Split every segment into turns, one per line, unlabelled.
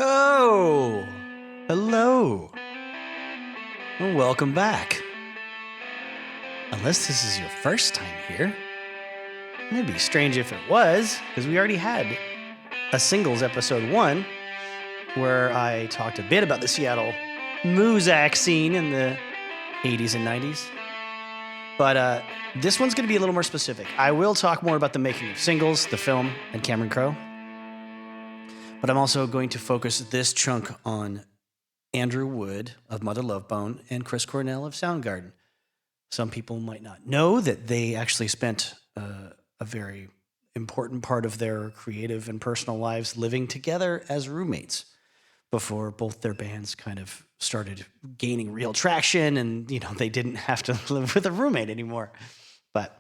Oh, hello, and welcome back. Unless this is your first time here. It'd be strange if it was, because we already had a singles episode 1 where I talked a bit about the Seattle Muzak scene in the 80s and 90s. But this one's going to be a little more specific. I will talk more about the making of singles, the film, and Cameron Crowe. But I'm also going to focus this chunk on Andrew Wood of Mother Love Bone and Chris Cornell of Soundgarden. Some people might not know that they actually spent a very important part of their creative and personal lives living together as roommates before both their bands kind of started gaining real traction and, they didn't have to live with a roommate anymore. But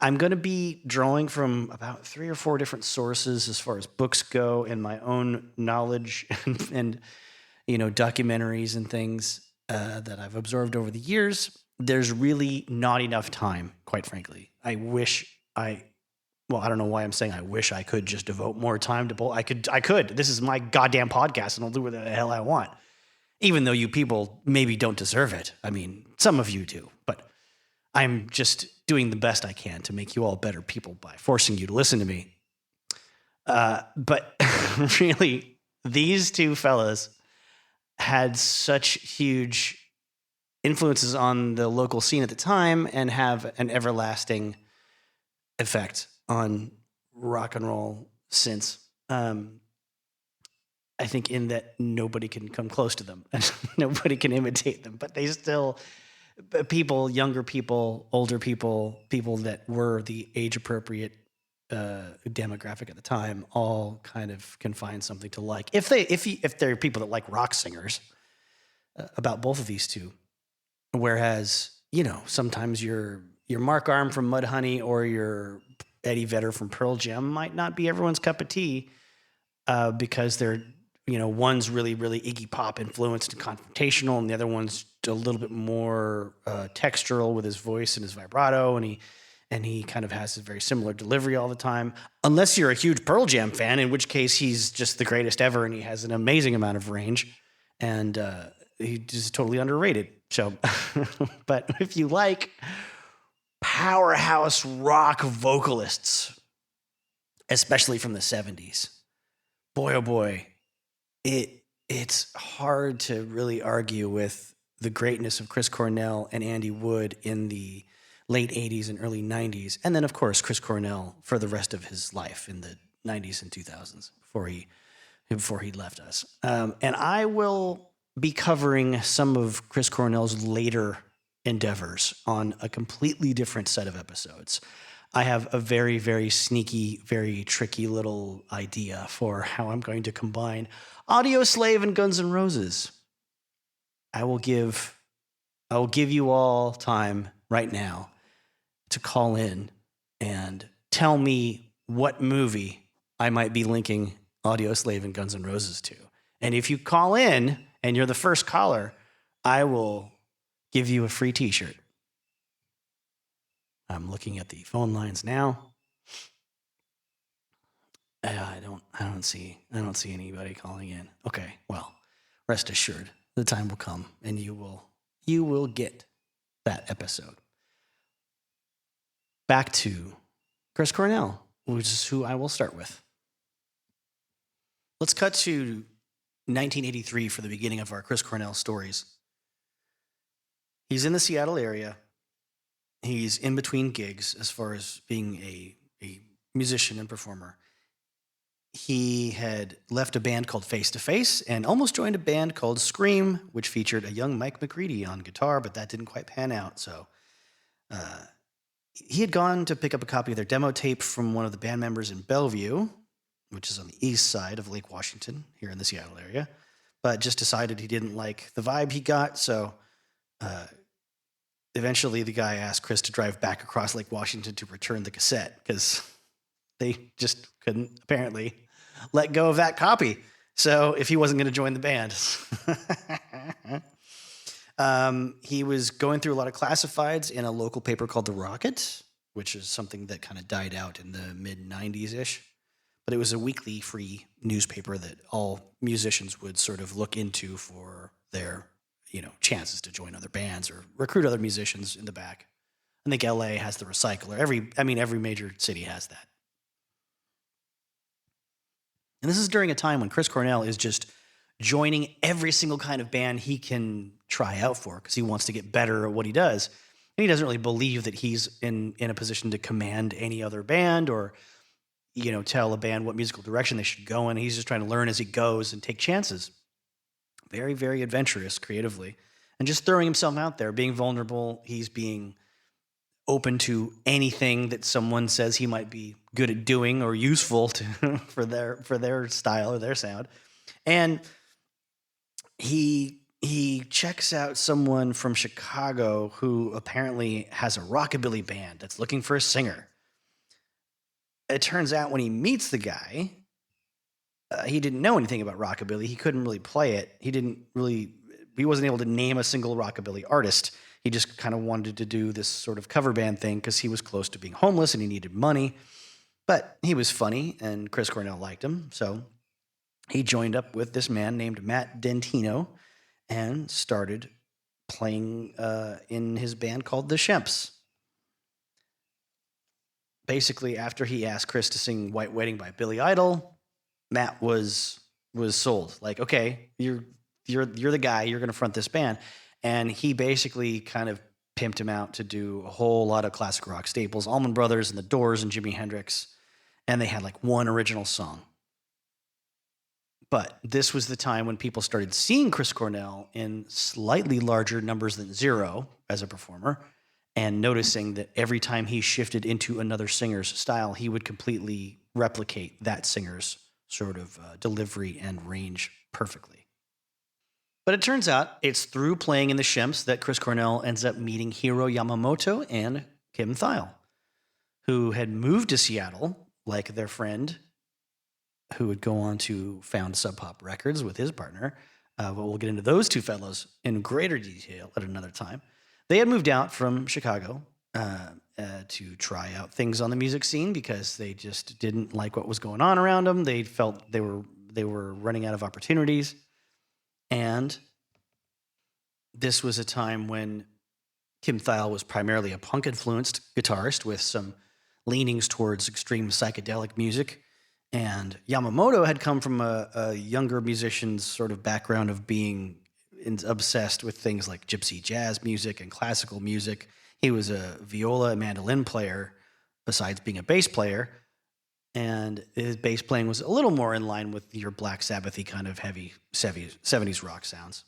I'm going to be drawing from about 3 or 4 different sources as far as books go and my own knowledge and documentaries and things that I've absorbed over the years. There's really not enough time, quite frankly. I don't know why I'm saying I wish I could just devote more time to both. I could. This is my goddamn podcast and I'll do whatever the hell I want. Even though you people maybe don't deserve it. I mean, some of you do, but I'm just doing the best I can to make you all better people by forcing you to listen to me. But really, these two fellas had such huge influences on the local scene at the time and have an everlasting effect on rock and roll since. I think in that nobody can come close to them and nobody can imitate them, but they still... people, younger people, older people that were the age-appropriate demographic at the time, all kind of can find something to like. If there are people that like rock singers, about both of these two, whereas sometimes your Mark Arm from Mudhoney or your Eddie Vedder from Pearl Jam might not be everyone's cup of tea, because they're one's really, really Iggy Pop influenced and confrontational, and the other one's a little bit more textural with his voice and his vibrato, and he kind of has a very similar delivery all the time. Unless you're a huge Pearl Jam fan, in which case he's just the greatest ever, and he has an amazing amount of range, and he's just totally underrated. So, but if you like powerhouse rock vocalists, especially from the 70s, boy, oh boy, it's hard to really argue with the greatness of Chris Cornell and Andy Wood in the late 80s and early 90s. And then, of course, Chris Cornell for the rest of his life in the 90s and 2000s before he left us. And I will be covering some of Chris Cornell's later endeavors on a completely different set of episodes. I have a very, very sneaky, very tricky little idea for how I'm going to combine Audioslave and Guns N' Roses. I will give you all time right now to call in and tell me what movie I might be linking Audioslave and Guns N' Roses to. And if you call in and you're the first caller, I will give you a free t-shirt. I'm looking at the phone lines now. I don't see anybody calling in. Okay, well, rest assured, the time will come and you will get that episode. Back to Chris Cornell, which is who I will start with. Let's cut to 1983 for the beginning of our Chris Cornell stories. He's in the Seattle area. He's in between gigs as far as being a musician and performer. He had left a band called Face to Face and almost joined a band called Scream, which featured a young Mike McCready on guitar, but that didn't quite pan out. So he had gone to pick up a copy of their demo tape from one of the band members in Bellevue, which is on the east side of Lake Washington here in the Seattle area, but just decided he didn't like the vibe he got. So eventually the guy asked Chris to drive back across Lake Washington to return the cassette because they just couldn't apparently let go of that copy. So if he wasn't going to join the band, he was going through a lot of classifieds in a local paper called The Rocket, which is something that kind of died out in the mid 90s ish. but it was a weekly free newspaper that all musicians would sort of look into for their, chances to join other bands or recruit other musicians in the back. I think LA has the Recycler. Every major city has that. And this is during a time when Chris Cornell is just joining every single kind of band he can try out for because he wants to get better at what he does. And he doesn't really believe that he's in a position to command any other band or, tell a band what musical direction they should go in. He's just trying to learn as he goes and take chances. Very, very adventurous creatively. And just throwing himself out there, being vulnerable. He's being open to anything that someone says he might be good at doing or useful to for their style or their sound. And he checks out someone from Chicago who apparently has a rockabilly band that's looking for a singer. It turns out when he meets the guy, he didn't know anything about rockabilly. He couldn't really play it. He wasn't able to name a single rockabilly artist. He just kind of wanted to do this sort of cover band thing because he was close to being homeless and he needed money. But he was funny and Chris Cornell liked him. So he joined up with this man named Matt Dentino and started playing in his band called The Shemps. Basically, after he asked Chris to sing White Wedding by Billy Idol, Matt was sold. Like, okay, you're the guy, you're going to front this band. And he basically kind of pimped him out to do a whole lot of classic rock staples, Allman Brothers and The Doors and Jimi Hendrix. And they had like one original song. But this was the time when people started seeing Chris Cornell in slightly larger numbers than zero as a performer and noticing that every time he shifted into another singer's style, he would completely replicate that singer's sort of delivery and range perfectly. But it turns out it's through playing in the Shemps that Chris Cornell ends up meeting Hiro Yamamoto and Kim Thile, who had moved to Seattle like their friend, who would go on to found Sub Pop Records with his partner. But we'll get into those two fellows in greater detail at another time. They had moved out from Chicago to try out things on the music scene because they just didn't like what was going on around them. They felt they were running out of opportunities. And this was a time when Kim Thile was primarily a punk-influenced guitarist with some leanings towards extreme psychedelic music. And Yamamoto had come from a younger musician's sort of background of being obsessed with things like gypsy jazz music and classical music. He was a viola and mandolin player besides being a bass player. And his bass playing was a little more in line with your Black Sabbath-y kind of heavy 70s rock sounds.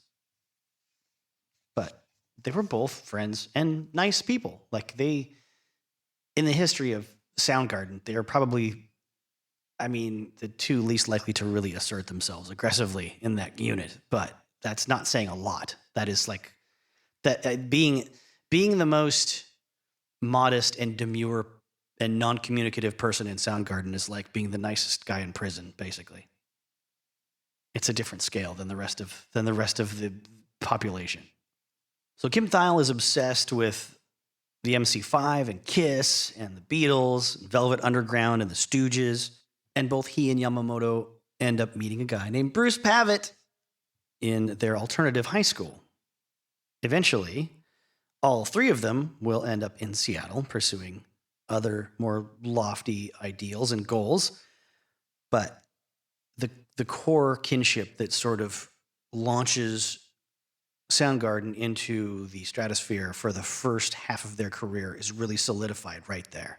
But they were both friends and nice people. Like in the history of Soundgarden, they are probably, the two least likely to really assert themselves aggressively in that unit. But that's not saying a lot. That is like that being the most modest and demure and non-communicative person in Soundgarden is like being the nicest guy in prison, basically. It's a different scale than the rest of the population. So Kim Thile is obsessed with the MC5 and Kiss and the Beatles, Velvet Underground and the Stooges, and both he and Yamamoto end up meeting a guy named Bruce Pavitt in their alternative high school. Eventually, all three of them will end up in Seattle pursuing other more lofty ideals and goals, but the core kinship that sort of launches Soundgarden into the stratosphere for the first half of their career is really solidified right there.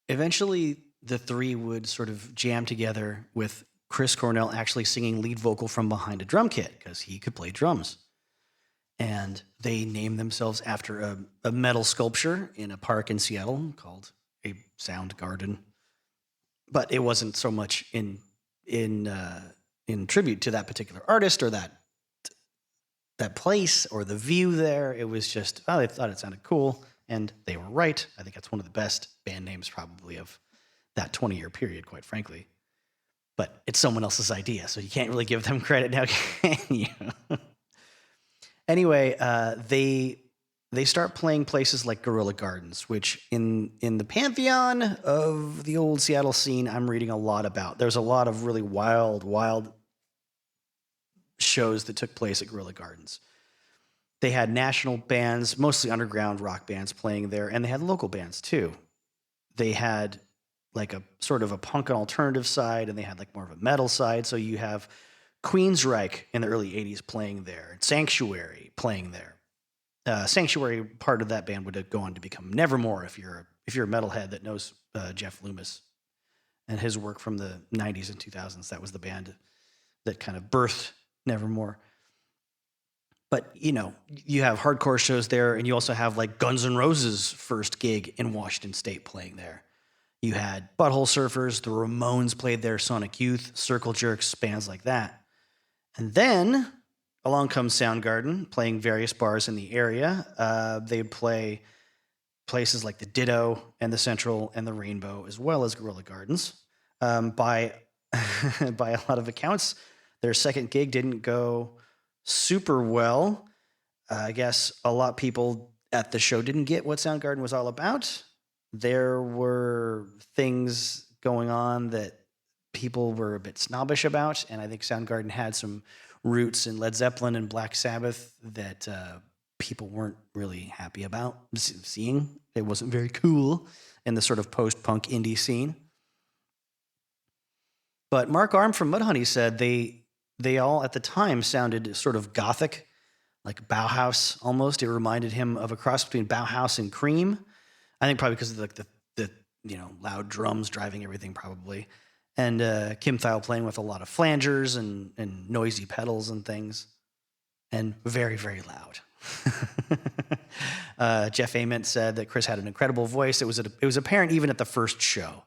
Eventually, the three would sort of jam together with Chris Cornell actually singing lead vocal from behind a drum kit because he could play drums. And they named themselves after a metal sculpture in a park in Seattle called a Soundgarden. But it wasn't so much in tribute to that particular artist or that place or the view there. It was just, they thought it sounded cool, and they were right. I think that's one of the best band names probably of that 20-year period, quite frankly. But it's someone else's idea, so you can't really give them credit now, can you? Anyway, they they start playing places like Guerrilla Gardens, which in the pantheon of the old Seattle scene, I'm reading a lot about. There's a lot of really wild shows that took place at Guerrilla Gardens. They had national bands, mostly underground rock bands playing there, and they had local bands too. They had like a sort of a punk and alternative side, and they had like more of a metal side. So you have Queensryche in the early 80s playing there, Sanctuary playing there. Sanctuary, part of that band would go on to become Nevermore if you're a metalhead that knows Jeff Loomis and his work from the 90s and 2000s. That was the band that kind of birthed Nevermore. But, you have hardcore shows there, and you also have like Guns N' Roses' first gig in Washington State playing there. You had Butthole Surfers, the Ramones played there, Sonic Youth, Circle Jerks, bands like that. And then along comes Soundgarden, playing various bars in the area. They play places like the Ditto and the Central and the Rainbow, as well as Guerrilla Gardens. By a lot of accounts, their second gig didn't go super well. I guess a lot of people at the show didn't get what Soundgarden was all about. There were things going on that people were a bit snobbish about, and I think Soundgarden had some roots in Led Zeppelin and Black Sabbath that people weren't really happy about seeing. It wasn't very cool in the sort of post-punk indie scene. But Mark Arm from Mudhoney said they all at the time sounded sort of gothic, like Bauhaus almost. It reminded him of a cross between Bauhaus and Cream. I think probably because of the loud drums driving everything probably. And Kim Thile playing with a lot of flangers and noisy pedals and things. And very, very loud. Jeff Ament said that Chris had an incredible voice. It was apparent even at the first show.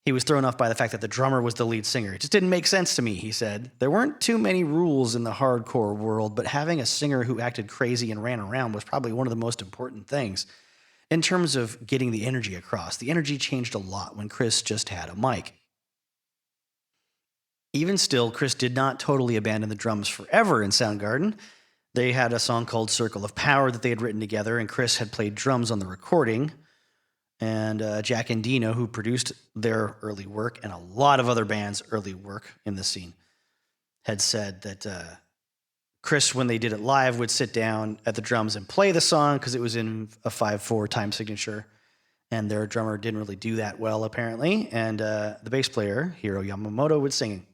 He was thrown off by the fact that the drummer was the lead singer. It just didn't make sense to me, he said. There weren't too many rules in the hardcore world, but having a singer who acted crazy and ran around was probably one of the most important things. In terms of getting the energy across, the energy changed a lot when Chris just had a mic. Even still, Chris did not totally abandon the drums forever in Soundgarden. They had a song called Circle of Power that they had written together, and Chris had played drums on the recording. And Jack Endino, who produced their early work and a lot of other bands' early work in the scene, had said that Chris, when they did it live, would sit down at the drums and play the song because it was in a 5/4 time signature. And their drummer didn't really do that well, apparently. And the bass player, Hiro Yamamoto, would sing.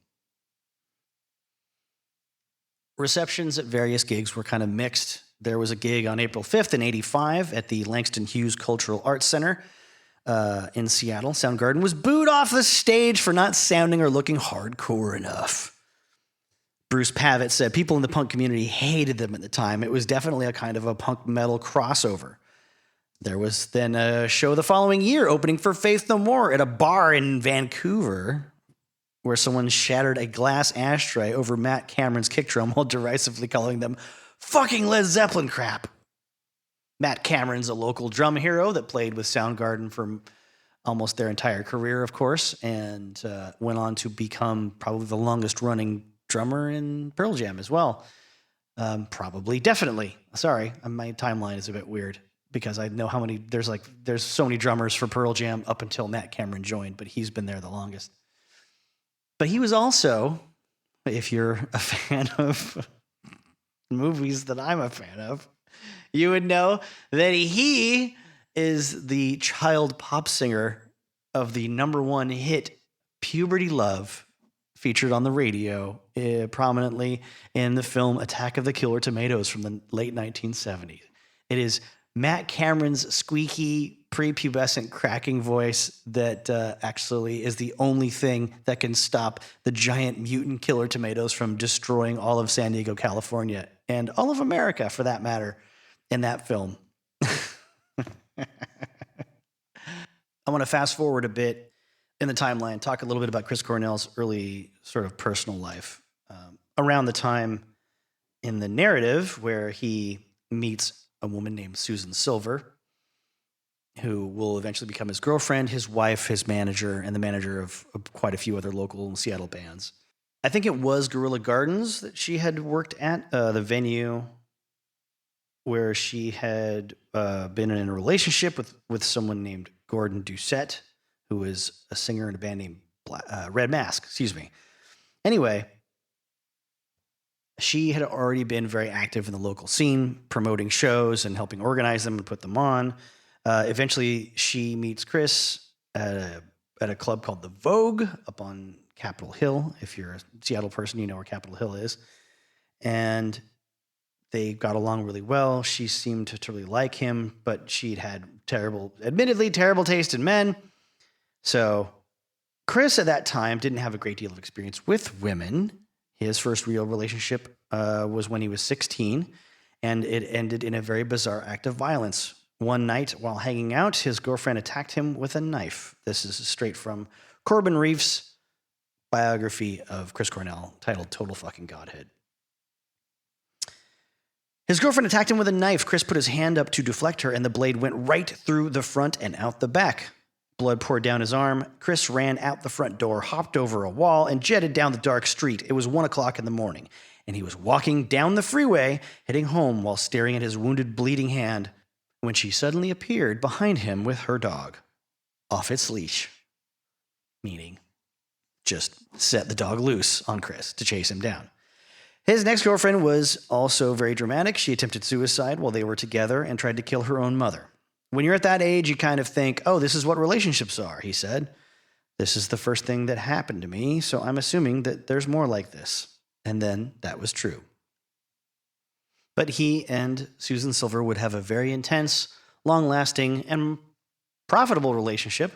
Receptions at various gigs were kind of mixed. There was a gig on April 5th in 85 at the Langston Hughes Cultural Arts Center in Seattle. Soundgarden was booed off the stage for not sounding or looking hardcore enough. Bruce Pavitt said people in the punk community hated them at the time. It was definitely a kind of a punk metal crossover. There was then a show the following year opening for Faith No More at a bar in Vancouver where someone shattered a glass ashtray over Matt Cameron's kick drum while derisively calling them fucking Led Zeppelin crap. Matt Cameron's a local drum hero that played with Soundgarden for almost their entire career, of course, and went on to become probably the longest running drummer in Pearl Jam as well. Definitely. Sorry, my timeline is a bit weird because I know how many, there's so many drummers for Pearl Jam up until Matt Cameron joined, but he's been there the longest. But he was also, if you're a fan of movies that I'm a fan of, you would know that he is the child pop singer of the number one hit Puberty Love, featured on the radio prominently in the film Attack of the Killer Tomatoes from the late 1970s. It is Matt Cameron's squeaky, prepubescent cracking voice that actually is the only thing that can stop the giant mutant killer tomatoes from destroying all of San Diego, California, and all of America, for that matter, in that film. I want to fast forward a bit in the timeline, talk a little bit about Chris Cornell's early sort of personal life. Around the time in the narrative where he meets a woman named Susan Silver, who will eventually become his girlfriend, his wife, his manager, and the manager of quite a few other local Seattle bands. I think it was Guerrilla Gardens that she had worked at, the venue. where she had been in a relationship with someone named Gordon Doucette, who was a singer in a band named Red Mask. Excuse me. Anyway, she had already been very active in the local scene, promoting shows and helping organize them and put them on. Eventually, she meets Chris at a club called the Vogue up on Capitol Hill. If you're a Seattle person, you know where Capitol Hill is. And they got along really well. She seemed to really like him, but she'd had admittedly terrible taste in men. So Chris at that time didn't have a great deal of experience with women. His first real relationship was when he was 16, and it ended in a very bizarre act of violence. One night while hanging out, his girlfriend attacked him with a knife. This is straight from Corbin Reiff's biography of Chris Cornell titled Total Fucking Godhead. His girlfriend attacked him with a knife. Chris put his hand up to deflect her, and the blade went right through the front and out the back. Blood poured down his arm. Chris ran out the front door, hopped over a wall, and jetted down the dark street. It was 1 o'clock in the morning, and he was walking down the freeway, heading home while staring at his wounded, bleeding hand, when she suddenly appeared behind him with her dog, off its leash. Meaning, just set the dog loose on Chris to chase him down. His next girlfriend was also very dramatic. She attempted suicide while they were together and tried to kill her own mother. When you're at that age, you kind of think, oh, this is what relationships are, he said. This is the first thing that happened to me, so I'm assuming that there's more like this. And then that was true. But he and Susan Silver would have a very intense, long-lasting, and profitable relationship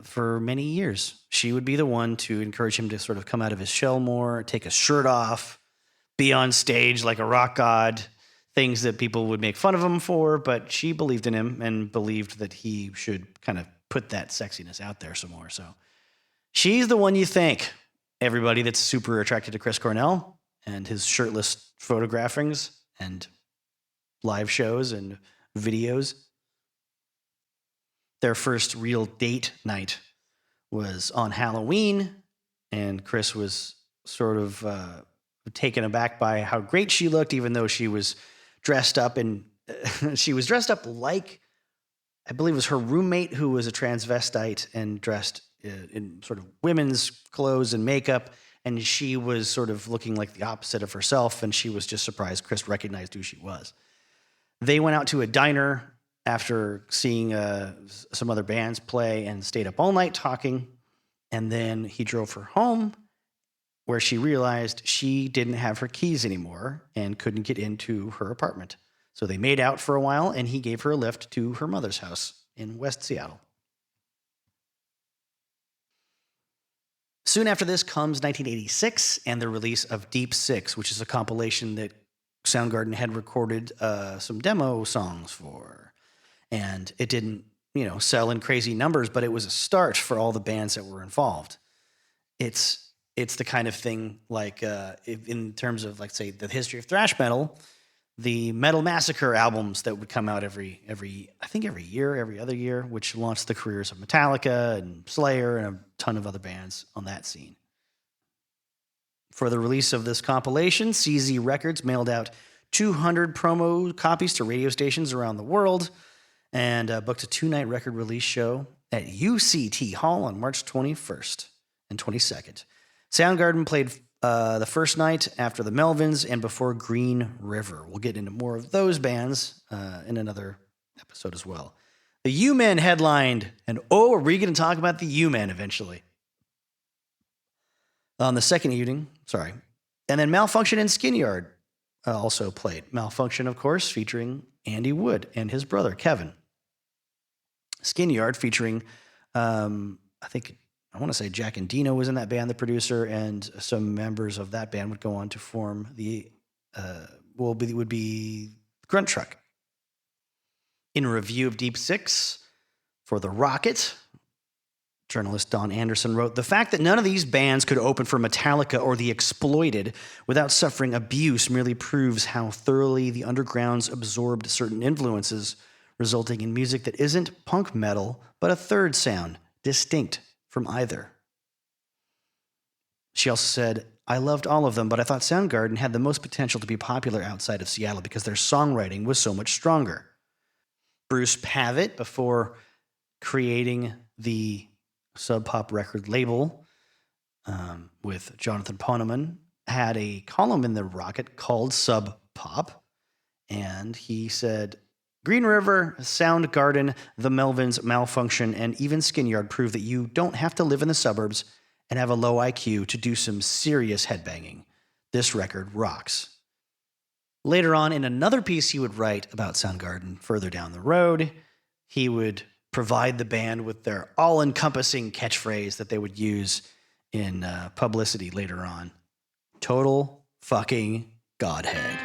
for many years. She would be the one to encourage him to sort of come out of his shell more, take his shirt off, be on stage like a rock god, things that people would make fun of him for, but she believed in him and believed that he should kind of put that sexiness out there some more. So she's the one you think, everybody that's super attracted to Chris Cornell and his shirtless photographings and live shows and videos. Their first real date night was on Halloween, and Chris was sort of taken aback by how great she looked, even though she was dressed up like, I believe it was her roommate, who was a transvestite and dressed in sort of women's clothes and makeup. And she was sort of looking like the opposite of herself. And she was just surprised Chris recognized who she was. They went out to a diner after seeing some other bands play and stayed up all night talking. And then he drove her home, where she realized she didn't have her keys anymore and couldn't get into her apartment. So they made out for a while, and he gave her a lift to her mother's house in West Seattle. Soon after this comes 1986 and the release of Deep Six, which is a compilation that Soundgarden had recorded some demo songs for. And it didn't, sell in crazy numbers, but it was a start for all the bands that were involved. It's the kind of thing like in terms of, like, say, the history of thrash metal, the Metal Massacre albums that would come out every year, every other year, which launched the careers of Metallica and Slayer and a ton of other bands on that scene. For the release of this compilation, CZ Records mailed out 200 promo copies to radio stations around the world and booked a 2-night record release show at UCT Hall on March 21st and 22nd. Soundgarden played the first night after the Melvins and before Green River. We'll get into more of those bands in another episode as well. The U-Men headlined, and are we going to talk about the U-Men eventually? On the second evening, and then Malfunkshun and Skinyard also played. Malfunkshun, of course, featuring Andy Wood and his brother, Kevin. Skinyard featuring, I want to say Jack and Dino was in that band, the producer, and some members of that band would go on to form would be Grunt Truck. In a review of Deep Six for The Rocket, journalist Don Anderson wrote, "The fact that none of these bands could open for Metallica or The Exploited without suffering abuse merely proves how thoroughly the undergrounds absorbed certain influences, resulting in music that isn't punk metal, but a third sound, distinct from either." She also said, I loved all of them, but I thought Soundgarden had the most potential to be popular outside of Seattle because their songwriting was so much stronger. Bruce Pavitt, before creating the Subpop record label with Jonathan Poneman, had a column in the Rocket called Subpop, and he said, Green River, Soundgarden, the Melvins, Malfunkshun, and even Skinyard prove that you don't have to live in the suburbs and have a low IQ to do some serious headbanging. This record rocks. Later on, in another piece he would write about Soundgarden further down the road, he would provide the band with their all-encompassing catchphrase that they would use in publicity later on. Total fucking Godhead.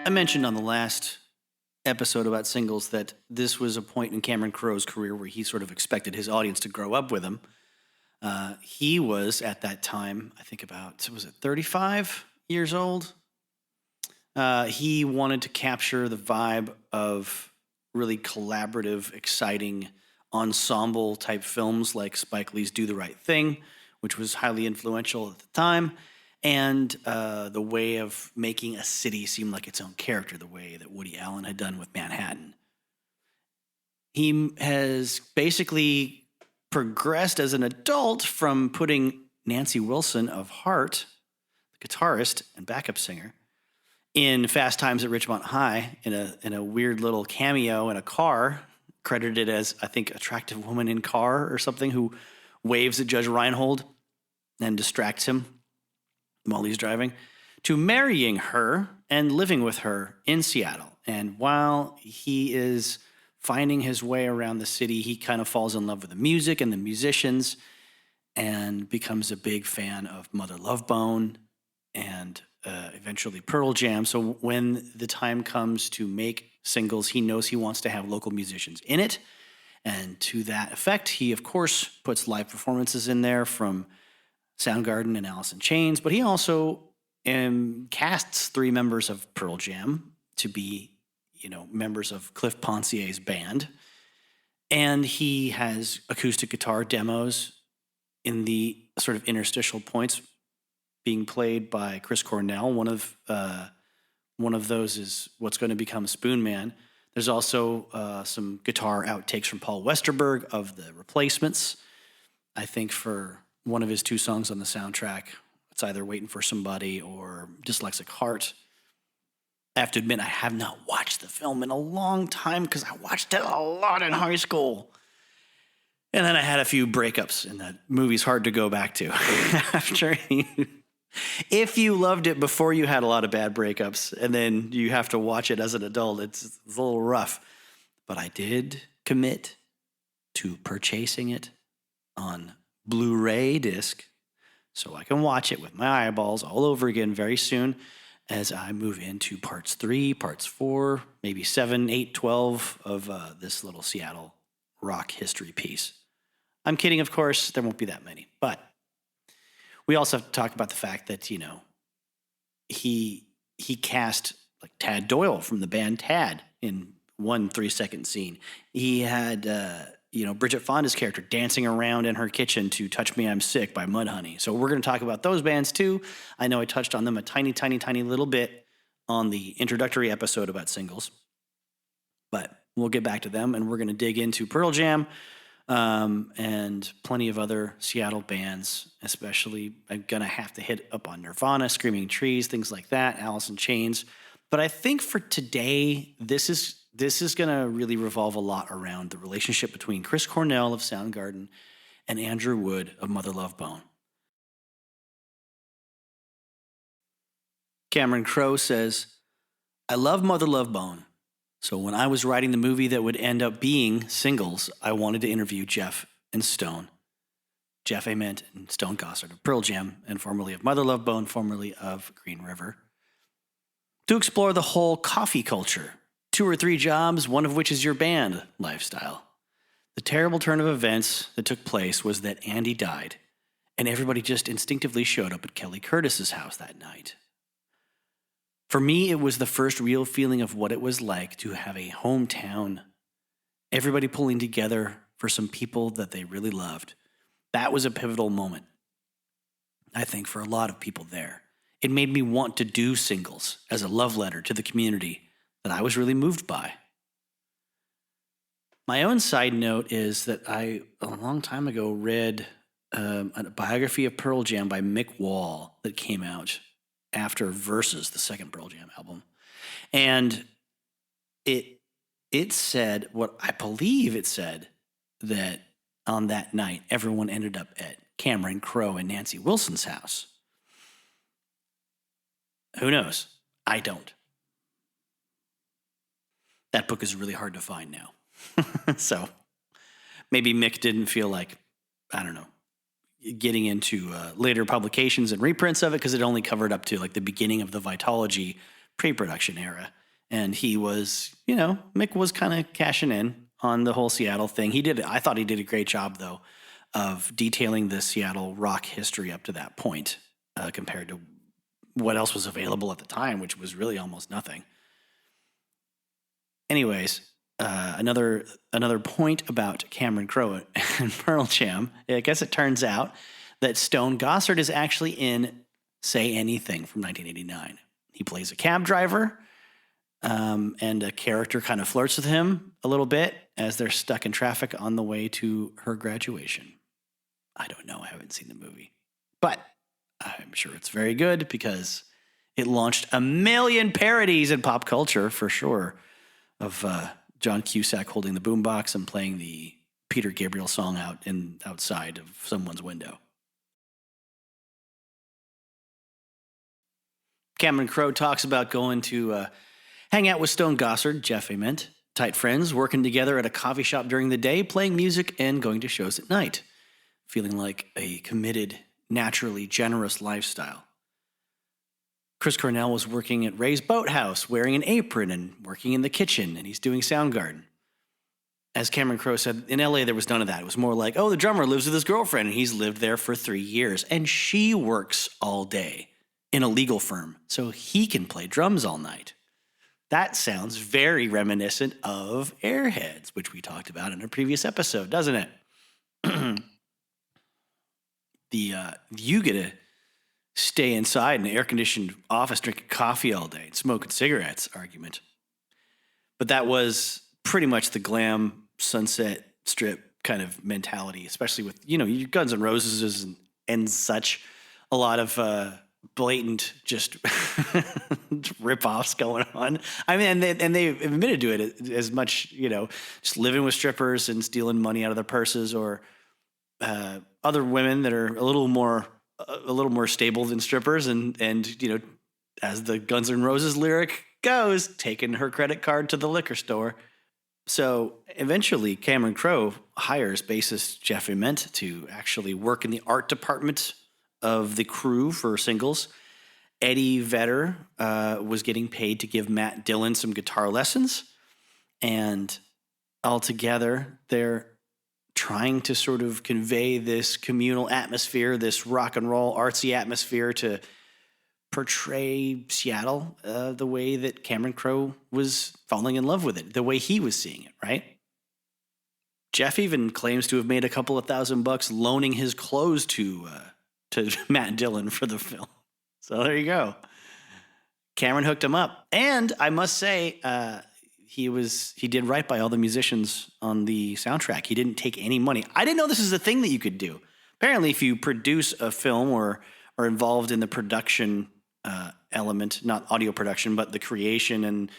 I mentioned on the last episode about singles that this was a point in Cameron Crowe's career where he sort of expected his audience to grow up with him. He was, at that time, I think about, was it 35 years old? He wanted to capture the vibe of really collaborative, exciting ensemble-type films like Spike Lee's Do the Right Thing, which was highly influential at the time, and the way of making a city seem like its own character, the way that Woody Allen had done with Manhattan. He has basically progressed as an adult from putting Nancy Wilson of Heart, the guitarist and backup singer, in Fast Times at Ridgemont High in a weird little cameo in a car, credited as, I think, attractive woman in car or something, who waves at Judge Reinhold and distracts him while he's driving, to marrying her and living with her in Seattle. And while he is finding his way around the city, he kind of falls in love with the music and the musicians and becomes a big fan of Mother Love Bone and eventually Pearl Jam. So when the time comes to make singles, he knows he wants to have local musicians in it. And to that effect, he, of course, puts live performances in there from Soundgarden and Alice in Chains, but he also casts 3 members of Pearl Jam to be, members of Cliff Poncier's band. And he has acoustic guitar demos in the sort of interstitial points being played by Chris Cornell. One of those is what's going to become Spoon Man. There's also some guitar outtakes from Paul Westerberg of The Replacements. I think for one of his 2 songs on the soundtrack, it's either Waiting for Somebody or Dyslexic Heart. I have to admit, I have not watched the film in a long time because I watched it a lot in high school. And then I had a few breakups, and that movie's hard to go back to. If you loved it before you had a lot of bad breakups, and then you have to watch it as an adult, it's a little rough. But I did commit to purchasing it on Blu-ray disc so I can watch it with my eyeballs all over again very soon as I move into parts 3, parts 4, maybe 7, 8, 12 of this little Seattle rock history piece. I'm kidding, of course. There won't be that many. But we also have to talk about the fact that, he cast like Tad Doyle from the band Tad in one 3-second scene. He had Bridget Fonda's character dancing around in her kitchen to Touch Me, I'm Sick by Mudhoney. So we're going to talk about those bands too. I know I touched on them a tiny, tiny, tiny little bit on the introductory episode about singles, but we'll get back to them, and we're going to dig into Pearl Jam and plenty of other Seattle bands, especially I'm going to have to hit up on Nirvana, Screaming Trees, things like that, Alice in Chains. But I think for today, this is going to really revolve a lot around the relationship between Chris Cornell of Soundgarden and Andrew Wood of Mother Love Bone. Cameron Crowe says, I love Mother Love Bone. So when I was writing the movie that would end up being Singles, I wanted to interview Jeff and Stone. Jeff Ament and Stone Gossard of Pearl Jam, and formerly of Mother Love Bone, formerly of Green River, to explore the whole coffee culture, 2 or 3 jobs, one of which is your band lifestyle. The terrible turn of events that took place was that Andy died, and everybody just instinctively showed up at Kelly Curtis's house that night. For me, it was the first real feeling of what it was like to have a hometown, everybody pulling together for some people that they really loved. That was a pivotal moment, I think, for a lot of people there. It made me want to do singles as a love letter to the community that I was really moved by. My own side note is that I, a long time ago, read a biography of Pearl Jam by Mick Wall that came out after Versus, the second Pearl Jam album. And it said, what I believe it said, that on that night, everyone ended up at Cameron Crowe and Nancy Wilson's house. Who knows? I don't. That book is really hard to find now. So maybe Mick didn't feel like, I don't know, getting into later publications and reprints of it because it only covered up to like the beginning of the Vitology pre-production era. And he was, Mick was kind of cashing in on the whole Seattle thing. I thought he did a great job, though, of detailing the Seattle rock history up to that point compared to what else was available at the time, which was really almost nothing. Anyways, another point about Cameron Crowe and Pearl Jam. I guess it turns out that Stone Gossard is actually in Say Anything from 1989. He plays a cab driver, and a character kind of flirts with him a little bit as they're stuck in traffic on the way to her graduation. I don't know. I haven't seen the movie, but I'm sure it's very good because it launched 1 million parodies in pop culture for sure of John Cusack holding the boombox and playing the Peter Gabriel song outside of someone's window. Cameron Crowe talks about going to hang out with Stone Gossard, Jeff Ament, tight friends, working together at a coffee shop during the day, playing music, and going to shows at night, feeling like a committed, naturally generous lifestyle. Chris Cornell was working at Ray's Boathouse, wearing an apron and working in the kitchen, and he's doing Soundgarden. As Cameron Crowe said, in LA there was none of that. It was more like, the drummer lives with his girlfriend, and he's lived there for 3 years, and she works all day in a legal firm, so he can play drums all night. That sounds very reminiscent of Airheads, which we talked about in a previous episode, doesn't it? You get to stay inside in an air-conditioned office drinking coffee all day and smoking cigarettes argument. But that was pretty much the glam Sunset Strip kind of mentality, especially with, your Guns N' Roses and such. A lot of blatant just rip-offs going on. I mean, and they admitted to it as much, just living with strippers and stealing money out of their purses, or other women that are a little more stable than strippers, and as the Guns N' Roses lyric goes, taking her credit card to the liquor store. So eventually Cameron Crowe hires bassist Jeff Ament to actually work in the art department of the crew for singles. Eddie Vedder was getting paid to give Matt Dillon some guitar lessons, and altogether they're trying to sort of convey this communal atmosphere, this rock and roll artsy atmosphere, to portray Seattle the way that Cameron Crowe was falling in love with it, the way he was seeing it, right? Jeff even claims to have made a couple of $1,000 loaning his clothes to Matt Dillon for the film. So there you go. Cameron hooked him up. And I must say, he did right by all the musicians on the soundtrack. He didn't take any money. I didn't know this is a thing that you could do. Apparently, if you produce a film or are involved in the production element, not audio production, but the creation and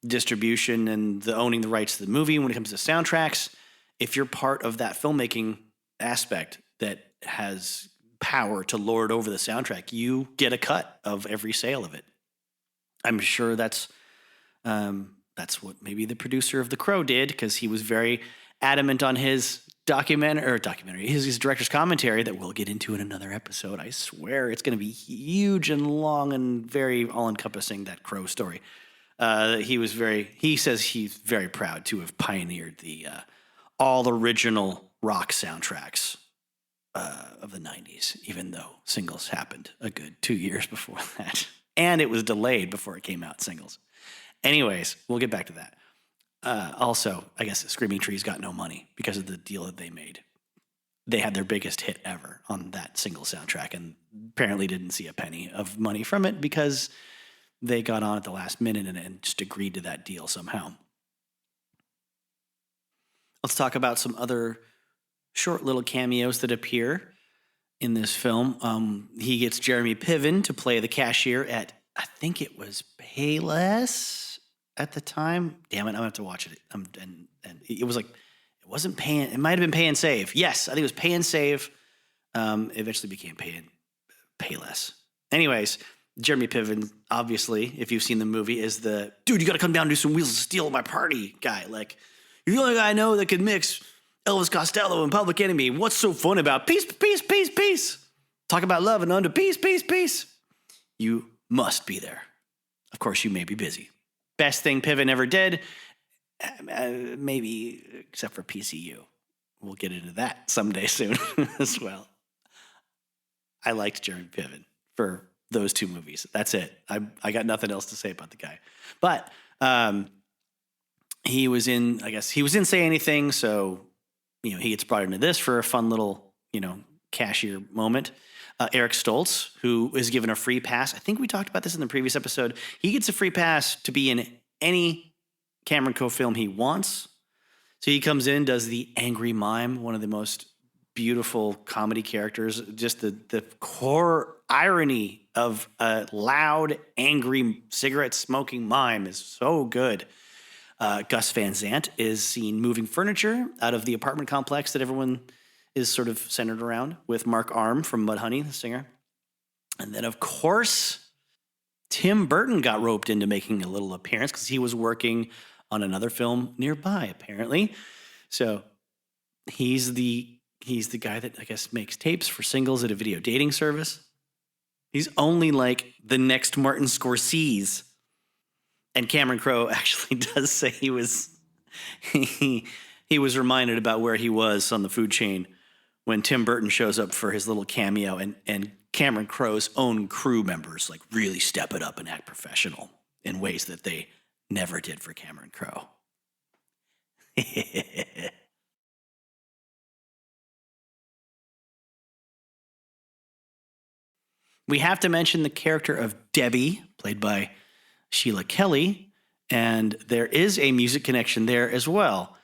distribution and the owning the rights to the movie when it comes to soundtracks, if you're part of that filmmaking aspect that has power to lord over the soundtrack, you get a cut of every sale of it. I'm sure that's what maybe the producer of The Crow did, because he was very adamant on his documentary, his director's commentary that we'll get into in another episode. I swear it's going to be huge and long and very all-encompassing, that Crow story. He says he's very proud to have pioneered the all original rock soundtracks of the 90s, even though singles happened a good 2 years before that. And it was delayed before it came out, singles. Anyways, we'll get back to that. Also, I guess Screaming Trees got no money because of the deal that they made. They had their biggest hit ever on that single soundtrack and apparently didn't see a penny of money from it because they got on at the last minute and just agreed to that deal somehow. Let's talk about some other short little cameos that appear in this film. He gets Jeremy Piven to play the cashier at, I think it was Payless at the time. Damn it, I'm going to have to watch it. And it was like, it wasn't Pay, it might have been Pay and Save. Yes, I think it was Pay and Save. Eventually became Payless. Anyways, Jeremy Piven, obviously, if you've seen the movie, is the, dude, you got to come down and do some Wheels of Steel at my party guy. Like, you're the only guy I know that can mix Elvis Costello and Public Enemy. What's so fun about peace, peace, peace, peace? Talk about love and under peace, peace, peace. You must be there. Of course, you may be busy. Best thing Piven ever did, maybe except for PCU. We'll get into that someday soon as well. I liked Jeremy Piven for those two movies. That's it. I got nothing else to say about the guy. But he was in Say Anything, so he gets brought into this for a fun little, cashier moment. Eric Stoltz, who is given a free pass. I think we talked about this in the previous episode. He gets a free pass to be in any Cameron Crowe film he wants. So he comes in, does the angry mime, one of the most beautiful comedy characters. Just the core irony of a loud, angry, cigarette-smoking mime is so good. Gus Van Sant is seen moving furniture out of the apartment complex that everyone is sort of centered around, with Mark Arm from Mudhoney, the singer. And then, of course, Tim Burton got roped into making a little appearance because he was working on another film nearby, apparently. So he's the guy that, I guess, makes tapes for singles at a video dating service. He's only like the next Martin Scorsese. And Cameron Crowe actually does say he was reminded about where he was on the food chain when Tim Burton shows up for his little cameo, and Cameron Crowe's own crew members like really step it up and act professional in ways that they never did for Cameron Crowe. We have to mention the character of Debbie, played by Sheila Kelly, and there is a music connection there as well.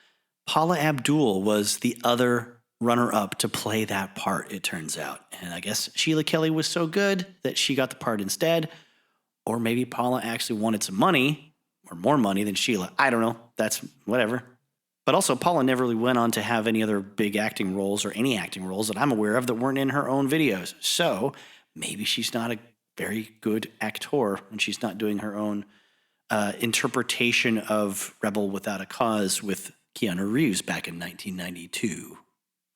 Paula Abdul was the other runner-up to play that part, it turns out. And I guess Sheila Kelly was so good that she got the part instead. Or maybe Paula actually wanted some money, or more money than Sheila. I don't know. That's whatever. But also, Paula never really went on to have any other big acting roles or any acting roles that I'm aware of that weren't in her own videos. So maybe she's not a very good actor when she's not doing her own interpretation of Rebel Without a Cause with Keanu Reeves back in 1992.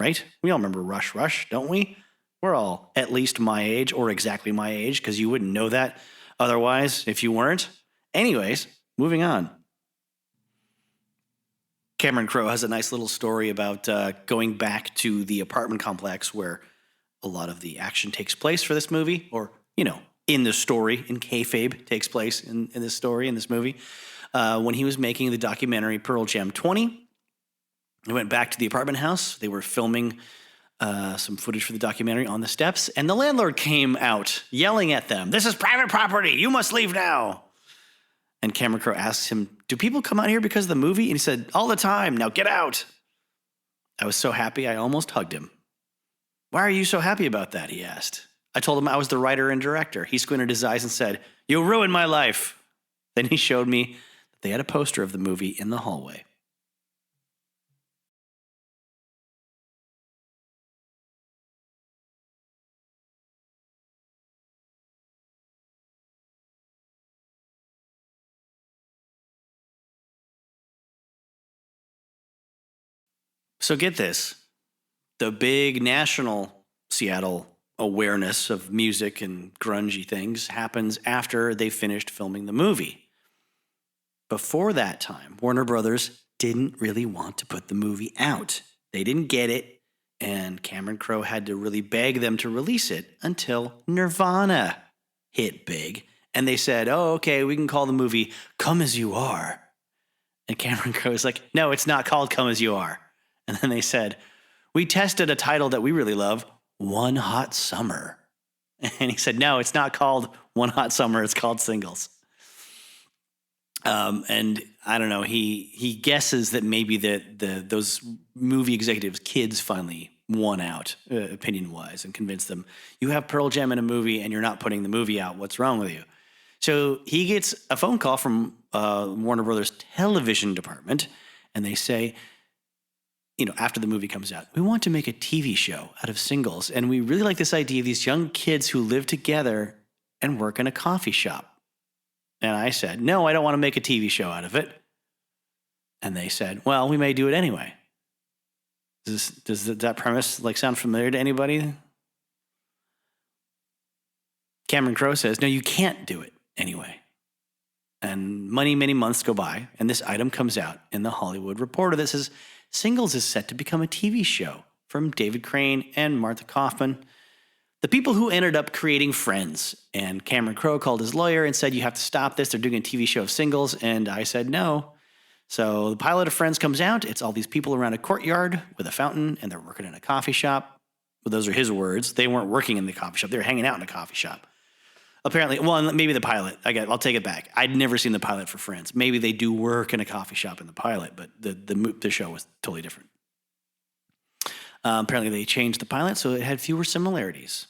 Right? We all remember Rush Rush, don't we? We're all at least my age or exactly my age because you wouldn't know that otherwise if you weren't. Anyways, moving on. Cameron Crowe has a nice little story about going back to the apartment complex where a lot of the action takes place for this movie, or, in the story, in kayfabe, takes place in this story, in this movie. When he was making the documentary Pearl Jam 20, he went back to the apartment house. They were filming some footage for the documentary on the steps, and the landlord came out yelling at them, "This is private property. You must leave now." And Cameron Crowe asks him, "Do people come out here because of the movie?" And he said, "All the time. Now get out." I was so happy I almost hugged him. "Why are you so happy about that?" he asked. I told him I was the writer and director. He squinted his eyes and said, "You'll ruin my life." Then he showed me that they had a poster of the movie in the hallway. So get this. The big national Seattle awareness of music and grungy things happens after they finished filming the movie. Before that time, Warner Brothers didn't really want to put the movie out. They didn't get it, And Cameron Crowe had to really beg them to release it until Nirvana hit big. And they said, oh, okay, we can call the movie Come As You Are. And Cameron Crowe was like, no, it's not called Come As You Are. And then they said, we tested a title that we really love, One Hot Summer. And he said, no, it's not called One Hot Summer. It's called Singles. And I don't know. He guesses that maybe those movie executives' kids finally won out, opinion-wise, and convinced them, you have Pearl Jam in a movie and you're not putting the movie out. What's wrong with you? So he gets a phone call from Warner Brothers television department, and they say, after the movie comes out, we want to make a TV show out of Singles, and we really like this idea of these young kids who live together and work in a coffee shop. And I said, no, I don't want to make a TV show out of it. And they said, well, we may do it anyway. Does that premise sound familiar to anybody? Cameron Crowe says, no, you can't do it anyway. And many months go by, and this item comes out in the Hollywood Reporter that says, Singles is set to become a TV show from David Crane and Martha Kaufman, the people who ended up creating Friends. And Cameron Crowe called his lawyer and said, you have to stop this. They're doing a TV show of Singles. And I said, no. So the pilot of Friends comes out. It's all these people around a courtyard with a fountain, and they're working in a coffee shop. Well, those are his words. They weren't working in the coffee shop. They were hanging out in a coffee shop. Apparently, well, maybe the pilot. I'll take it back. I'd never seen the pilot for Friends. Maybe they do work in a coffee shop in the pilot, but the show was totally different. Apparently, they changed the pilot so it had fewer similarities.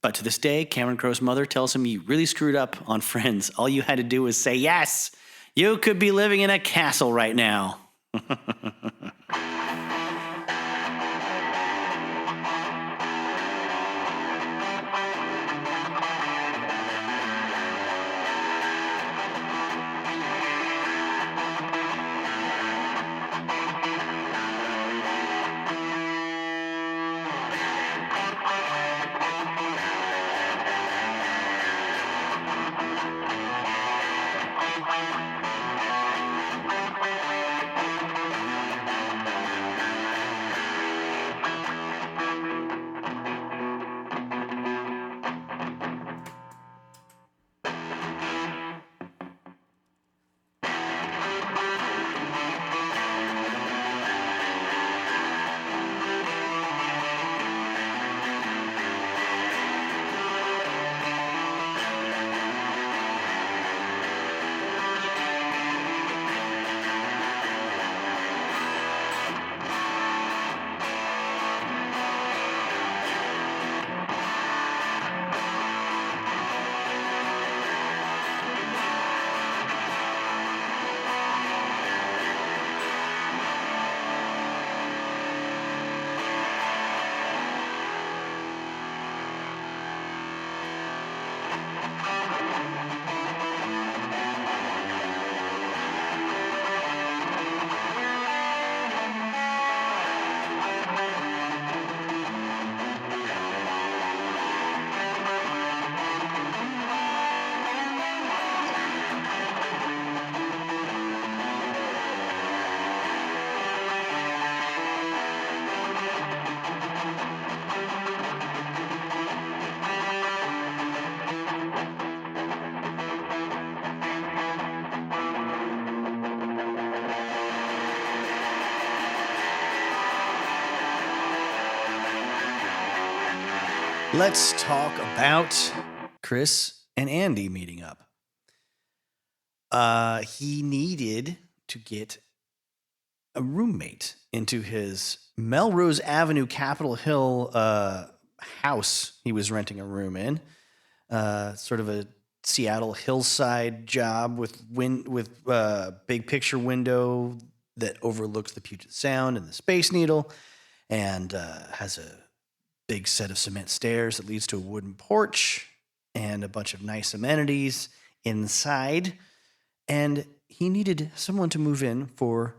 But to this day, Cameron Crowe's mother tells him, you really screwed up on Friends. All you had to do was say yes. You could be living in a castle right now. Let's talk about Chris and Andy meeting up. He needed to get a roommate into his Melrose Avenue, Capitol Hill house he was renting a room in. Sort of a Seattle hillside job with big picture window that overlooks the Puget Sound and the Space Needle, and has a big set of cement stairs that leads to a wooden porch and a bunch of nice amenities inside. And he needed someone to move in for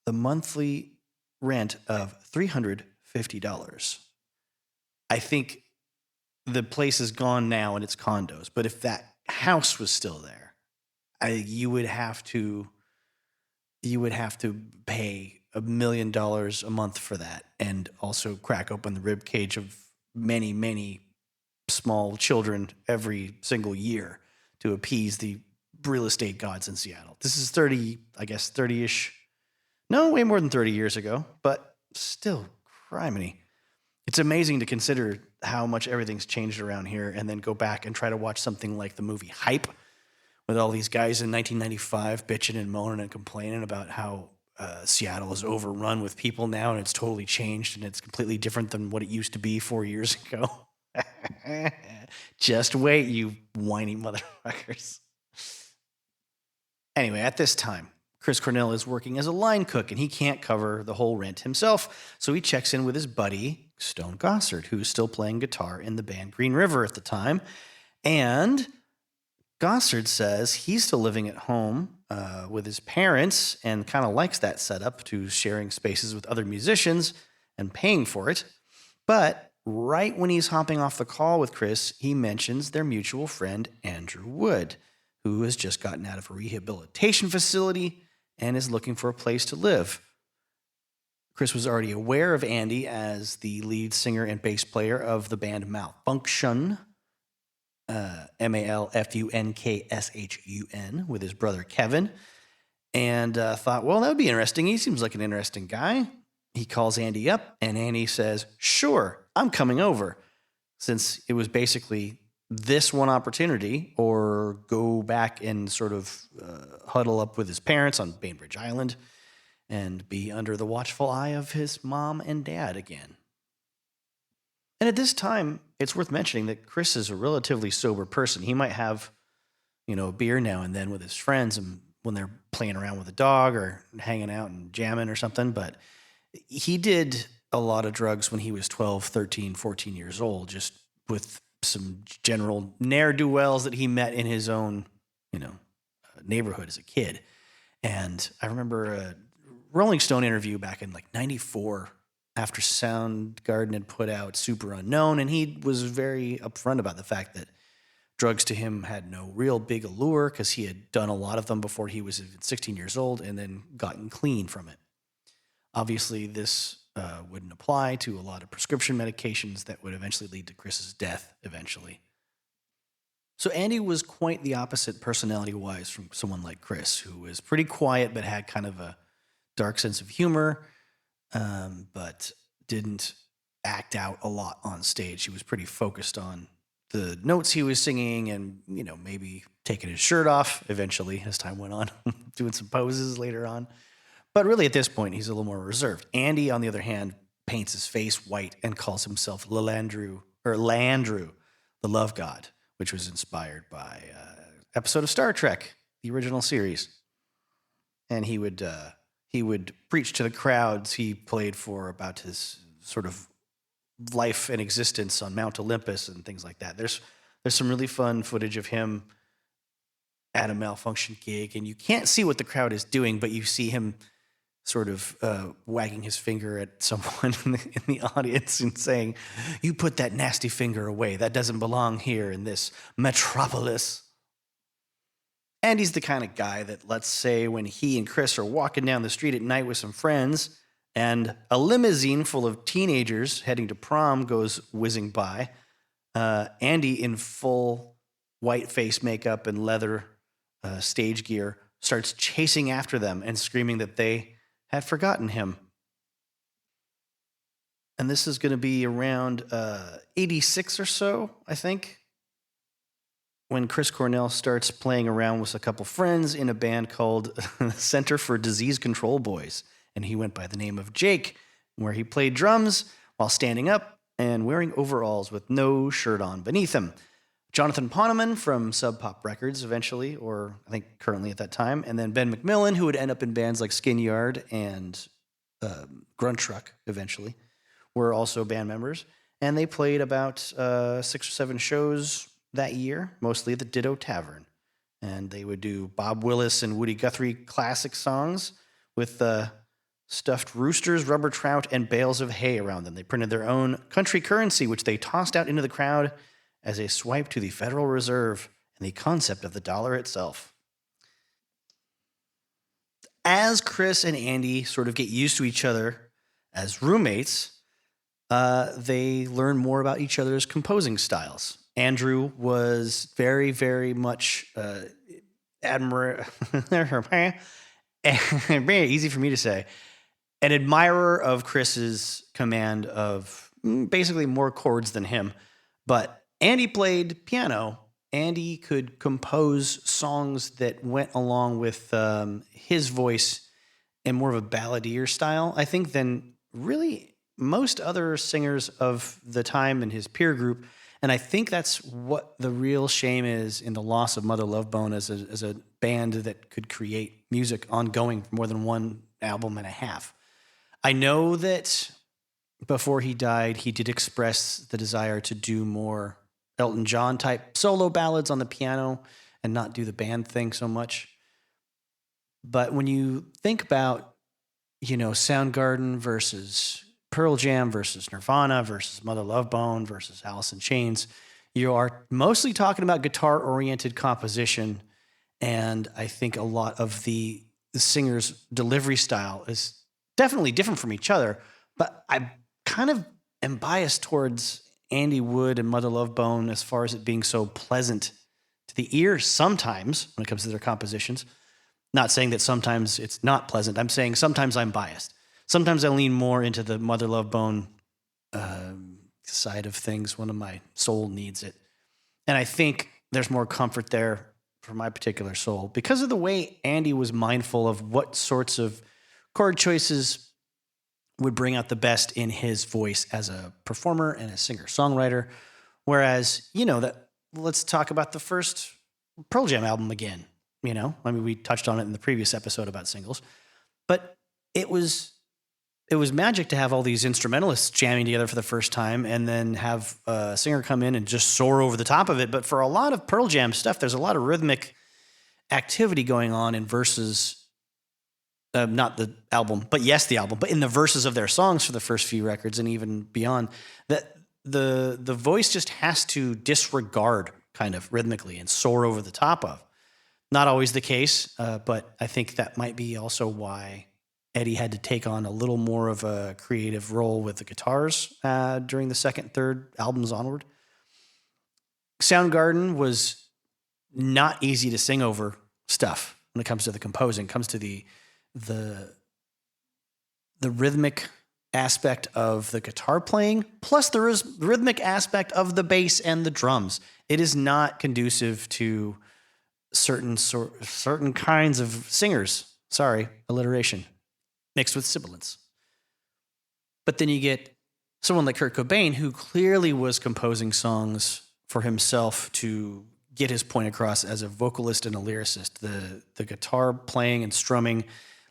the monthly rent of $350. I think the place is gone now and it's condos, but if that house was still there, you would have to pay $1 million a month for that, and also crack open the rib cage of many, many small children every single year to appease the real estate gods in Seattle. This is 30-ish, no, way more than 30 years ago, but still, criminy. It's amazing to consider how much everything's changed around here and then go back and try to watch something like the movie Hype with all these guys in 1995 bitching and moaning and complaining about how Seattle is overrun with people now and it's totally changed and it's completely different than what it used to be 4 years ago. Just wait, you whiny motherfuckers. Anyway, at this time, Chris Cornell is working as a line cook and he can't cover the whole rent himself. So he checks in with his buddy, Stone Gossard, who's still playing guitar in the band Green River at the time. And Gossard says he's still living at home with his parents and kind of likes that setup to sharing spaces with other musicians and paying for it. But right when he's hopping off the call with Chris, he mentions their mutual friend, Andrew Wood, who has just gotten out of a rehabilitation facility and is looking for a place to live. Chris was already aware of Andy as the lead singer and bass player of the band Malfunkshun, Malfunkshun, with his brother Kevin, and thought, well, that would be interesting. He seems like an interesting guy. He calls Andy up, and Andy says, sure, I'm coming over, since it was basically this one opportunity or go back and sort of huddle up with his parents on Bainbridge Island and be under the watchful eye of his mom and dad again. And at this time, it's worth mentioning that Chris is a relatively sober person. He might have, a beer now and then with his friends and when they're playing around with a dog or hanging out and jamming or something, but he did a lot of drugs when he was 12, 13, 14 years old, just with some general ne'er-do-wells that he met in his own, neighborhood as a kid. And I remember a Rolling Stone interview back in like 94 after Soundgarden had put out Super Unknown, and he was very upfront about the fact that drugs to him had no real big allure because he had done a lot of them before he was 16 years old and then gotten clean from it. Obviously, this wouldn't apply to a lot of prescription medications that would eventually lead to Chris's death eventually. So Andy was quite the opposite personality-wise from someone like Chris, who was pretty quiet but had kind of a dark sense of humor, but didn't act out a lot on stage. He was pretty focused on the notes he was singing and, maybe taking his shirt off eventually as time went on, doing some poses later on. But really, at this point, he's a little more reserved. Andy, on the other hand, paints his face white and calls himself Landru, the Love God, which was inspired by an episode of Star Trek, the original series. And he would preach to the crowds he played for about his sort of life and existence on Mount Olympus and things like that. There's some really fun footage of him at a Malfunkshun gig, and you can't see what the crowd is doing, but you see him sort of wagging his finger at someone in the audience and saying, "You put that nasty finger away. That doesn't belong here in this metropolis." And he's the kind of guy that, let's say, when he and Chris are walking down the street at night with some friends and a limousine full of teenagers heading to prom goes whizzing by, Andy in full white face makeup and leather stage gear starts chasing after them and screaming that they had forgotten him. And this is going to be around 86 or so, I think, when Chris Cornell starts playing around with a couple friends in a band called Center for Disease Control Boys. And he went by the name of Jake, where he played drums while standing up and wearing overalls with no shirt on beneath him. Jonathan Poneman from Subpop Records eventually, or I think currently at that time, and then Ben McMillan, who would end up in bands like Skin Yard and Grunt Truck eventually, were also band members. And they played about 6 or 7 shows that year, mostly at the Ditto Tavern. And they would do Bob Willis and Woody Guthrie classic songs with stuffed roosters, rubber trout, and bales of hay around them. They printed their own country currency, which they tossed out into the crowd as a swipe to the Federal Reserve and the concept of the dollar itself. as Chris and Andy sort of get used to each other as roommates, they learn more about each other's composing styles. Andrew was very, very much easy for me to say, an admirer of Chris's command of basically more chords than him. But Andy played piano. Andy could compose songs that went along with his voice in more of a balladeer style, I think, than really most other singers of the time in his peer group. And I think that's what the real shame is in the loss of Mother Love Bone as a band that could create music ongoing for more than one album and a half. I know that before he died, he did express the desire to do more Elton John type solo ballads on the piano and not do the band thing so much. But when you think about, Soundgarden versus Pearl Jam versus Nirvana versus Mother Love Bone versus Alice in Chains, you are mostly talking about guitar-oriented composition. And I think a lot of the singer's delivery style is definitely different from each other. But I kind of am biased towards Andy Wood and Mother Love Bone as far as it being so pleasant to the ear sometimes when it comes to their compositions. Not saying that sometimes it's not pleasant. I'm saying sometimes I'm biased. Sometimes I lean more into the Mother Love Bone side of things. One of my soul needs it. And I think there's more comfort there for my particular soul because of the way Andy was mindful of what sorts of chord choices would bring out the best in his voice as a performer and a singer-songwriter. Whereas, let's talk about the first Pearl Jam album again. We touched on it in the previous episode about singles, but it was magic to have all these instrumentalists jamming together for the first time and then have a singer come in and just soar over the top of it. But for a lot of Pearl Jam stuff, there's a lot of rhythmic activity going on in verses. Not the album, but yes, the album, but in the verses of their songs for the first few records and even beyond, that the voice just has to disregard kind of rhythmically and soar over the top of. Not always the case, but I think that might be also why Eddie had to take on a little more of a creative role with the guitars during the second, third albums onward. Soundgarden was not easy to sing over stuff when it comes to the composing, comes to the rhythmic aspect of the guitar playing, plus the rhythmic aspect of the bass and the drums. It is not conducive to certain kinds of singers. Sorry, alliteration, mixed with sibilance. But then you get someone like Kurt Cobain, who clearly was composing songs for himself to get his point across as a vocalist and a lyricist. The guitar playing and strumming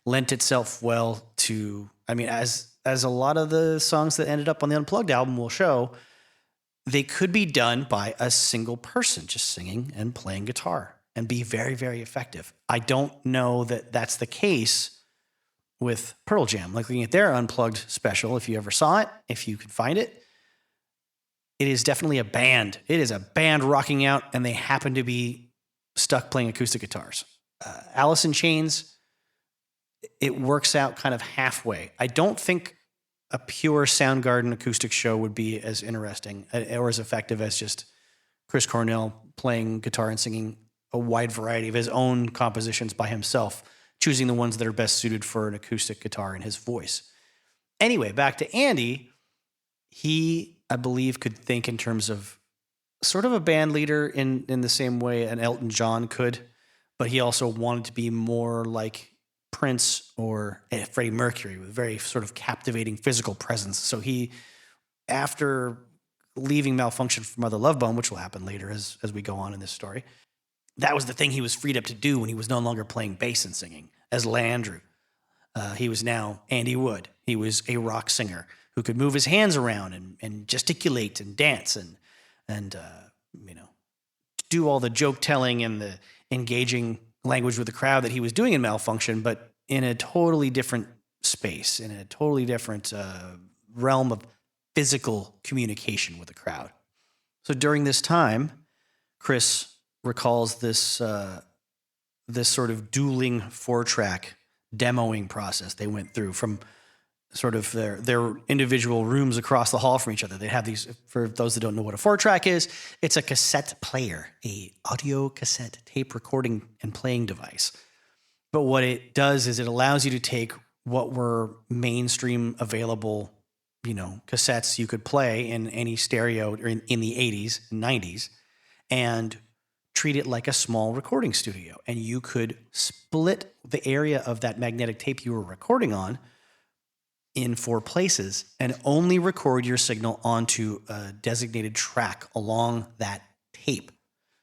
lent itself well to, as a lot of the songs that ended up on the Unplugged album will show, they could be done by a single person just singing and playing guitar and be very, very effective. I don't know that that's the case with Pearl Jam. Looking at their Unplugged special, if you ever saw it, if you could find it, it is definitely a band. It is a band rocking out, and they happen to be stuck playing acoustic guitars. Alice in Chains, it works out kind of halfway. I don't think a pure Soundgarden acoustic show would be as interesting or as effective as just Chris Cornell playing guitar and singing a wide variety of his own compositions by himself, choosing the ones that are best suited for an acoustic guitar and his voice. Anyway, back to Andy. He, I believe, could think in terms of sort of a band leader in the same way an Elton John could, but he also wanted to be more like Prince or Freddie Mercury with very sort of captivating physical presence. So he, after leaving Malfunkshun for Mother Love Bone, which will happen later as we go on in this story, that was the thing he was freed up to do when he was no longer playing bass and singing as Landrew. He was now Andy Wood. He was a rock singer who could move his hands around and gesticulate and dance and do all the joke telling and the engaging language with the crowd that he was doing in Malfunkshun, but in a totally different space, in a totally different realm of physical communication with the crowd. So during this time, Chris recalls this sort of dueling 4-track demoing process they went through from sort of their individual rooms across the hall from each other. They have these, for those that don't know what a 4-track is, it's a cassette player, a audio cassette tape recording and playing device. But what it does is it allows you to take what were mainstream available, cassettes you could play in any stereo or in the 80s and 90s and treat it like a small recording studio. And you could split the area of that magnetic tape you were recording on in 4 places and only record your signal onto a designated track along that tape.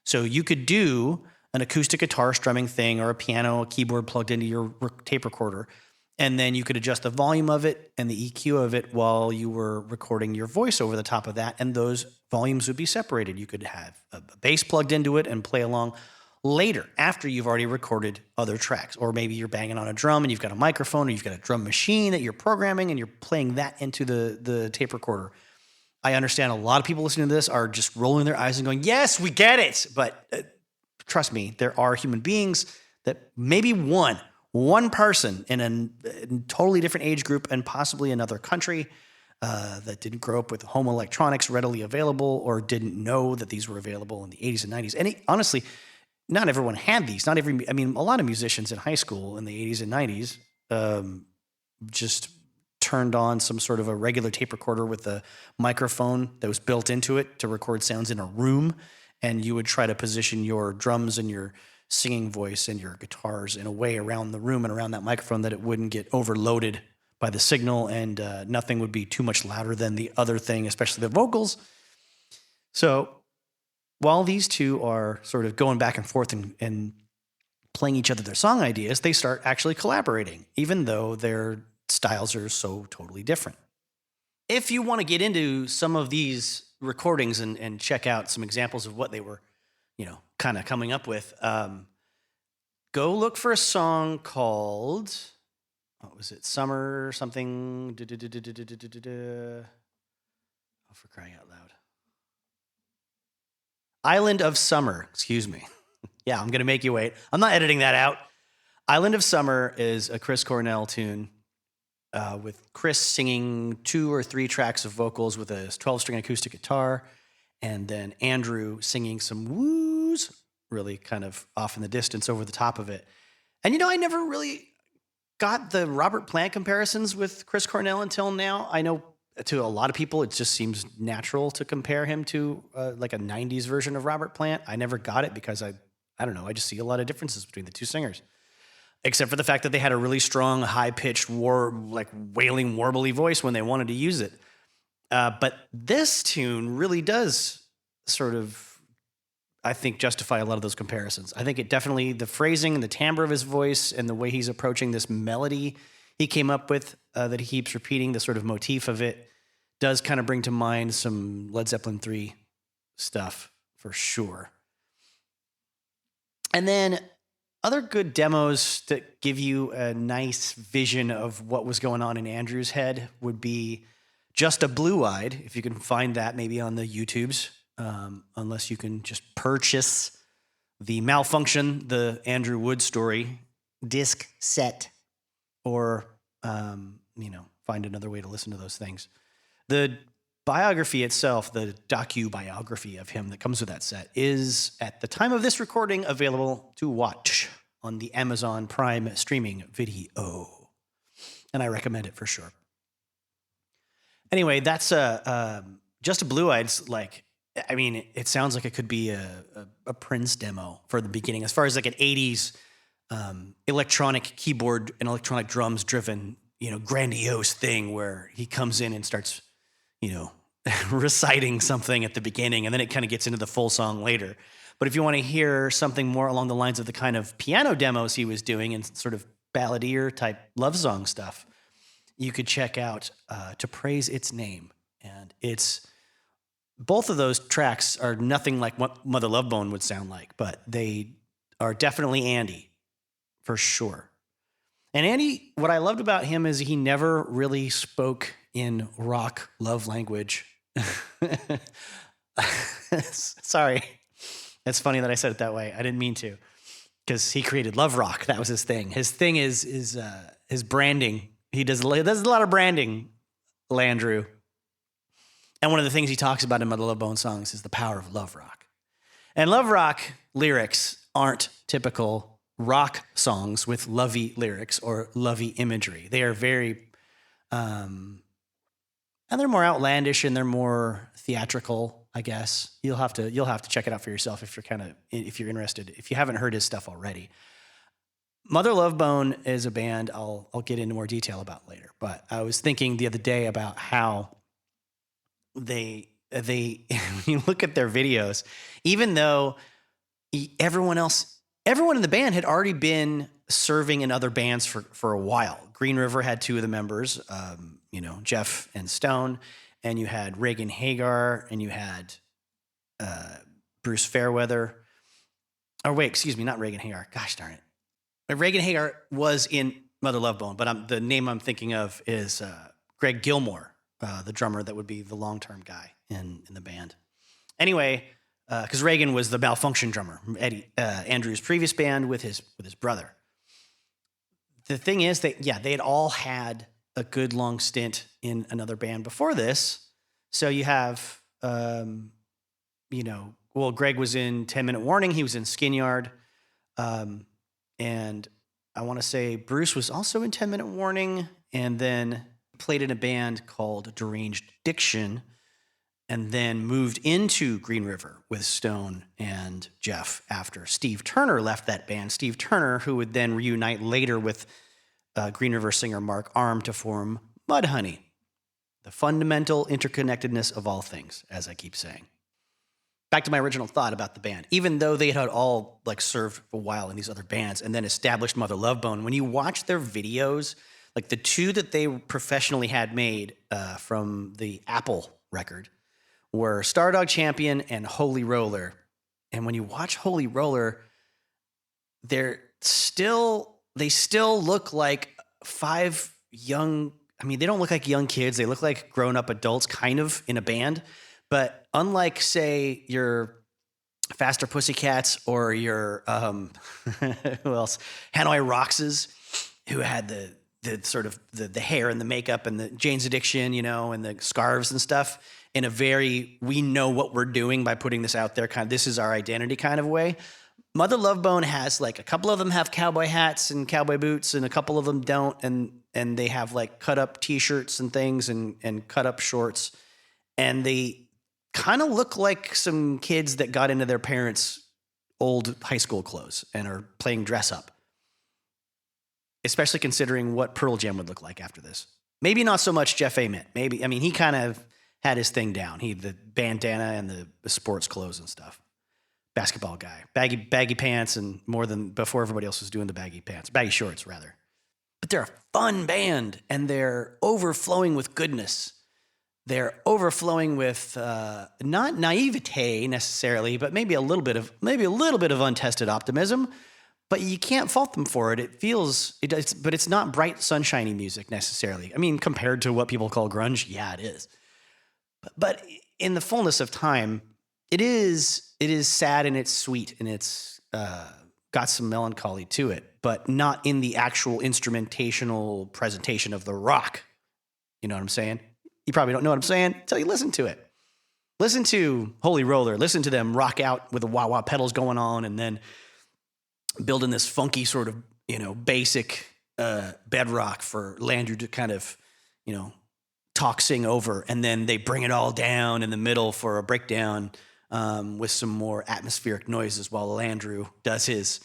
So you could do an acoustic guitar strumming thing or a piano, a keyboard plugged into your tape recorder, and then you could adjust the volume of it and the EQ of it while you were recording your voice over the top of that, and those volumes would be separated. You could have a bass plugged into it and play along later after you've already recorded other tracks. Or maybe you're banging on a drum and you've got a microphone or you've got a drum machine that you're programming and you're playing that into the tape recorder. I understand a lot of people listening to this are just rolling their eyes and going, yes, we get it. But trust me, there are human beings that maybe one person in a totally different age group and possibly another country that didn't grow up with home electronics readily available or didn't know that these were available in the 80s and 90s. And honestly, not everyone had these. A lot of musicians in high school in the 80s and 90s just turned on some sort of a regular tape recorder with a microphone that was built into it to record sounds in a room. And you would try to position your drums and your singing voice and your guitars in a way around the room and around that microphone that it wouldn't get overloaded by the signal and nothing would be too much louder than the other thing, especially the vocals. So while these two are sort of going back and forth and playing each other their song ideas, they start actually collaborating, even though their styles are so totally different. If you want to get into some of these recordings and check out some examples of what they were, kind of coming up with, go look for a song called, what was it, Summer something, oh, for crying out loud. Island of Summer, excuse me. Yeah, I'm going to make you wait. I'm not editing that out. Island of Summer is a Chris Cornell tune with Chris singing 2 or 3 tracks of vocals with a 12-string acoustic guitar, and then Andrew singing some woos, really kind of off in the distance over the top of it. And I never really got the Robert Plant comparisons with Chris Cornell until now. I know to a lot of people, it just seems natural to compare him to like a 90s version of Robert Plant. I never got it because I don't know, I just see a lot of differences between the two singers. Except for the fact that they had a really strong, high-pitched, wailing, warbly voice when they wanted to use it. But this tune really does sort of, I think, justify a lot of those comparisons. I think it definitely, the phrasing and the timbre of his voice and the way he's approaching this melody he came up with that he keeps repeating, the sort of motif of it, does kind of bring to mind some Led Zeppelin 3 stuff for sure. And then other good demos that give you a nice vision of what was going on in Andrew's head would be Just a Blue-Eyed, if you can find that maybe on the YouTubes, unless you can just purchase the Malfunkshun, the Andrew Wood story, disc set, or, find another way to listen to those things. The biography itself, the docu-biography of him that comes with that set, is, at the time of this recording, available to watch on the Amazon Prime streaming video. And I recommend it for sure. Anyway, that's Just a Blue-Eye's it sounds like it could be a Prince demo for the beginning, as far as like an 80s electronic keyboard and electronic drums driven, grandiose thing where he comes in and starts, reciting something at the beginning, and then it kind of gets into the full song later. But if you want to hear something more along the lines of the kind of piano demos he was doing and sort of balladeer type love song stuff, you could check out To Praise Its Name. And it's, both of those tracks are nothing like what Mother Love Bone would sound like, but they are definitely Andy, for sure. And Andy, what I loved about him is he never really spoke in rock love language. Sorry. It's funny that I said it that way. I didn't mean to. because he created Love Rock. That was his thing. His thing is his branding. He does a lot of branding, Landrew. And one of the things he talks about in Mother Love Bone songs is the power of Love Rock. And Love Rock lyrics aren't typical rock songs with lovey lyrics or lovey imagery. They are very, and they're more outlandish and they're more theatrical, I guess. You'll have to check it out for yourself if you're interested. If you haven't heard his stuff already. Mother Love Bone is a band I'll get into more detail about later. But I was thinking the other day about how they when you look at their videos, even though everyone in the band had already been serving in other bands for a while. Green River had two of the members, Jeff and Stone, and you had Reagan Hagar, and you had Bruce Fairweather. Or wait, excuse me, not Reagan Hagar. Gosh darn it. Reagan Hagar was in Mother Love Bone, but the name I'm thinking of is Greg Gilmore, the drummer that would be the long-term guy in the band. Anyway, because Reagan was the Malfunkshun drummer, Eddie Andrews' previous band with his brother. The thing is that they had all had a good long stint in another band before this. So you have, Greg was in 10 Minute Warning. He was in Skin Yard. And I want to say Bruce was also in 10 Minute Warning and then played in a band called Deranged Diction and then moved into Green River with Stone and Jeff after Steve Turner left that band. Steve Turner, who would then reunite later with Green River singer Mark Arm to form Mudhoney. The fundamental interconnectedness of all things, as I keep saying. Back to my original thought about the band. Even though they had all served for a while in these other bands and then established Mother Love Bone, when you watch their videos, like the two that they professionally had made from the Apple record were Stardog Champion and Holy Roller. And when you watch Holy Roller, they still look like five young, they don't look like young kids. They look like grown-up adults kind of in a band. But unlike, say, your Faster Pussycats or your, who else? Hanoi Roxas, who had the sort of the hair and the makeup and the Jane's Addiction, and the scarves and stuff in a very, we know what we're doing by putting this out there, kind of, this is our identity kind of way. Mother Love Bone has a couple of them have cowboy hats and cowboy boots and a couple of them don't. And they have cut up t-shirts and things and cut up shorts. And they kind of look like some kids that got into their parents' old high school clothes and are playing dress up. Especially considering what Pearl Jam would look like after this. Maybe not so much Jeff Ament. Maybe, he kind of had his thing down. The bandana and the sports clothes and stuff. Basketball guy. Baggy pants and more than before everybody else was doing the baggy pants. Baggy shorts, rather. But they're a fun band and they're overflowing with goodness. They're overflowing with not naivete necessarily, but maybe a little bit of untested optimism. But you can't fault them for it. But it's not bright, sunshiny music necessarily. Compared to what people call grunge, yeah, it is. But in the fullness of time, it is sad and it's sweet and it's got some melancholy to it, but not in the actual instrumentational presentation of the rock. You know what I'm saying? You probably don't know what I'm saying until you listen to it. Listen to Holy Roller. Listen to them rock out with the wah-wah pedals going on and then building this funky sort of, basic bedrock for Landry to kind of, sing over. And then they bring it all down in the middle for a breakdown with some more atmospheric noises while Landrew does his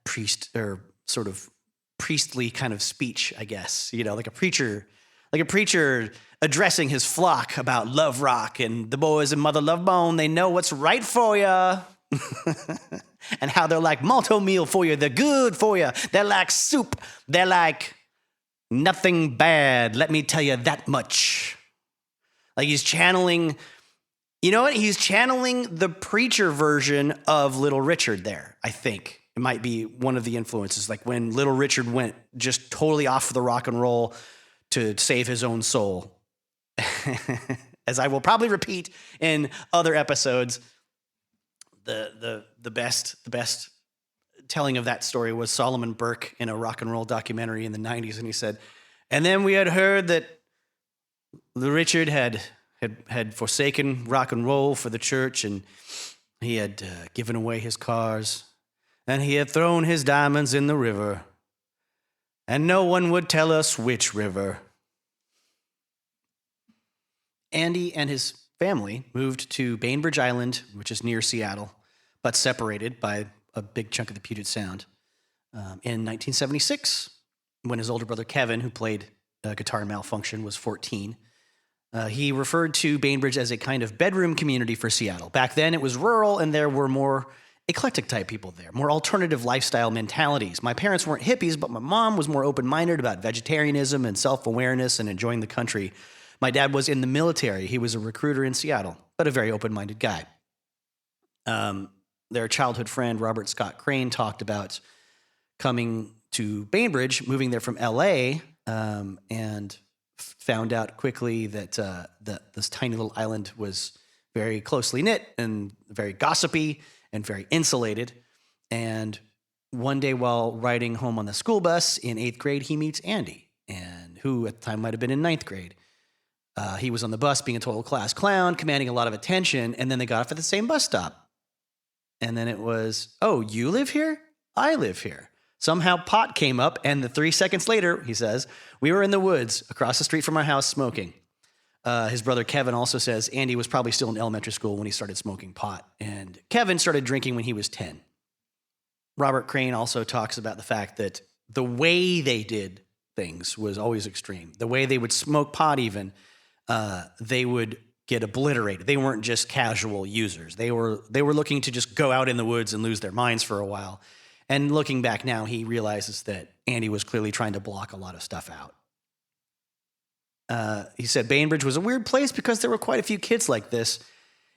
priest or sort of priestly kind of speech, I guess, like a preacher addressing his flock about love rock and the boys in Mother Love Bone. They know what's right for you. And how they're like malto meal for you. They're good for you. They're like soup. They're like nothing bad. Let me tell you that much. He's channeling, he's channeling the preacher version of Little Richard there, I think. It might be one of the influences. When Little Richard went just totally off the rock and roll to save his own soul. As I will probably repeat in other episodes, the best telling of that story was Solomon Burke in a rock and roll documentary in the 90s. And he said, and then we had heard that the Richard had forsaken rock and roll for the church, and he had given away his cars, and he had thrown his diamonds in the river, and no one would tell us which river. Andy and his family moved to Bainbridge Island, which is near Seattle, but separated by a big chunk of the Puget Sound, in 1976, when his older brother Kevin, who played guitar in Malfunkshun, was 14. He referred to Bainbridge as a kind of bedroom community for Seattle. Back then, it was rural, and there were more eclectic type people there, more alternative lifestyle mentalities. My parents weren't hippies, but my mom was more open-minded about vegetarianism and self-awareness and enjoying the country. My dad was in the military. He was a recruiter in Seattle, but a very open-minded guy. Their childhood friend, Robert Scott Crane, talked about coming to Bainbridge, moving there from L.A., and found out quickly that this tiny little island was very closely knit and very gossipy and very insulated. And one day while riding home on the school bus in 8th grade, he meets Andy, and who at the time might have been in 9th grade. He was on the bus being a total class clown, commanding a lot of attention, and then they got off at the same bus stop. And then it was, oh, you live here? I live here. Somehow pot came up, and 3 seconds later, he says, we were in the woods across the street from our house smoking. His brother Kevin also says Andy was probably still in elementary school when he started smoking pot, and Kevin started drinking when he was 10. Robert Crane also talks about the fact that the way they did things was always extreme. The way they would smoke pot even, they would get obliterated. They weren't just casual users. They were looking to just go out in the woods and lose their minds for a while. And looking back now, he realizes that Andy was clearly trying to block a lot of stuff out. He said Bainbridge was a weird place because there were quite a few kids like this,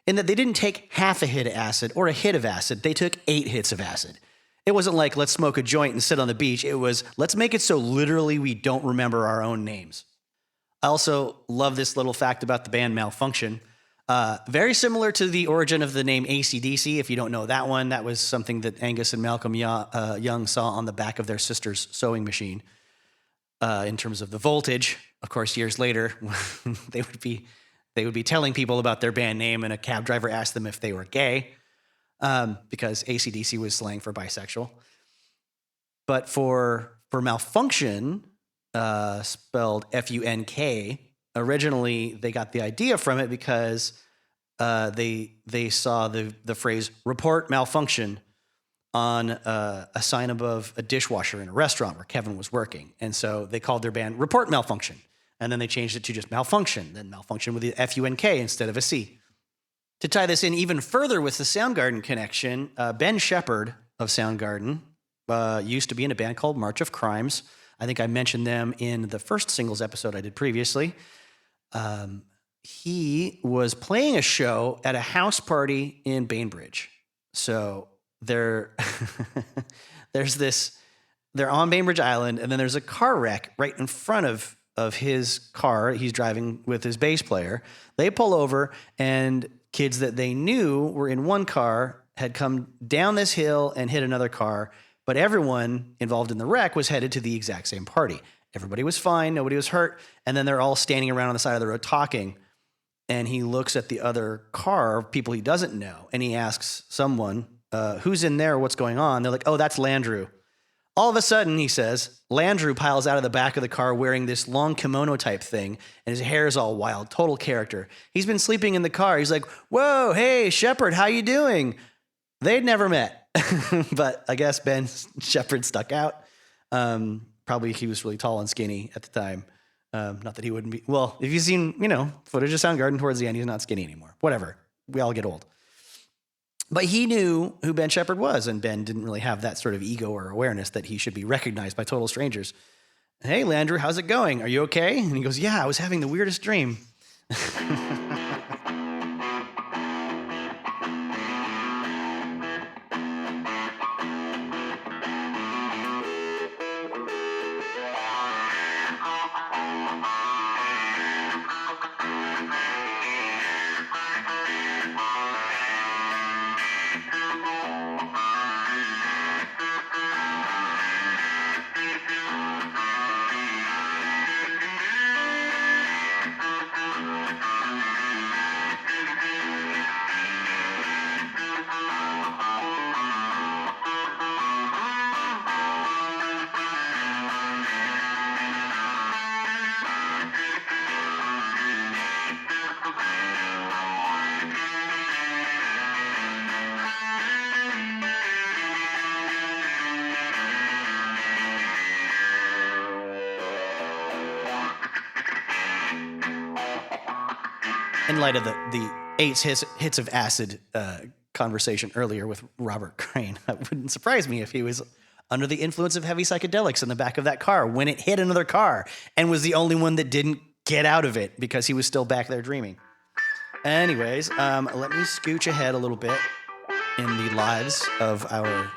in that they didn't take half a hit of acid or a hit of acid. They took 8 hits of acid. It wasn't like, let's smoke a joint and sit on the beach. It was, let's make it so literally we don't remember our own names. I also love this little fact about the band Malfunkshun. Very similar to the origin of the name AC/DC. If you don't know that one, that was something that Angus and Malcolm Young saw on the back of their sister's sewing machine. In terms of the voltage, of course, years later, they would be telling people about their band name, and a cab driver asked them if they were gay, because AC/DC was slang for bisexual. But for Malfunkshun, spelled F-U-N-K, originally they got the idea from it because they saw the phrase "report malfunction" on a sign above a dishwasher in a restaurant where Kevin was working. And so they called their band Report Malfunction. And then they changed it to just Malfunkshun, then Malfunction with the F-U-N-K instead of a C. To tie this in even further with the Soundgarden connection, Ben Shepherd of Soundgarden used to be in a band called March of Crimes. I think I mentioned them in the first singles episode I did previously. He was playing a show at a house party in Bainbridge. So they're on Bainbridge Island, and then there's a car wreck right in front of his car. He's driving with his bass player. They pull over, and kids that they knew were in one car had come down this hill and hit another car, but everyone involved in the wreck was headed to the exact same party. Everybody was fine. Nobody was hurt. And then they're all standing around on the side of the road talking. And he looks at the other car of people he doesn't know, and he asks someone, who's in there? What's going on? They're like, oh, that's Landrew. All of a sudden, he says, Landrew piles out of the back of the car wearing this long kimono type thing, and his hair is all wild, total character. He's been sleeping in the car. He's like, whoa, hey, Shepherd, how you doing? They'd never met, but I guess Ben Shepherd stuck out. Probably he was really tall and skinny at the time. Not that he wouldn't be. Well, if you've seen, footage of Soundgarden towards the end, he's not skinny anymore. Whatever. We all get old. But he knew who Ben Shepherd was, and Ben didn't really have that sort of ego or awareness that he should be recognized by total strangers. Hey, Landrew, how's it going? Are you okay? And he goes, yeah, I was having the weirdest dream. in light of the 8 hits of acid conversation earlier with Robert Crane, it wouldn't surprise me if he was under the influence of heavy psychedelics in the back of that car when it hit another car and was the only one that didn't get out of it because he was still back there dreaming. Anyways, let me scooch ahead a little bit in the lives of our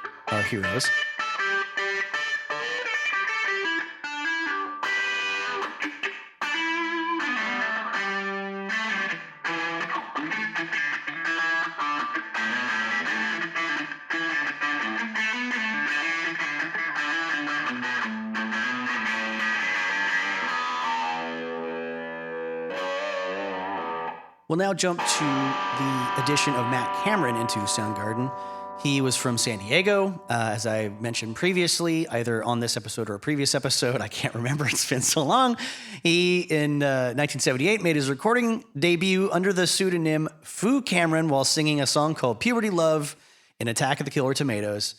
heroes. We'll now jump to the addition of Matt Cameron into Soundgarden. He was from San Diego, as I mentioned previously, either on this episode or a previous episode. I can't remember. It's been so long. He, in 1978, made his recording debut under the pseudonym Fu Cameron while singing a song called Puberty Love in Attack of the Killer Tomatoes.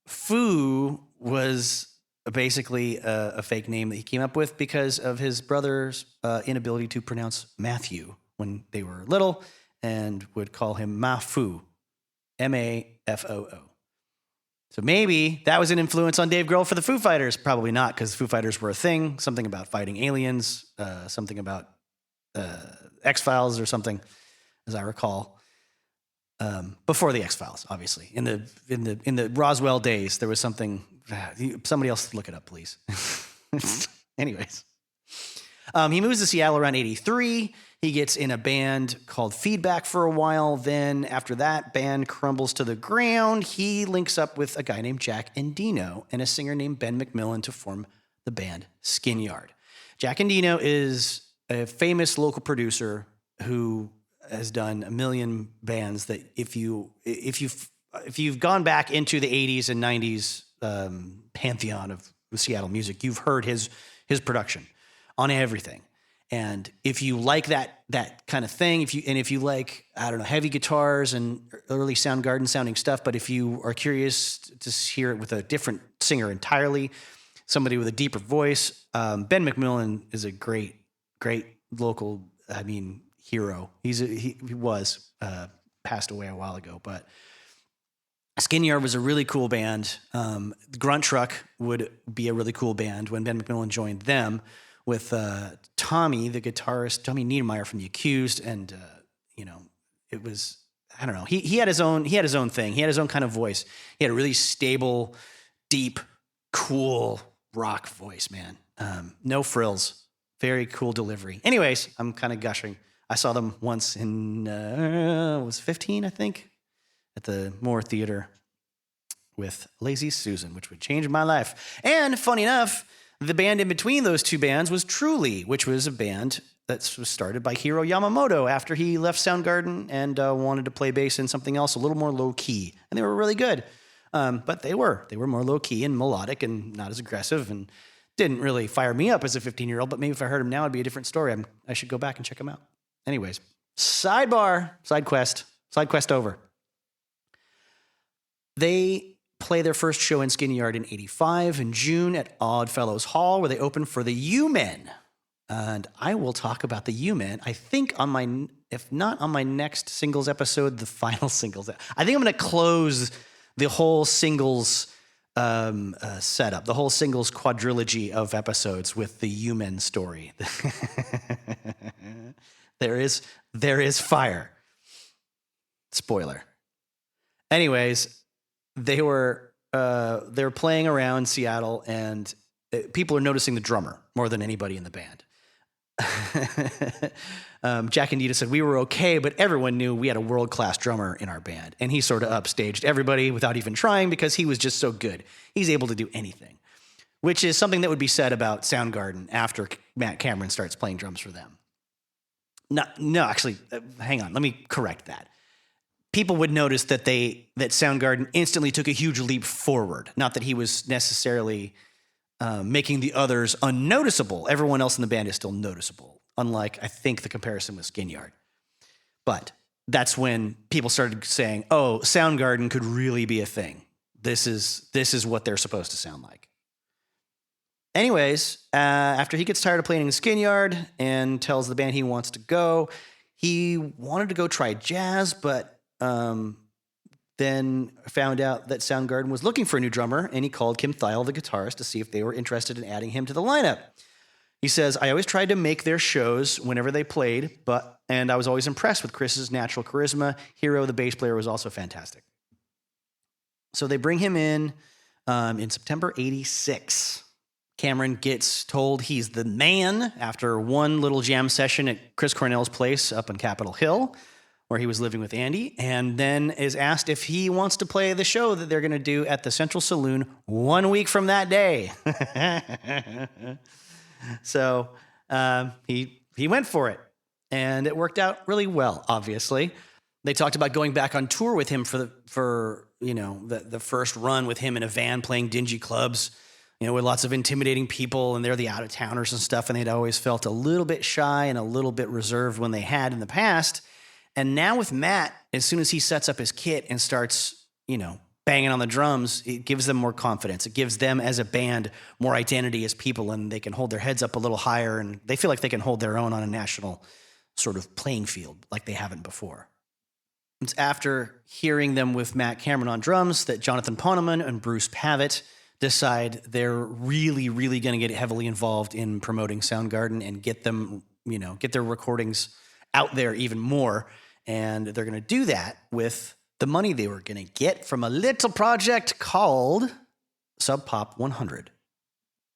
Fu was basically a fake name that he came up with because of his brother's inability to pronounce Matthew when they were little and would call him Mafu, Mafoo. So maybe that was an influence on Dave Grohl for the Foo Fighters. Probably not, because Foo Fighters were a thing, something about fighting aliens, something about X-Files or something, as I recall. Before the X-Files, obviously. In the Roswell days, there was something. Somebody else look it up, please. Anyways. He moves to Seattle around 83. He gets in a band called Feedback for a while. Then after that band crumbles to the ground, he links up with a guy named Jack Endino and a singer named Ben McMillan to form the band Skin Yard. Jack Endino is a famous local producer who has done a million bands that if you've gone back into the 80s and 90s pantheon of Seattle music, you've heard his production on everything. And if you like that kind of thing, if you like, I don't know, heavy guitars and early Soundgarden sounding stuff, but if you are curious to hear it with a different singer entirely, somebody with a deeper voice, Ben McMillan is a great local, hero. He was passed away a while ago, but Skin Yard was a really cool band. Grunt Truck would be a really cool band when Ben McMillan joined them with Tommy, the guitarist, Tommy Niedermeyer from The Accused, and it was, I don't know. He had his own thing. He had his own kind of voice. He had a really stable, deep, cool rock voice, man. No frills. Very cool delivery. Anyways, I'm kind of gushing. I saw them once in, I was 15, I think, at the Moore Theater with Lazy Susan, which would change my life. And funny enough, the band in between those two bands was Truly, which was a band that was started by Hiro Yamamoto after he left Soundgarden and wanted to play bass in something else a little more low-key. And they were really good. But they were more low-key and melodic and not as aggressive and didn't really fire me up as a 15-year-old, but maybe if I heard them now, it'd be a different story. I should go back and check them out. Anyways, side quest over. They play their first show in Skin Yard in 85 in June at Oddfellows Hall, where they opened for the U-Men. And I will talk about the U-Men, I think if not on my next singles episode, the final singles. I think I'm going to close the whole singles setup, the whole singles quadrilogy of episodes with the U-Men story. There is fire. Spoiler. Anyways, they were playing around Seattle, and people are noticing the drummer more than anybody in the band. Jack and Dita said we were okay, but everyone knew we had a world-class drummer in our band, and he sort of upstaged everybody without even trying because he was just so good. He's able to do anything, which is something that would be said about Soundgarden after Matt Cameron starts playing drums for them. No, actually, hang on. Let me correct that. People would notice that Soundgarden instantly took a huge leap forward. Not that he was necessarily making the others unnoticeable. Everyone else in the band is still noticeable, unlike, I think, the comparison with Skin Yard. But that's when people started saying, oh, Soundgarden could really be a thing. This is what they're supposed to sound like. Anyways, after he gets tired of playing in the Skin Yard and tells the band he wants to go, he wanted to go try jazz, but then found out that Soundgarden was looking for a new drummer, and he called Kim Thayil, the guitarist, to see if they were interested in adding him to the lineup. He says, I always tried to make their shows whenever they played, and I was always impressed with Chris's natural charisma. Hero, the bass player, was also fantastic. So they bring him in September 86. Cameron gets told he's the man after one little jam session at Chris Cornell's place up on Capitol Hill, where he was living with Andy, and then is asked if he wants to play the show that they're going to do at the Central Saloon 1 week from that day. So he went for it, and it worked out really well, obviously. They talked about going back on tour with him for the first run with him in a van playing dingy clubs, with lots of intimidating people, and they're the out-of-towners and stuff, and they'd always felt a little bit shy and a little bit reserved when they had in the past. And now with Matt, as soon as he sets up his kit and starts, banging on the drums, it gives them more confidence. It gives them as a band more identity as people, and they can hold their heads up a little higher, and they feel like they can hold their own on a national sort of playing field like they haven't before. It's after hearing them with Matt Cameron on drums that Jonathan Poneman and Bruce Pavitt decide they're really, really going to get heavily involved in promoting Soundgarden and get them, get their recordings out there even more. And they're going to do that with the money they were going to get from a little project called Subpop 100.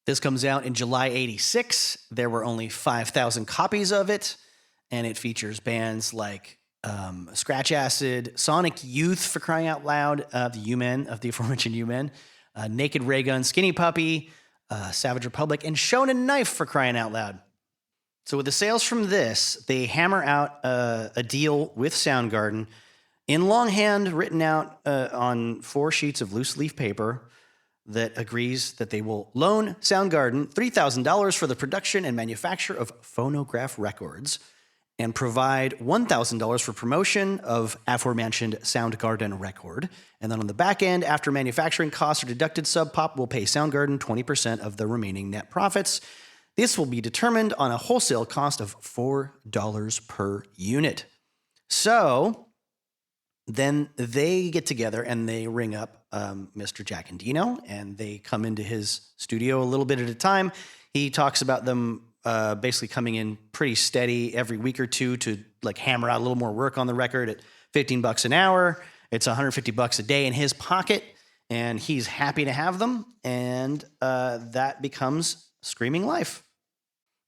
This comes out in July 86. There were only 5,000 copies of it, and it features bands like Scratch Acid, Sonic Youth, for crying out loud, the U-Men, of the aforementioned U-Men, Naked Raygun, Skinny Puppy, Savage Republic, and Shonen Knife, for crying out loud. So with the sales from this, they hammer out a deal with Soundgarden in longhand, written out on 4 sheets of loose leaf paper, that agrees that they will loan Soundgarden $3,000 for the production and manufacture of phonograph records, and provide $1,000 for promotion of aforementioned Soundgarden record. And then on the back end, after manufacturing costs are deducted, Sub Pop will pay Soundgarden 20% of the remaining net profits. This will be determined on a wholesale cost of $4 per unit. So then they get together and they ring up Mr. Jack Endino, and they come into his studio a little bit at a time. He talks about them basically coming in pretty steady every week or two to like hammer out a little more work on the record at $15 an hour. It's $150 a day in his pocket, and he's happy to have them. And that becomes Screaming Life.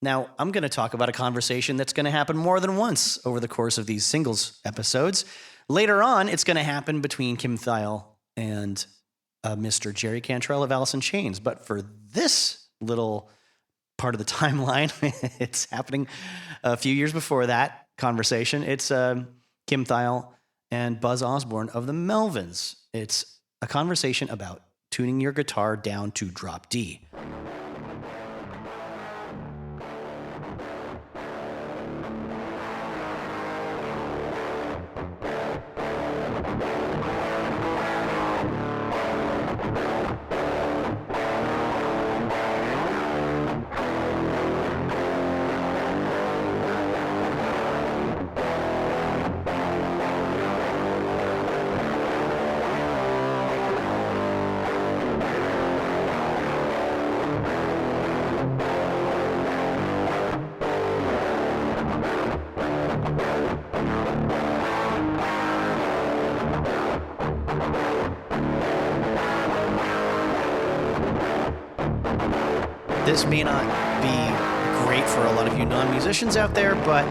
Now, I'm going to talk about a conversation that's going to happen more than once over the course of these singles episodes. Later on, it's going to happen between Kim Thayil and Mr. Jerry Cantrell of Alice in Chains. But for this little part of the timeline, it's happening a few years before that conversation. It's Kim Thayil and Buzz Osborne of the Melvins. It's a conversation about tuning your guitar down to drop D. This may not be great for a lot of you non-musicians out there, but,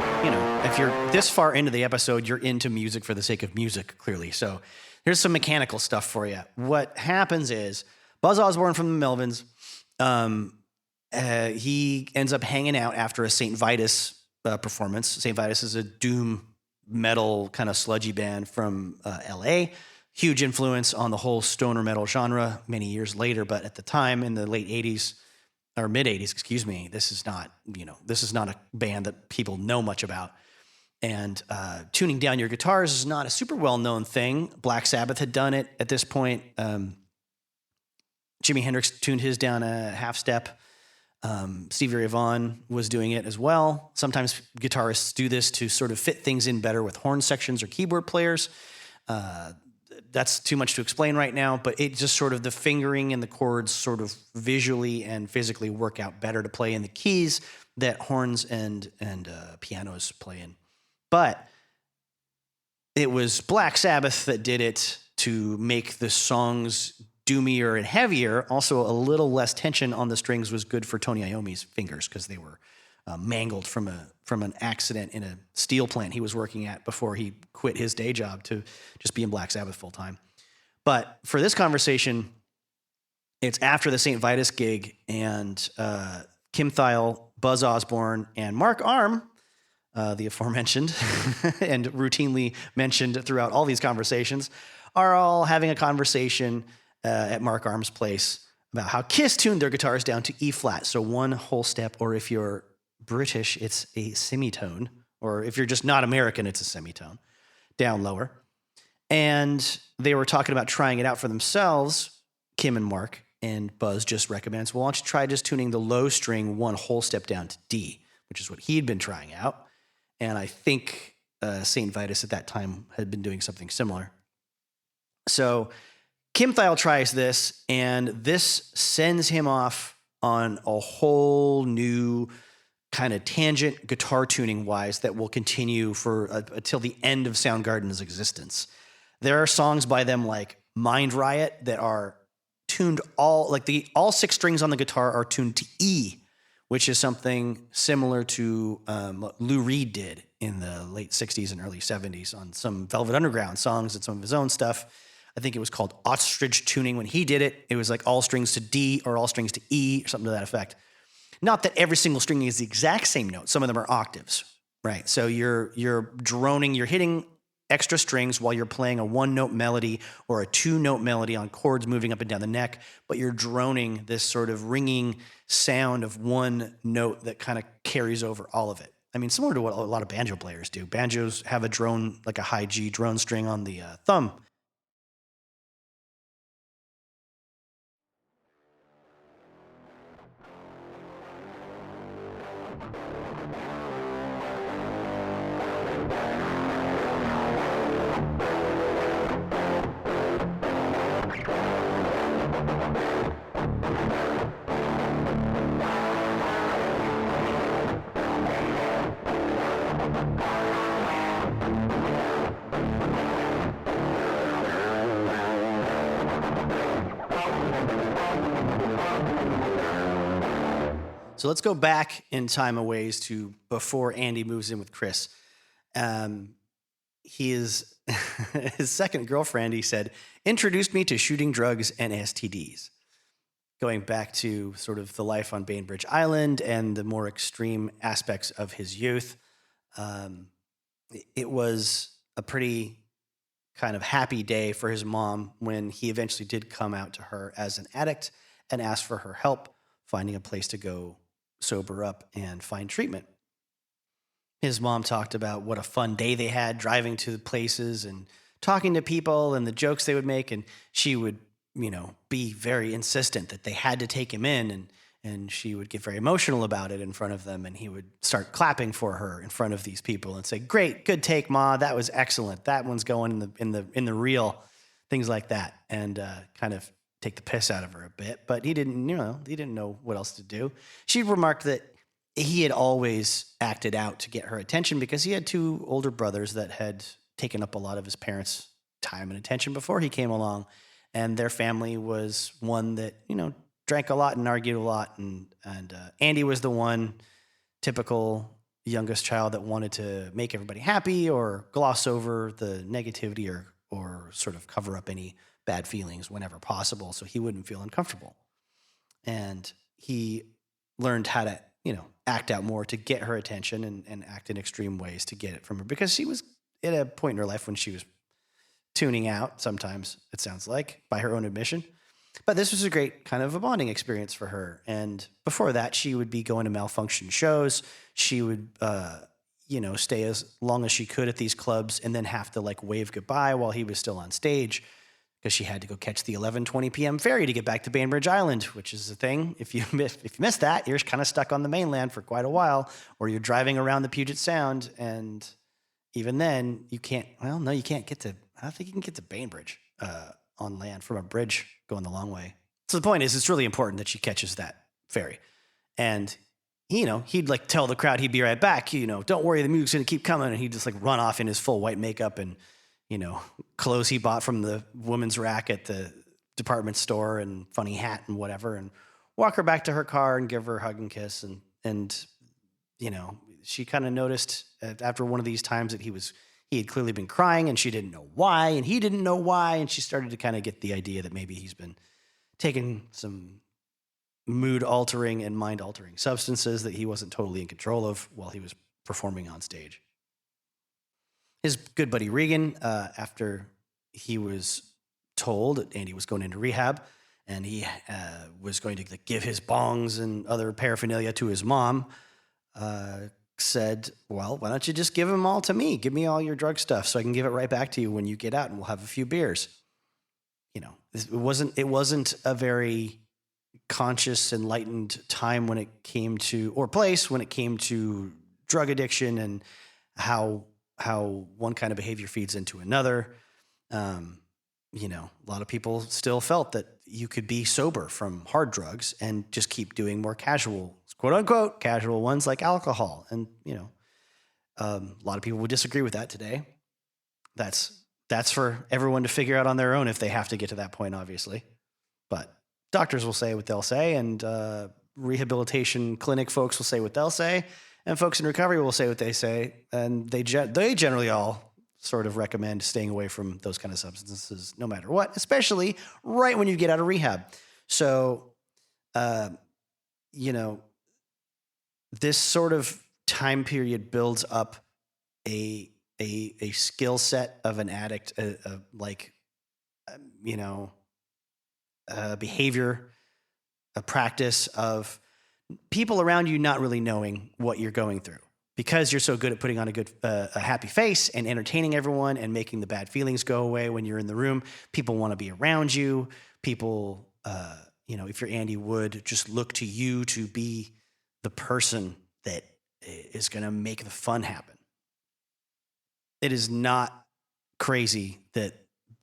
if you're this far into the episode, you're into music for the sake of music, clearly. So here's some mechanical stuff for you. What happens is Buzz Osborne from the Melvins, he ends up hanging out after a St. Vitus performance. St. Vitus is a doom metal kind of sludgy band from L.A., huge influence on the whole stoner metal genre many years later, but at the time in the late 80s, or mid 80s, excuse me, this is not a band that people know much about. And tuning down your guitars is not a super well-known thing. Black Sabbath had done it at this point. Jimi Hendrix tuned his down a half step. Stevie Ray Vaughan was doing it as well. Sometimes guitarists do this to sort of fit things in better with horn sections or keyboard players. That's too much to explain right now, but it just sort of the fingering and the chords sort of visually and physically work out better to play in the keys that horns and pianos play in. But it was Black Sabbath that did it to make the songs doomier and heavier. Also, a little less tension on the strings was good for Tony Iommi's fingers because they were mangled from an accident in a steel plant he was working at before he quit his day job to just be in Black Sabbath full time. But for this conversation, it's after the St. Vitus gig, and Kim Thayil, Buzz Osborne, and Mark Arm, the aforementioned and routinely mentioned throughout all these conversations, are all having a conversation at Mark Arm's place about how Kiss tuned their guitars down to E flat. So one whole step, or if you're British, it's a semitone, or if you're just not American, it's a semitone, down lower. And they were talking about trying it out for themselves, Kim and Mark, and Buzz just recommends, well, why don't you try just tuning the low string one whole step down to D, which is what he'd been trying out. And I think St. Vitus at that time had been doing something similar. So Kim Thayil tries this, and this sends him off on a whole new kind of tangent guitar tuning wise that will continue for until the end of Soundgarden's existence. There are songs by them like Mind Riot that are tuned all 6 strings on the guitar are tuned to E, which is something similar to what Lou Reed did in the late 60s and early 70s on some Velvet Underground songs and some of his own stuff. I think it was called Ostrich Tuning when he did it. It was like all strings to D or all strings to E or something to that effect. Not that every single string is the exact same note. Some of them are octaves, right? So you're droning, you're hitting extra strings while you're playing a 1-note melody or a 2-note melody on chords moving up and down the neck, but you're droning this sort of ringing sound of one note that kind of carries over all of it. I mean, similar to what a lot of banjo players do. Banjos have a drone, like a high G drone string on the thumb. So let's go back in time a ways to before Andy moves in with Chris. His second girlfriend, he said, introduced me to shooting drugs and STDs. Going back to sort of the life on Bainbridge Island and the more extreme aspects of his youth. It was a pretty kind of happy day for his mom when he eventually did come out to her as an addict and asked for her help finding a place to go sober up and find treatment. His mom talked about what a fun day they had driving to the places and talking to people and the jokes they would make. And she would, be very insistent that they had to take him in, and she would get very emotional about it in front of them. And he would start clapping for her in front of these people and say, "Great, good take, Ma. That was excellent. That one's going in the reel," things like that. And kind of take the piss out of her a bit, but he didn't know what else to do. She remarked that he had always acted out to get her attention because he had 2 older brothers that had taken up a lot of his parents' time and attention before he came along. And their family was one that, drank a lot and argued a lot. And Andy was the one typical youngest child that wanted to make everybody happy or gloss over the negativity or sort of cover up any bad feelings whenever possible so he wouldn't feel uncomfortable. And he learned how to, act out more to get her attention and act in extreme ways to get it from her because she was at a point in her life when she was tuning out, sometimes it sounds like, by her own admission. But this was a great kind of a bonding experience for her. And before that, she would be going to Malfunkshun shows. She would, stay as long as she could at these clubs and then have to wave goodbye while he was still on stage because she had to go catch the 11:20 p.m. ferry to get back to Bainbridge Island, which is the thing. If you miss that, you're kind of stuck on the mainland for quite a while, or you're driving around the Puget Sound, and even then, you can't. Well, no, you can't get to. I don't think you can get to Bainbridge on land from a bridge going the long way. So the point is, it's really important that she catches that ferry, and he'd like tell the crowd he'd be right back. Don't worry, the music's gonna keep coming, and he'd just like run off in his full white makeup and clothes he bought from the woman's rack at the department store and funny hat and whatever, and walk her back to her car and give her a hug and kiss. And she kind of noticed after one of these times that he had clearly been crying, and she didn't know why, and he didn't know why. And she started to kind of get the idea that maybe he's been taking some mood altering and mind altering substances that he wasn't totally in control of while he was performing on stage. His good buddy Regan, after he was told that Andy was going into rehab and he was going to give his bongs and other paraphernalia to his mom, said, well, why don't you just give them all to me? Give me all your drug stuff so I can give it right back to you when you get out, and we'll have a few beers. It wasn't a very conscious, enlightened time when it came to, or place when it came to drug addiction and how one kind of behavior feeds into another. A lot of people still felt that you could be sober from hard drugs and just keep doing more casual, quote unquote, casual ones like alcohol. And, a lot of people would disagree with that today. That's for everyone to figure out on their own if they have to get to that point, obviously. But doctors will say what they'll say, and rehabilitation clinic folks will say what they'll say, and folks in recovery will say what they say, and they generally all sort of recommend staying away from those kind of substances no matter what, especially right when you get out of rehab. So, this sort of time period builds up a skill set of an addict, a behavior, a practice of people around you not really knowing what you're going through because you're so good at putting on a happy face and entertaining everyone and making the bad feelings go away when you're in the room. People want to be around you. People, if you're Andy Wood, just look to you to be the person that is going to make the fun happen. It is not crazy that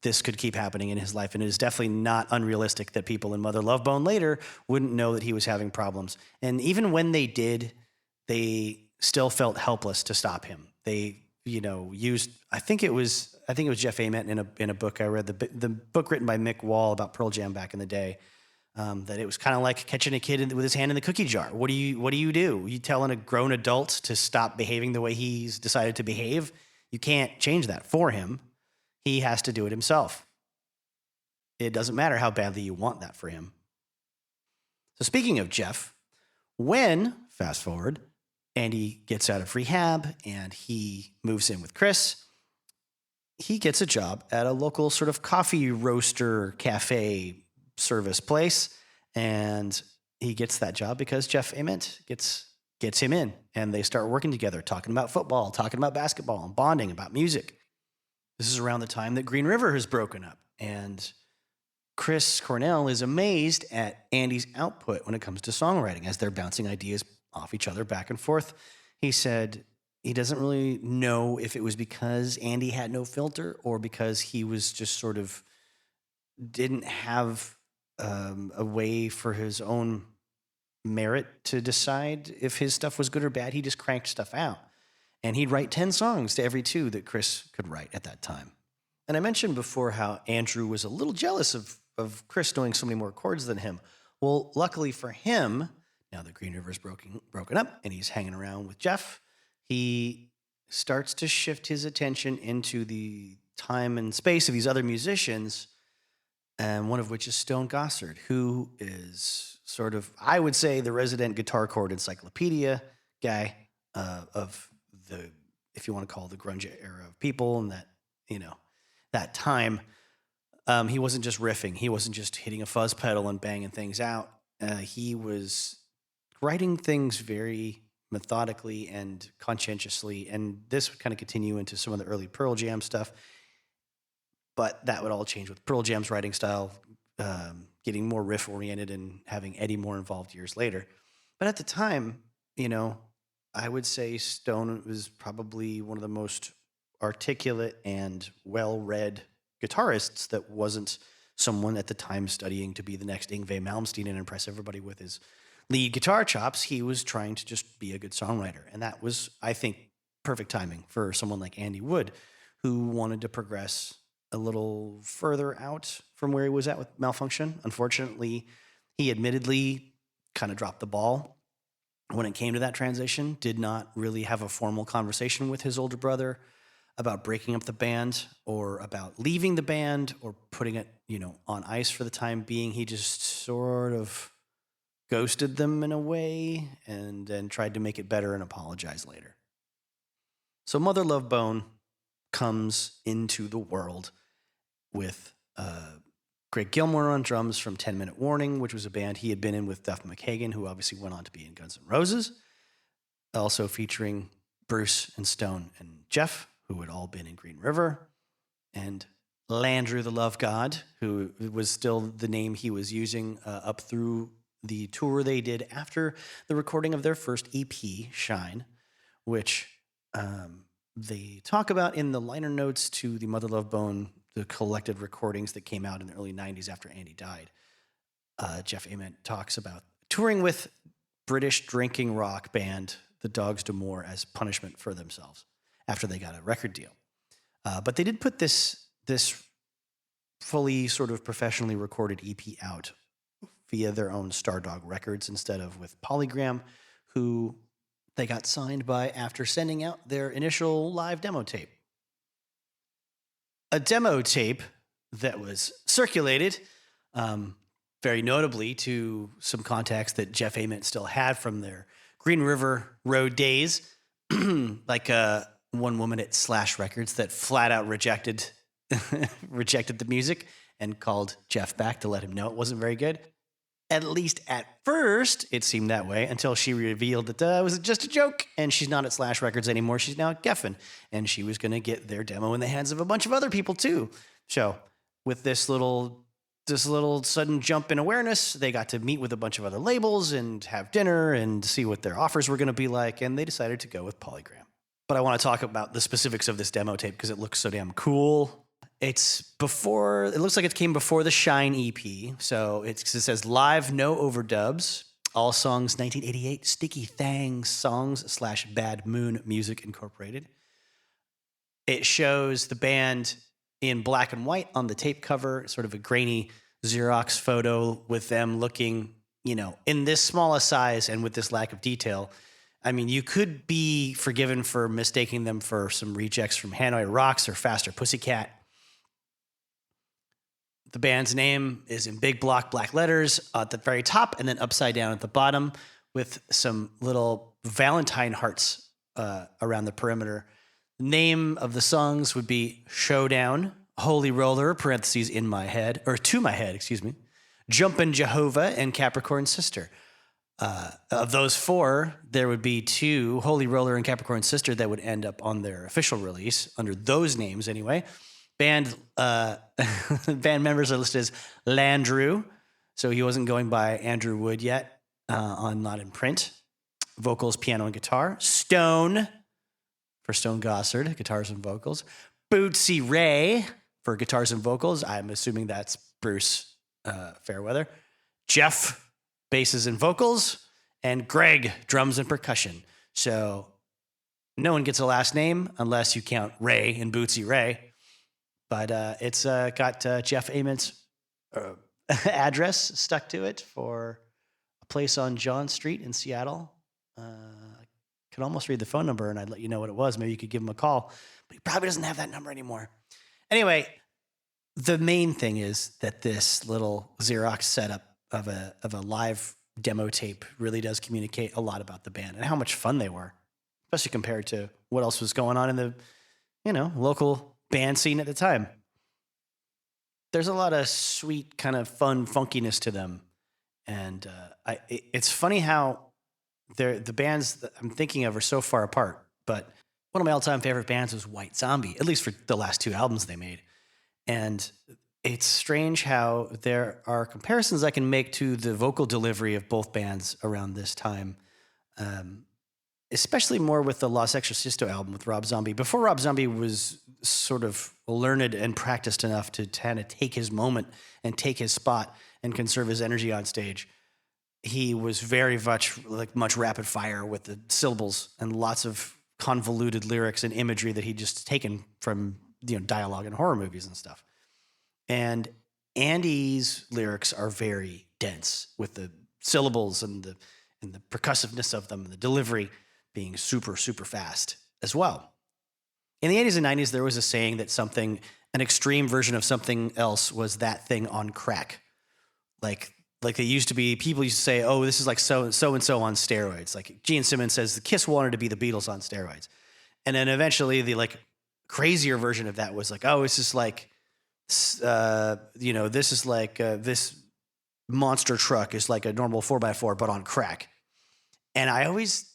this could keep happening in his life. And it is definitely not unrealistic that people in Mother Love Bone later wouldn't know that he was having problems. And even when they did, they still felt helpless to stop him. They, used, I think it was Jeff Ament in a book I read, the book written by Mick Wall about Pearl Jam back in the day, that it was kind of like catching a kid with his hand in the cookie jar. What do you do? You telling a grown adult to stop behaving the way he's decided to behave? You can't change that for him. He has to do it himself. It doesn't matter how badly you want that for him. So speaking of Jeff, when, fast forward, Andy gets out of rehab and he moves in with Chris, he gets a job at a local sort of coffee roaster cafe service place. And he gets that job because Jeff Ament gets him in, and they start working together, talking about football, talking about basketball, and bonding about music. This is around the time that Green River has broken up, and Chris Cornell is amazed at Andy's output when it comes to songwriting as they're bouncing ideas off each other back and forth. He said he doesn't really know if it was because Andy had no filter or because he was just sort of didn't have a way for his own merit to decide if his stuff was good or bad. He just cranked stuff out. And he'd write 10 songs to every 2 that Chris could write at that time. And I mentioned before how Andrew was a little jealous of Chris knowing so many more chords than him. Well, luckily for him, now that Green River's broken up and he's hanging around with Jeff, he starts to shift his attention into the time and space of these other musicians, and one of which is Stone Gossard, who is sort of, I would say, the resident guitar chord encyclopedia guy of the, if you want to call it the grunge era of people, and that, that time. He wasn't just riffing. He wasn't just hitting a fuzz pedal and banging things out. He was writing things very methodically and conscientiously, and this would kind of continue into some of the early Pearl Jam stuff. But that would all change with Pearl Jam's writing style, getting more riff oriented and having Eddie more involved years later. But at the time, I would say Stone was probably one of the most articulate and well-read guitarists that wasn't someone at the time studying to be the next Yngwie Malmsteen and impress everybody with his lead guitar chops. He was trying to just be a good songwriter. And that was, I think, perfect timing for someone like Andy Wood, who wanted to progress a little further out from where he was at with Malfunkshun. Unfortunately, he admittedly kind of dropped the ball when it came to that transition, did not really have a formal conversation with his older brother about breaking up the band or about leaving the band or putting it, on ice for the time being. He just sort of ghosted them in a way and then tried to make it better and apologize later. So Mother Love Bone comes into the world with Greg Gilmore on drums from 10 Minute Warning, which was a band he had been in with Duff McKagan, who obviously went on to be in Guns N' Roses. Also featuring Bruce and Stone and Jeff, who had all been in Green River, and Landrew the Love God, who was still the name he was using up through the tour they did after the recording of their first EP, Shine, which they talk about in the liner notes to the Mother Love Bone, the collected recordings that came out in the early 90s after Andy died. Jeff Ament talks about touring with British drinking rock band, the Dogs D'Amour, as punishment for themselves after they got a record deal. But they did put this fully sort of professionally recorded EP out via their own Stardog Records instead of with Polygram, who they got signed by after sending out their initial live demo tape. A demo tape that was circulated, very notably to some contacts that Jeff Ament still had from their Green River Road days, like one woman at Slash Records that flat out rejected the music and called Jeff back to let him know it wasn't very good. At least at first, it seemed that way until she revealed that it was just a joke and she's not at Slash Records anymore. She's now at Geffen, and she was going to get their demo in the hands of a bunch of other people too. So with this little sudden jump in awareness, they got to meet with a bunch of other labels and have dinner and see what their offers were going to be like, and they decided to go with Polygram. But I want to talk about the specifics of this demo tape because it looks so damn cool. It looks like it came before the Shine EP. So it says live, no overdubs. All songs 1988, Sticky Thang songs / Bad Moon Music Incorporated. It shows the band in black and white on the tape cover, sort of a grainy Xerox photo with them looking, in this small a size and with this lack of detail. I mean, you could be forgiven for mistaking them for some rejects from Hanoi Rocks or Faster Pussycat. The band's name is in big block black letters at the very top and then upside down at the bottom with some little Valentine hearts around the perimeter. The name of the songs would be Showdown, Holy Roller, parentheses, in my head, or to my head, excuse me, Jumpin' Jehovah, and Capricorn Sister. Of those four, there would be two, Holy Roller and Capricorn Sister, that would end up on their official release, under those names anyway. Band members are listed as Landrew, so he wasn't going by Andrew Wood yet, on Not in Print. Vocals, piano, and guitar. Stone, for Stone Gossard, guitars and vocals. Bootsy Ray, for guitars and vocals. I'm assuming that's Bruce Fairweather. Jeff, basses and vocals. And Greg, drums and percussion. So no one gets a last name unless you count Ray and Bootsy Ray. But it's got Jeff Ament's address stuck to it for a place on John Street in Seattle. I could almost read the phone number and I'd let you know what it was. Maybe you could give him a call. But he probably doesn't have that number anymore. Anyway, the main thing is that this little Xerox setup of a live demo tape really does communicate a lot about the band and how much fun they were, especially compared to what else was going on in the, local band scene at the time. There's a lot of sweet kind of fun funkiness to them. And it's funny how the bands that I'm thinking of are so far apart. But one of my all-time favorite bands was White Zombie, at least for the last two albums they made. And it's strange how there are comparisons I can make to the vocal delivery of both bands around this time. Especially more with the Los Exorcisto album with Rob Zombie. Before Rob Zombie was sort of learned and practiced enough to kind of take his moment and take his spot and conserve his energy on stage, he was very much rapid fire with the syllables and lots of convoluted lyrics and imagery that he'd just taken from dialogue in horror movies and stuff. And Andy's lyrics are very dense with the syllables and the percussiveness of them and the delivery being super, super fast as well. In the 80s and 90s, there was a saying that an extreme version of something else was that thing on crack. Like they used to be, people used to say, oh, this is like so-and-so on steroids. Like Gene Simmons says, the Kiss wanted to be the Beatles on steroids. And then eventually the crazier version of that was like, oh, it's just like, this is like this monster truck is like a normal 4x4, but on crack. And I always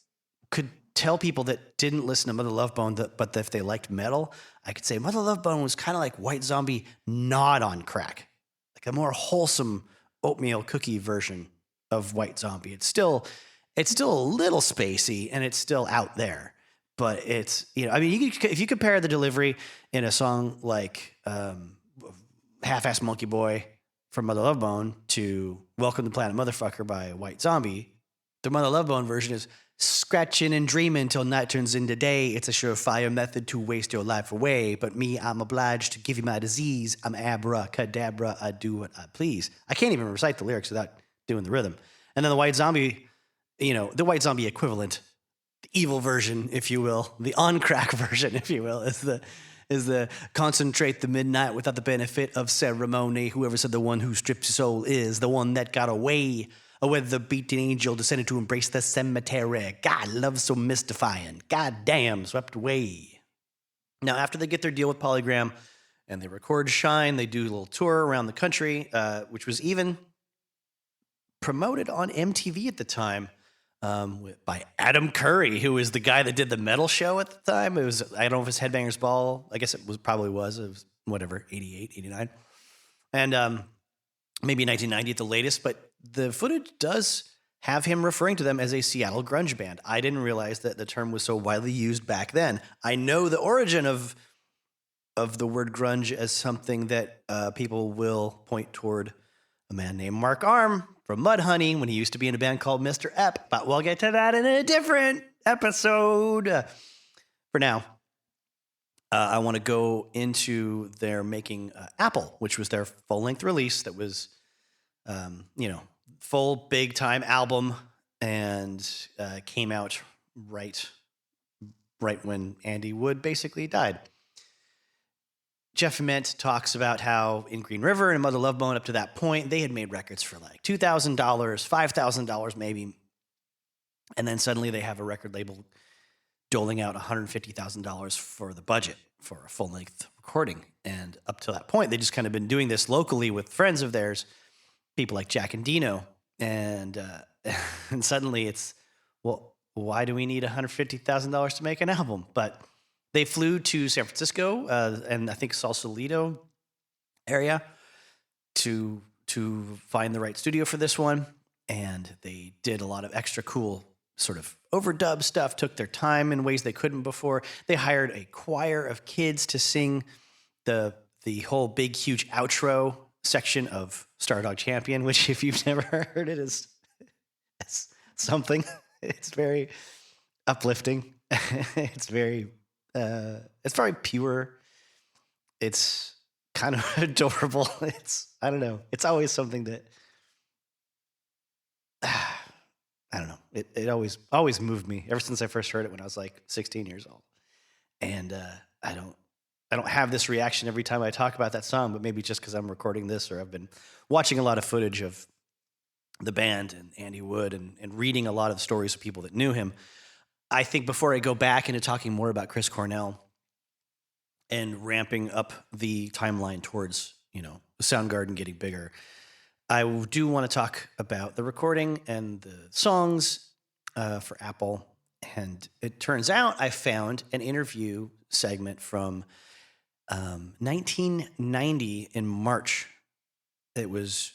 could tell people that didn't listen to Mother Love Bone, but if they liked metal, I could say Mother Love Bone was kind of like White Zombie, not on crack, like a more wholesome oatmeal cookie version of White Zombie. It's still a little spacey and it's still out there, but it's, if you compare the delivery in a song like Half-Ass Monkey Boy from Mother Love Bone to Welcome to Planet Motherfucker by White Zombie, the Mother Love Bone version is scratching and dreaming till night turns into day. It's a surefire method to waste your life away. But me, I'm obliged to give you my disease. I'm abracadabra. I do what I please. I can't even recite the lyrics without doing the rhythm. And then the White Zombie, the White Zombie equivalent, the evil version, if you will, the on-crack version, if you will, is the concentrate the midnight without the benefit of ceremony. Whoever said the one who stripped his soul is the one that got away. Or whether the beating angel descended to embrace the cemetery. God, love so mystifying. God damn, swept away. Now, after they get their deal with Polygram and they record Shine, they do a little tour around the country, which was even promoted on MTV at the time by Adam Curry, who was the guy that did the metal show at the time. It was, I don't know if it's Headbangers Ball. I guess it was whatever, 88, 89. And maybe 1990 at the latest, but the footage does have him referring to them as a Seattle grunge band. I didn't realize that the term was so widely used back then. I know the origin of the word grunge as something that people will point toward a man named Mark Arm from Mudhoney when he used to be in a band called Mr. Ep, but we'll get to that in a different episode. For now, I want to go into their making Apple, which was their full-length release that was, full big-time album and came out right when Andy Wood basically died. Jeff Ament talks about how in Green River and Mother Love Bone up to that point, they had made records for like $2,000, $5,000 maybe. And then suddenly they have a record label doling out $150,000 for the budget for a full-length recording. And up to that point, they just kind of been doing this locally with friends of theirs, people like Jack and Dino. And and suddenly it's, well, why do we need $150,000 to make an album? But they flew to San Francisco and I think Sausalito area to find the right studio for this one. And they did a lot of extra cool sort of overdub stuff, took their time in ways they couldn't before. They hired a choir of kids to sing the whole big, huge outro section of Stardog Champion, which if you've never heard it is something. It's very uplifting. It's very pure. It's kind of adorable. I don't know. It's always something that I don't know. It always moved me ever since I first heard it when I was like 16 years old. And I don't have this reaction every time I talk about that song, but maybe just because I'm recording this or I've been watching a lot of footage of the band and Andy Wood and reading a lot of the stories of people that knew him. I think before I go back into talking more about Chris Cornell and ramping up the timeline towards, Soundgarden getting bigger, I do want to talk about the recording and the songs for Apple. And it turns out I found an interview segment from 1990 in March, it was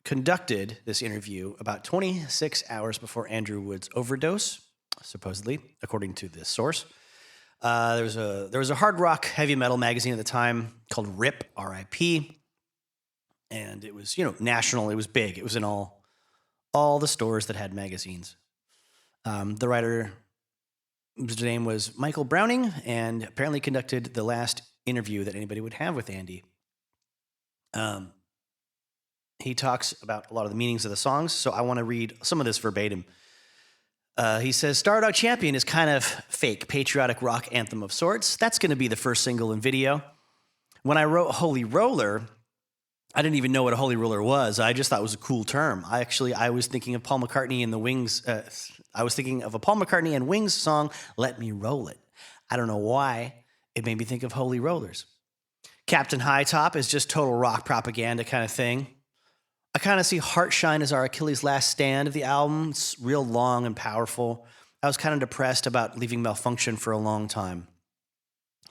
conducted, this interview, about 26 hours before Andrew Wood's overdose, supposedly, according to this source. There was a hard rock heavy metal magazine at the time called RIP, R-I-P, and it was national. It was big. It was in all the stores that had magazines. The writer, his name was Michael Browning, and apparently conducted the last interview that anybody would have with Andy. He talks about a lot of the meanings of the songs, so I want to read some of this verbatim. He says, Stardog Champion is kind of fake, patriotic rock anthem of sorts. That's going to be the first single and video. When I wrote Holy Roller, I didn't even know what a Holy Roller was. I just thought it was a cool term. I was thinking of Paul McCartney and the Wings. I was thinking of a Paul McCartney and Wings song, Let Me Roll It. I don't know why. It made me think of Holy Rollers. Captain High Top is just total rock propaganda kind of thing. I kind of see Heartshine as our Achilles' last stand of the album. It's real long and powerful. I was kind of depressed about leaving Malfunkshun for a long time.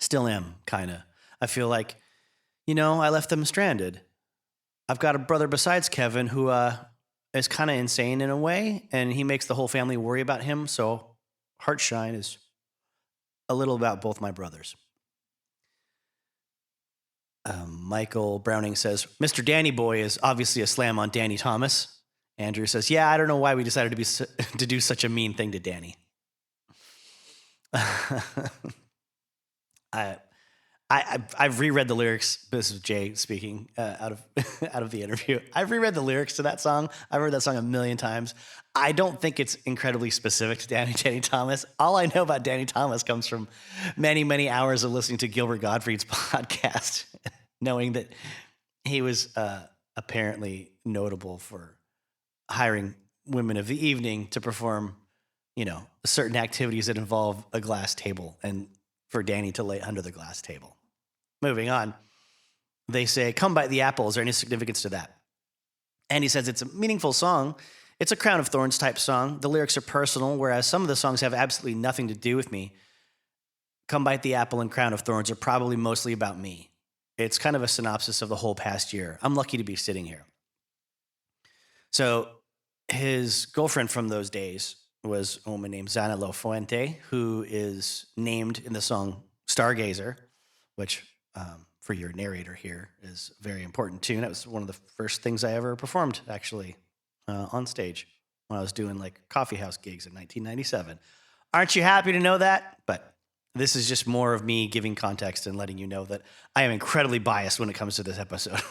Still am, kind of. I feel like, I left them stranded. I've got a brother besides Kevin who is kind of insane in a way, and he makes the whole family worry about him, so Heartshine is a little about both my brothers. Michael Browning says, Mr. Danny Boy is obviously a slam on Danny Thomas. Andrew says, yeah, I don't know why we decided to do such a mean thing to Danny. I've reread the lyrics. This is Jay speaking out of the interview. I've reread the lyrics to that song. I've heard that song a million times. I don't think it's incredibly specific to Danny Thomas. All I know about Danny Thomas comes from many, many hours of listening to Gilbert Gottfried's podcast, knowing that he was apparently notable for hiring women of the evening to perform, certain activities that involve a glass table, and for Danny to lay under the glass table. Moving on, they say, come bite the apple. Is there any significance to that? And he says it's a meaningful song. It's a Crown of Thorns type song. The lyrics are personal, whereas some of the songs have absolutely nothing to do with me. Come Bite the Apple and Crown of Thorns are probably mostly about me. It's kind of a synopsis of the whole past year. I'm lucky to be sitting here. So his girlfriend from those days was a woman named Zana Lafuente, who is named in the song Stargazer, which for your narrator here is a very important tune. That was one of the first things I ever performed, actually, on stage when I was doing coffee house gigs in 1997. Aren't you happy to know that? But this is just more of me giving context and letting you know that I am incredibly biased when it comes to this episode.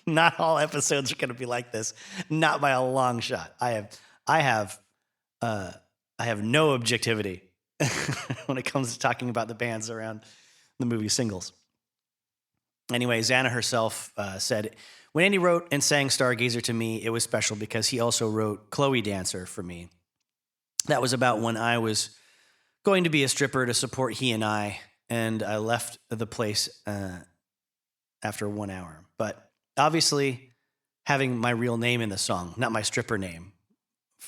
Not all episodes are going to be like this. Not by a long shot. I have no objectivity when it comes to talking about the bands around the movie singles. Anyway, Xana herself said, when Andy wrote and sang Stargazer to me, it was special because he also wrote Chloe Dancer for me. That was about when I was going to be a stripper to support he and I left the place after 1 hour. But obviously, having my real name in the song, not my stripper name,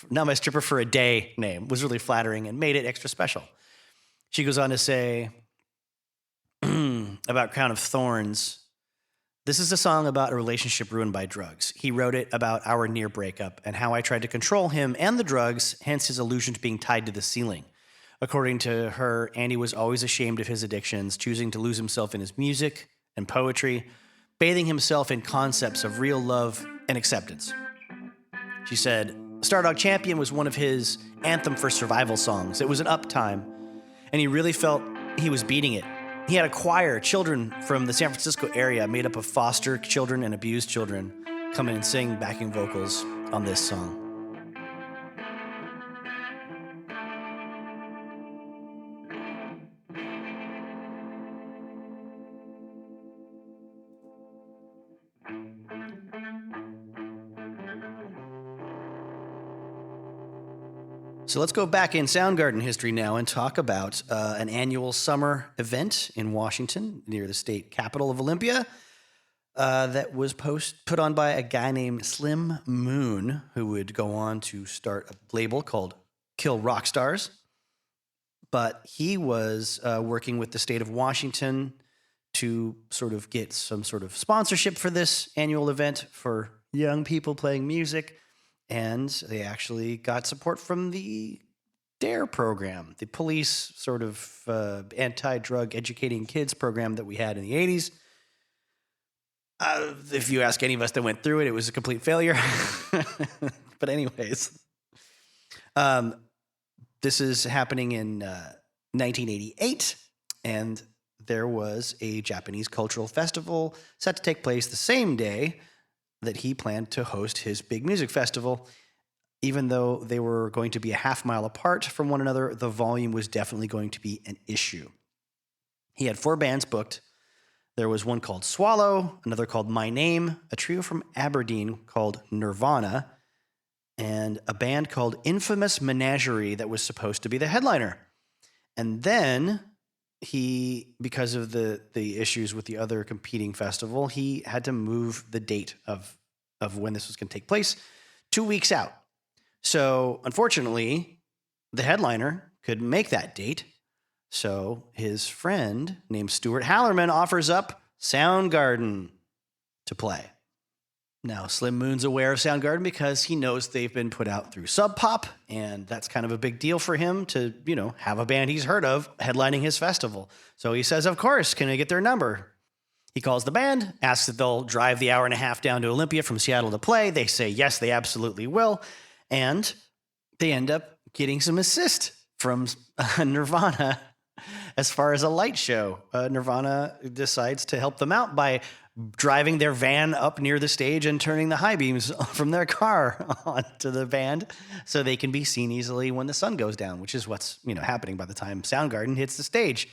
not my stripper for a day name, was really flattering and made it extra special. She goes on to say about Crown of Thorns, this is a song about a relationship ruined by drugs. He wrote it about our near breakup and how I tried to control him and the drugs, hence his allusion to being tied to the ceiling. According to her, Andy was always ashamed of his addictions, choosing to lose himself in his music and poetry, bathing himself in concepts of real love and acceptance. She said, Stardog Champion was one of his anthem for survival songs. It was an uptime, and he really felt he was beating it. He had a choir, children from the San Francisco area made up of foster children and abused children, come in and sing backing vocals on this song. So let's go back in Soundgarden history now and talk about an annual summer event in Washington near the state capital of Olympia that was put on by a guy named Slim Moon, who would go on to start a label called Kill Rock Stars. but he was working with the state of Washington to sort of get some sort of sponsorship for this annual event for young people playing music. And they actually got support from the DARE program, the police sort of anti-drug educating kids program that we had in the 80s. If you ask any of us that went through it, it was a complete failure. But anyways, this is happening in 1988, and there was a Japanese cultural festival set to take place the same day that he planned to host his big music festival. Even though they were going to be a half mile apart from one another, the volume was definitely going to be an issue. He had 4 bands booked. There was one called Swallow, another called My Name, a trio from Aberdeen called Nirvana, and a band called Infamous Menagerie that was supposed to be the headliner. And then he, because of the issues with the other competing festival, he had to move the date of when this was going to take place 2 weeks out. So unfortunately, the headliner couldn't make that date. So his friend named Stuart Hallerman offers up Soundgarden to play. Now, Slim Moon's aware of Soundgarden because he knows they've been put out through Sub Pop, and that's kind of a big deal for him to, have a band he's heard of headlining his festival. So he says, of course, can I get their number? He calls the band, asks if they'll drive the hour and a half down to Olympia from Seattle to play. They say, yes, they absolutely will. And they end up getting some assist from Nirvana as far as a light show. Nirvana decides to help them out by driving their van up near the stage and turning the high beams from their car onto the band so they can be seen easily when the sun goes down, which is what's happening by the time Soundgarden hits the stage.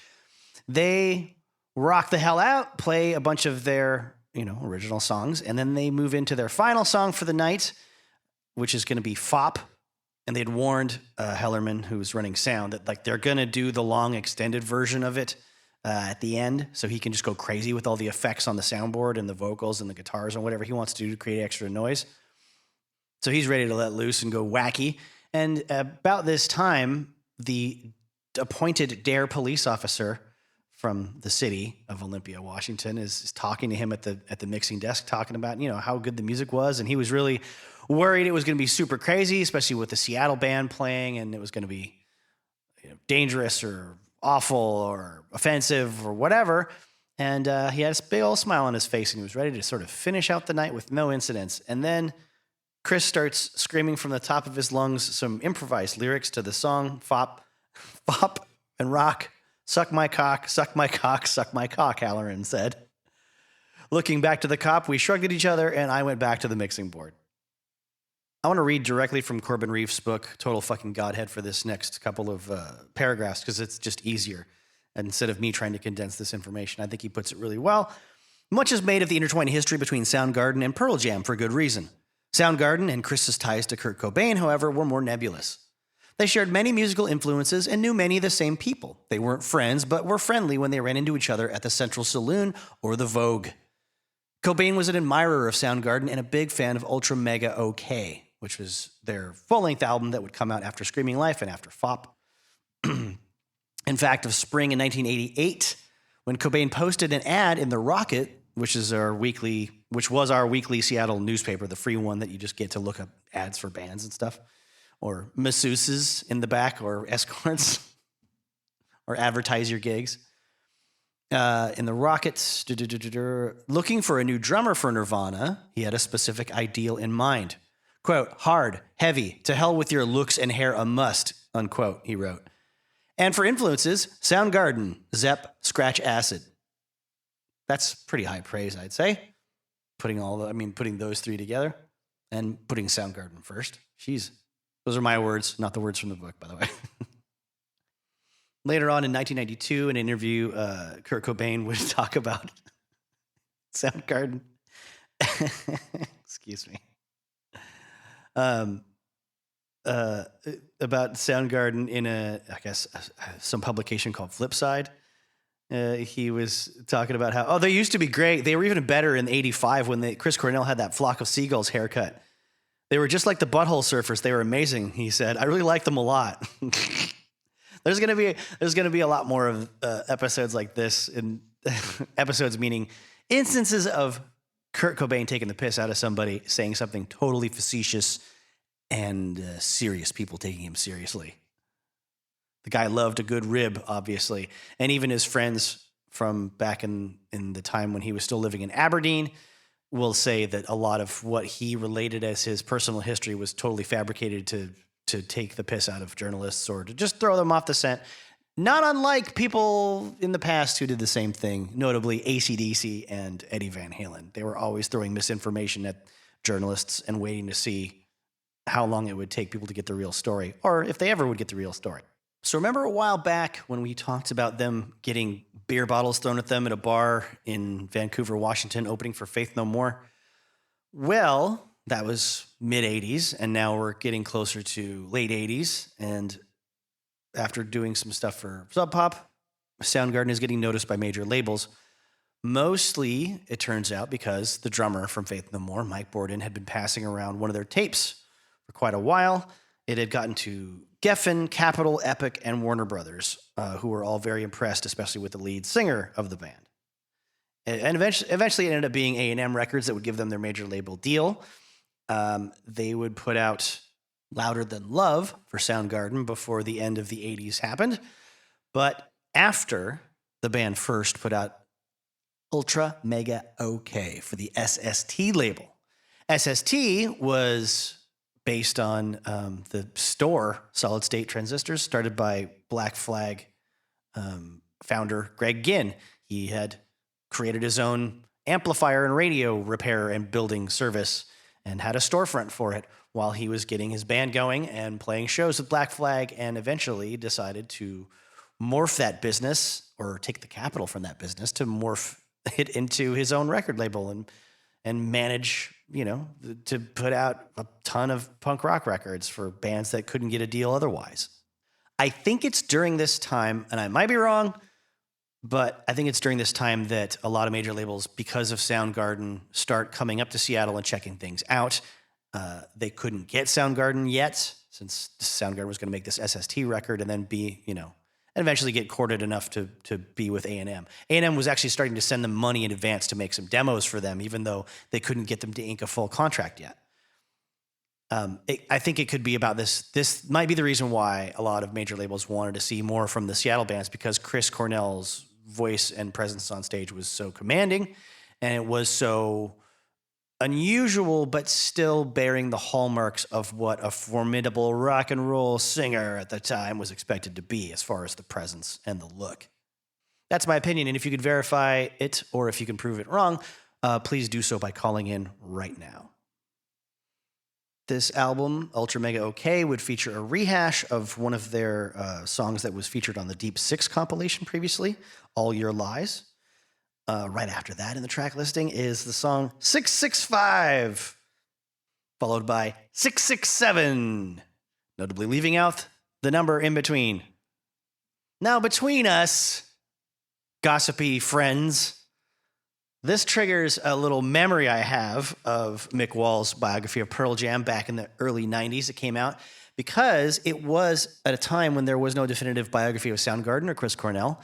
They rock the hell out, play a bunch of their original songs, and then they move into their final song for the night, which is going to be Fop. And they'd warned Hellerman, who was running sound, that they're going to do the long extended version of it at the end, so he can just go crazy with all the effects on the soundboard and the vocals and the guitars and whatever he wants to do to create extra noise. So he's ready to let loose and go wacky. And about this time, the appointed DARE police officer from the city of Olympia, Washington, is talking to him at the mixing desk, talking about how good the music was, and he was really worried it was going to be super crazy, especially with the Seattle band playing, and it was going to be dangerous or awful or offensive or whatever. And he had a big old smile on his face, and he was ready to sort of finish out the night with no incidents. And then Chris starts screaming from the top of his lungs some improvised lyrics to the song Fop, Fop and Rock. Suck my cock, suck my cock, suck my cock, Halloran said. Looking back to the cop, we shrugged at each other, and I went back to the mixing board. I want to read directly from Corbin Reiff's book, Total Fucking Godhead, for this next couple of paragraphs, because it's just easier. And instead of me trying to condense this information, I think he puts it really well. Much is made of the intertwined history between Soundgarden and Pearl Jam for good reason. Soundgarden and Chris's ties to Kurt Cobain, however, were more nebulous. They shared many musical influences and knew many of the same people. They weren't friends, but were friendly when they ran into each other at the Central Saloon or the Vogue. Cobain was an admirer of Soundgarden and a big fan of Ultra Mega OK, which was their full-length album that would come out after Screaming Life and after Fop. In fact, of spring in 1988, when Cobain posted an ad in The Rocket, which was our weekly Seattle newspaper, the free one that you just get to look up ads for bands and stuff, or masseuses in the back, or escorts, or advertise your gigs. In The Rockets, looking for a new drummer for Nirvana, he had a specific ideal in mind. Quote, hard, heavy, to hell with your looks and hair a must, unquote, he wrote. And for influences, Soundgarden, Zepp, Scratch Acid. That's pretty high praise, I'd say. Putting those three together and putting Soundgarden first. Jeez. Those are my words, not the words from the book, by the way. Later on in 1992, an interview, Kurt Cobain would talk about Soundgarden. Excuse me. About Soundgarden in some publication called Flipside. He was talking about how, they used to be great. They were even better in '85 when Chris Cornell had that Flock of Seagulls haircut. They were just like the Butthole Surfers. They were amazing, he said. I really liked them a lot. there's gonna be a lot more of episodes like this, in episodes meaning instances of Kurt Cobain taking the piss out of somebody, saying something totally facetious, and serious people taking him seriously. The guy loved a good rib, obviously, and even his friends from back in the time when he was still living in Aberdeen will say that a lot of what he related as his personal history was totally fabricated to take the piss out of journalists or to just throw them off the scent. Not unlike people in the past who did the same thing, notably AC/DC and Eddie Van Halen. They were always throwing misinformation at journalists and waiting to see how long it would take people to get the real story, or if they ever would get the real story. So remember a while back when we talked about them getting beer bottles thrown at them at a bar in Vancouver, Washington, opening for Faith No More? Well, that was mid-'80s, and now we're getting closer to late 80s, and after doing some stuff for Subpop, Soundgarden is getting noticed by major labels. Mostly, it turns out, because the drummer from Faith No More, Mike Bordin, had been passing around one of their tapes for quite a while. It had gotten to Geffen, Capitol, Epic, and Warner Brothers, who were all very impressed, especially with the lead singer of the band. And eventually it ended up being A&M Records that would give them their major label deal. They would put out Louder Than Love for Soundgarden before the end of the 80s happened. But after the band first put out Ultra Mega OK for the SST label. SST was based on the store Solid State Transistors started by Black Flag founder Greg Ginn. He had created his own amplifier and radio repair and building service and had a storefront for it while he was getting his band going and playing shows with Black Flag, and eventually decided to morph that business, or take the capital from that business to morph it into his own record label and manage, to put out a ton of punk rock records for bands that couldn't get a deal otherwise. I think it's during this time, and I might be wrong, but I think it's during this time that a lot of major labels, because of Soundgarden, start coming up to Seattle and checking things out. They couldn't get Soundgarden yet, since Soundgarden was going to make this SST record and then be, and eventually get courted enough to be with A&M. A&M was actually starting to send them money in advance to make some demos for them, even though they couldn't get them to ink a full contract yet. I think it could be about this. This might be the reason why a lot of major labels wanted to see more from the Seattle bands, because Chris Cornell's voice and presence on stage was so commanding, and it was so unusual, but still bearing the hallmarks of what a formidable rock and roll singer at the time was expected to be, as far as the presence and the look. That's my opinion, and if you could verify it, or if you can prove it wrong, please do so by calling in right now. This album, Ultra Mega OK, would feature a rehash of one of their songs that was featured on the Deep Six compilation previously, All Your Lies. Right after that in the track listing is the song 665, followed by 667, notably leaving out the number in between. Now, between us, gossipy friends, this triggers a little memory I have of Mick Wall's biography of Pearl Jam back in the early 90s. It came out because it was at a time when there was no definitive biography of Soundgarden or Chris Cornell.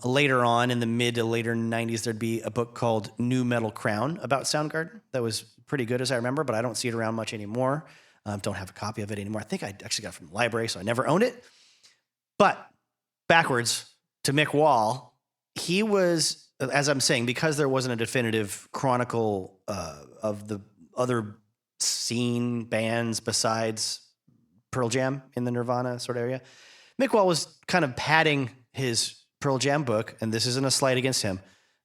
Later on, in the mid to later 90s, there'd be a book called New Metal Crown about Soundgarden that was pretty good, as I remember, but I don't see it around much anymore. Don't have a copy of it anymore. I think I actually got it from the library, so I never owned it. But backwards to Mick Wall, he was, as I'm saying, because there wasn't a definitive chronicle of the other scene bands besides Pearl Jam in the Nirvana sort of area, Mick Wall was kind of padding his Pearl Jam book, and this isn't a slight against him.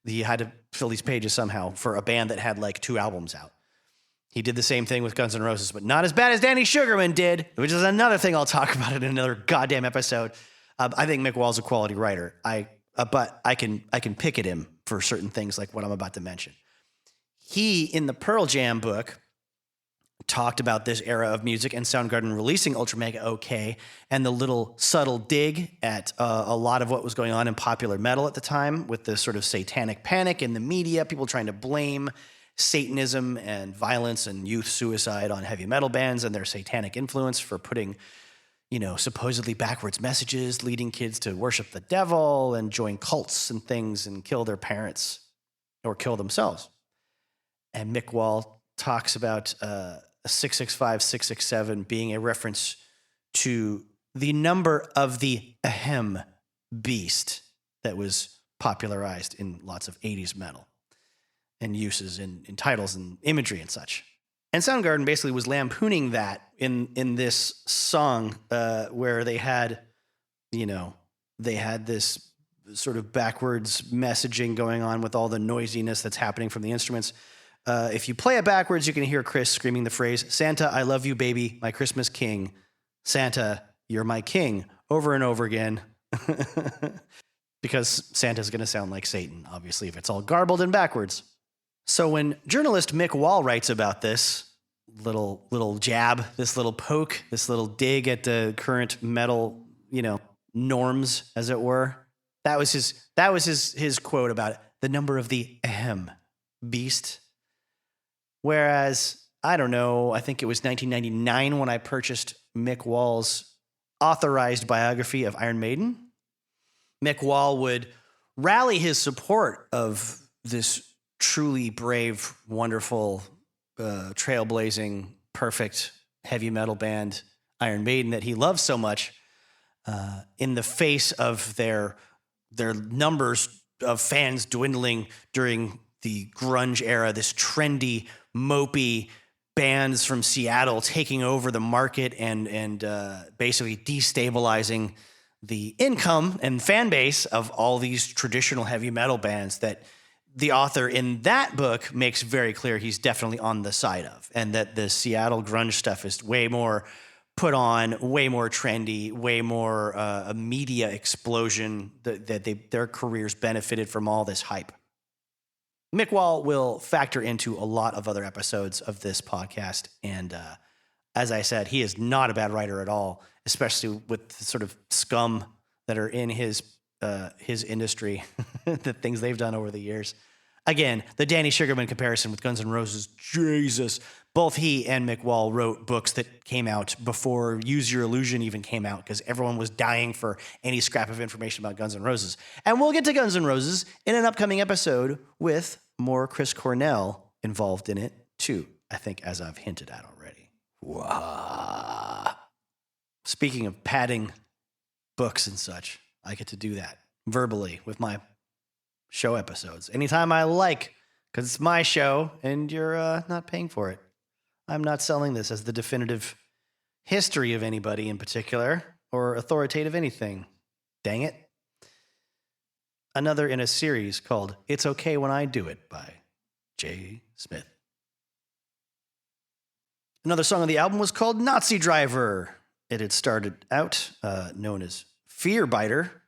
He had to fill these pages somehow for a band that had like 2 albums out. He did the same thing with Guns N' Roses, but not as bad as Danny Sugarman did, which is another thing I'll talk about in another goddamn episode. I think Mick Wall's a quality writer. But I can pick at him for certain things like what I'm about to mention. He, in the Pearl Jam book, talked about this era of music and Soundgarden releasing Ultra Mega OK and the little subtle dig at a lot of what was going on in popular metal at the time, with this sort of satanic panic in the media, people trying to blame Satanism and violence and youth suicide on heavy metal bands and their satanic influence for putting supposedly backwards messages leading kids to worship the devil and join cults and things and kill their parents or kill themselves. And Mick Wall talks about 665, 667 being a reference to the number of the ahem beast that was popularized in lots of 80s metal and uses in titles and imagery and such. And Soundgarden basically was lampooning that in this song where they had this sort of backwards messaging going on with all the noisiness that's happening from the instruments. If you play it backwards, you can hear Chris screaming the phrase, "Santa, I love you, baby, my Christmas king. Santa, you're my king," over and over again. Because Santa's going to sound like Satan, obviously, if it's all garbled and backwards. So when journalist Mick Wall writes about this little jab, this little poke, this little dig at the current metal, norms, as it were, that was his quote about it, the number of the ahem beast. Whereas, I don't know, I think it was 1999 when I purchased Mick Wall's authorized biography of Iron Maiden. Mick Wall would rally his support of this truly brave, wonderful, trailblazing, perfect heavy metal band, Iron Maiden, that he loves so much, in the face of their numbers of fans dwindling during the grunge era, this trendy, mopey bands from Seattle taking over the market and basically destabilizing the income and fan base of all these traditional heavy metal bands that the author in that book makes very clear he's definitely on the side of, and that the Seattle grunge stuff is way more put on, way more trendy, way more a media explosion, that their careers benefited from all this hype. Mick Wall will factor into a lot of other episodes of this podcast, and as I said, he is not a bad writer at all, especially with the sort of scum that are in his industry, the things they've done over the years. Again, the Danny Sugarman comparison with Guns N' Roses, Jesus. Both he and Mick Wall wrote books that came out before Use Your Illusion even came out, because everyone was dying for any scrap of information about Guns N' Roses. And we'll get to Guns N' Roses in an upcoming episode with more Chris Cornell involved in it too, I think, as I've hinted at already. Wow. Speaking of padding books and such, I get to do that verbally with my show episodes anytime I like, because it's my show and you're not paying for it. I'm not selling this as the definitive history of anybody in particular or authoritative anything. Dang it. Another in a series called It's Okay When I Do It by Jay Smith. Another song on the album was called Nazi Driver. It had started out known as Fear Biter,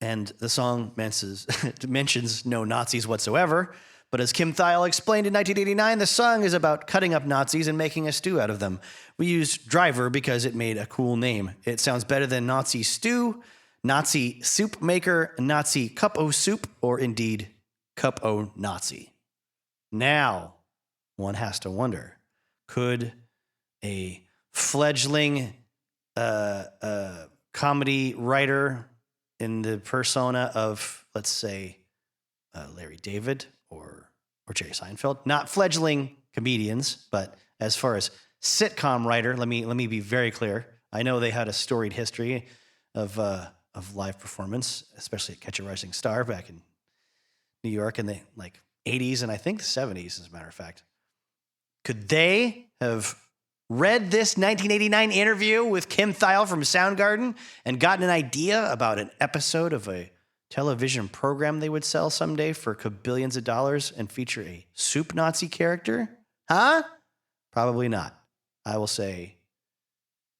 and the song mentions no Nazis whatsoever. But as Kim Thayil explained in 1989, the song is about cutting up Nazis and making a stew out of them. We used Driver because it made a cool name. It sounds better than Nazi stew, Nazi soup maker, Nazi cup o' soup, or indeed cup o' Nazi. Now, one has to wonder, could a fledgling comedy writer in the persona of, let's say, Larry David or Jerry Seinfeld, not fledgling comedians, but as far as sitcom writer, let me be very clear. I know they had a storied history of live performance, especially at Catch a Rising Star back in New York in the 80s and I think the 70s, as a matter of fact. Could they have read this 1989 interview with Kim Thayil from Soundgarden and gotten an idea about an episode of a television program they would sell someday for billions of dollars and feature a soup Nazi character? Huh? Probably not. I will say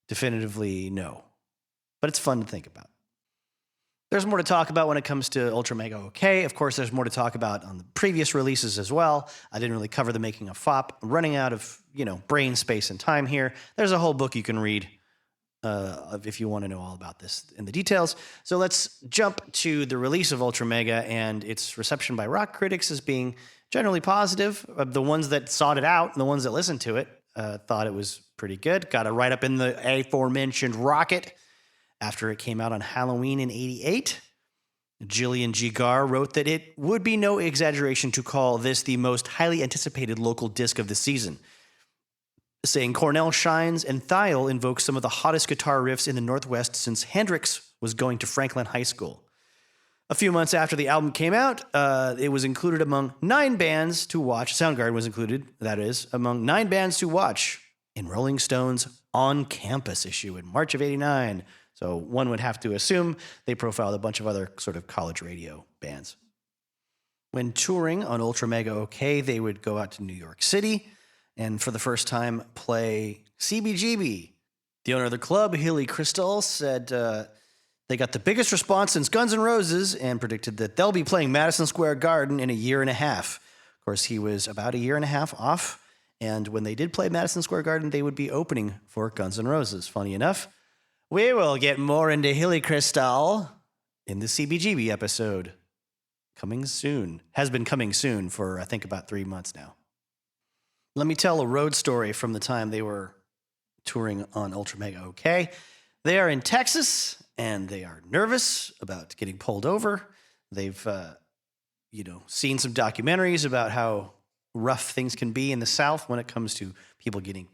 definitively no. But it's fun to think about. There's more to talk about when it comes to Ultra Mega OK. Of course, there's more to talk about on the previous releases as well. I didn't really cover the making of FOP. I'm running out of, brain space and time here. There's a whole book you can read if you want to know all about this in the details. So let's jump to the release of Ultra Mega and its reception by rock critics as being generally positive. The ones that sought it out and the ones that listened to it, thought it was pretty good. Got it right up in the aforementioned rocket after it came out on Halloween in 88. Jillian G. Garr wrote that it would be no exaggeration to call this the most highly anticipated local disc of the season, saying Cornell shines and Thiel invokes some of the hottest guitar riffs in the Northwest since Hendrix was going to Franklin High School. A few months after the album came out, it was included among 9 bands to watch. Soundgarden was included, that is, among 9 bands to watch in Rolling Stone's On Campus issue in March of 89. So one would have to assume they profiled a bunch of other sort of college radio bands. When touring on Ultra Mega OK, they would go out to New York City and for the first time play CBGB. The owner of the club, Hilly Kristal, said they got the biggest response since Guns N' Roses and predicted that they'll be playing Madison Square Garden in a year and a half. Of course, he was about a year and a half off, and when they did play Madison Square Garden, they would be opening for Guns N' Roses. Funny enough, we will get more into Hilly Kristal in the CBGB episode. Coming soon. Has been coming soon for, I think, about 3 months now. Let me tell a road story from the time they were touring on Ultra Mega OK. They are in Texas, and they are nervous about getting pulled over. They've, seen some documentaries about how rough things can be in the South when it comes to people getting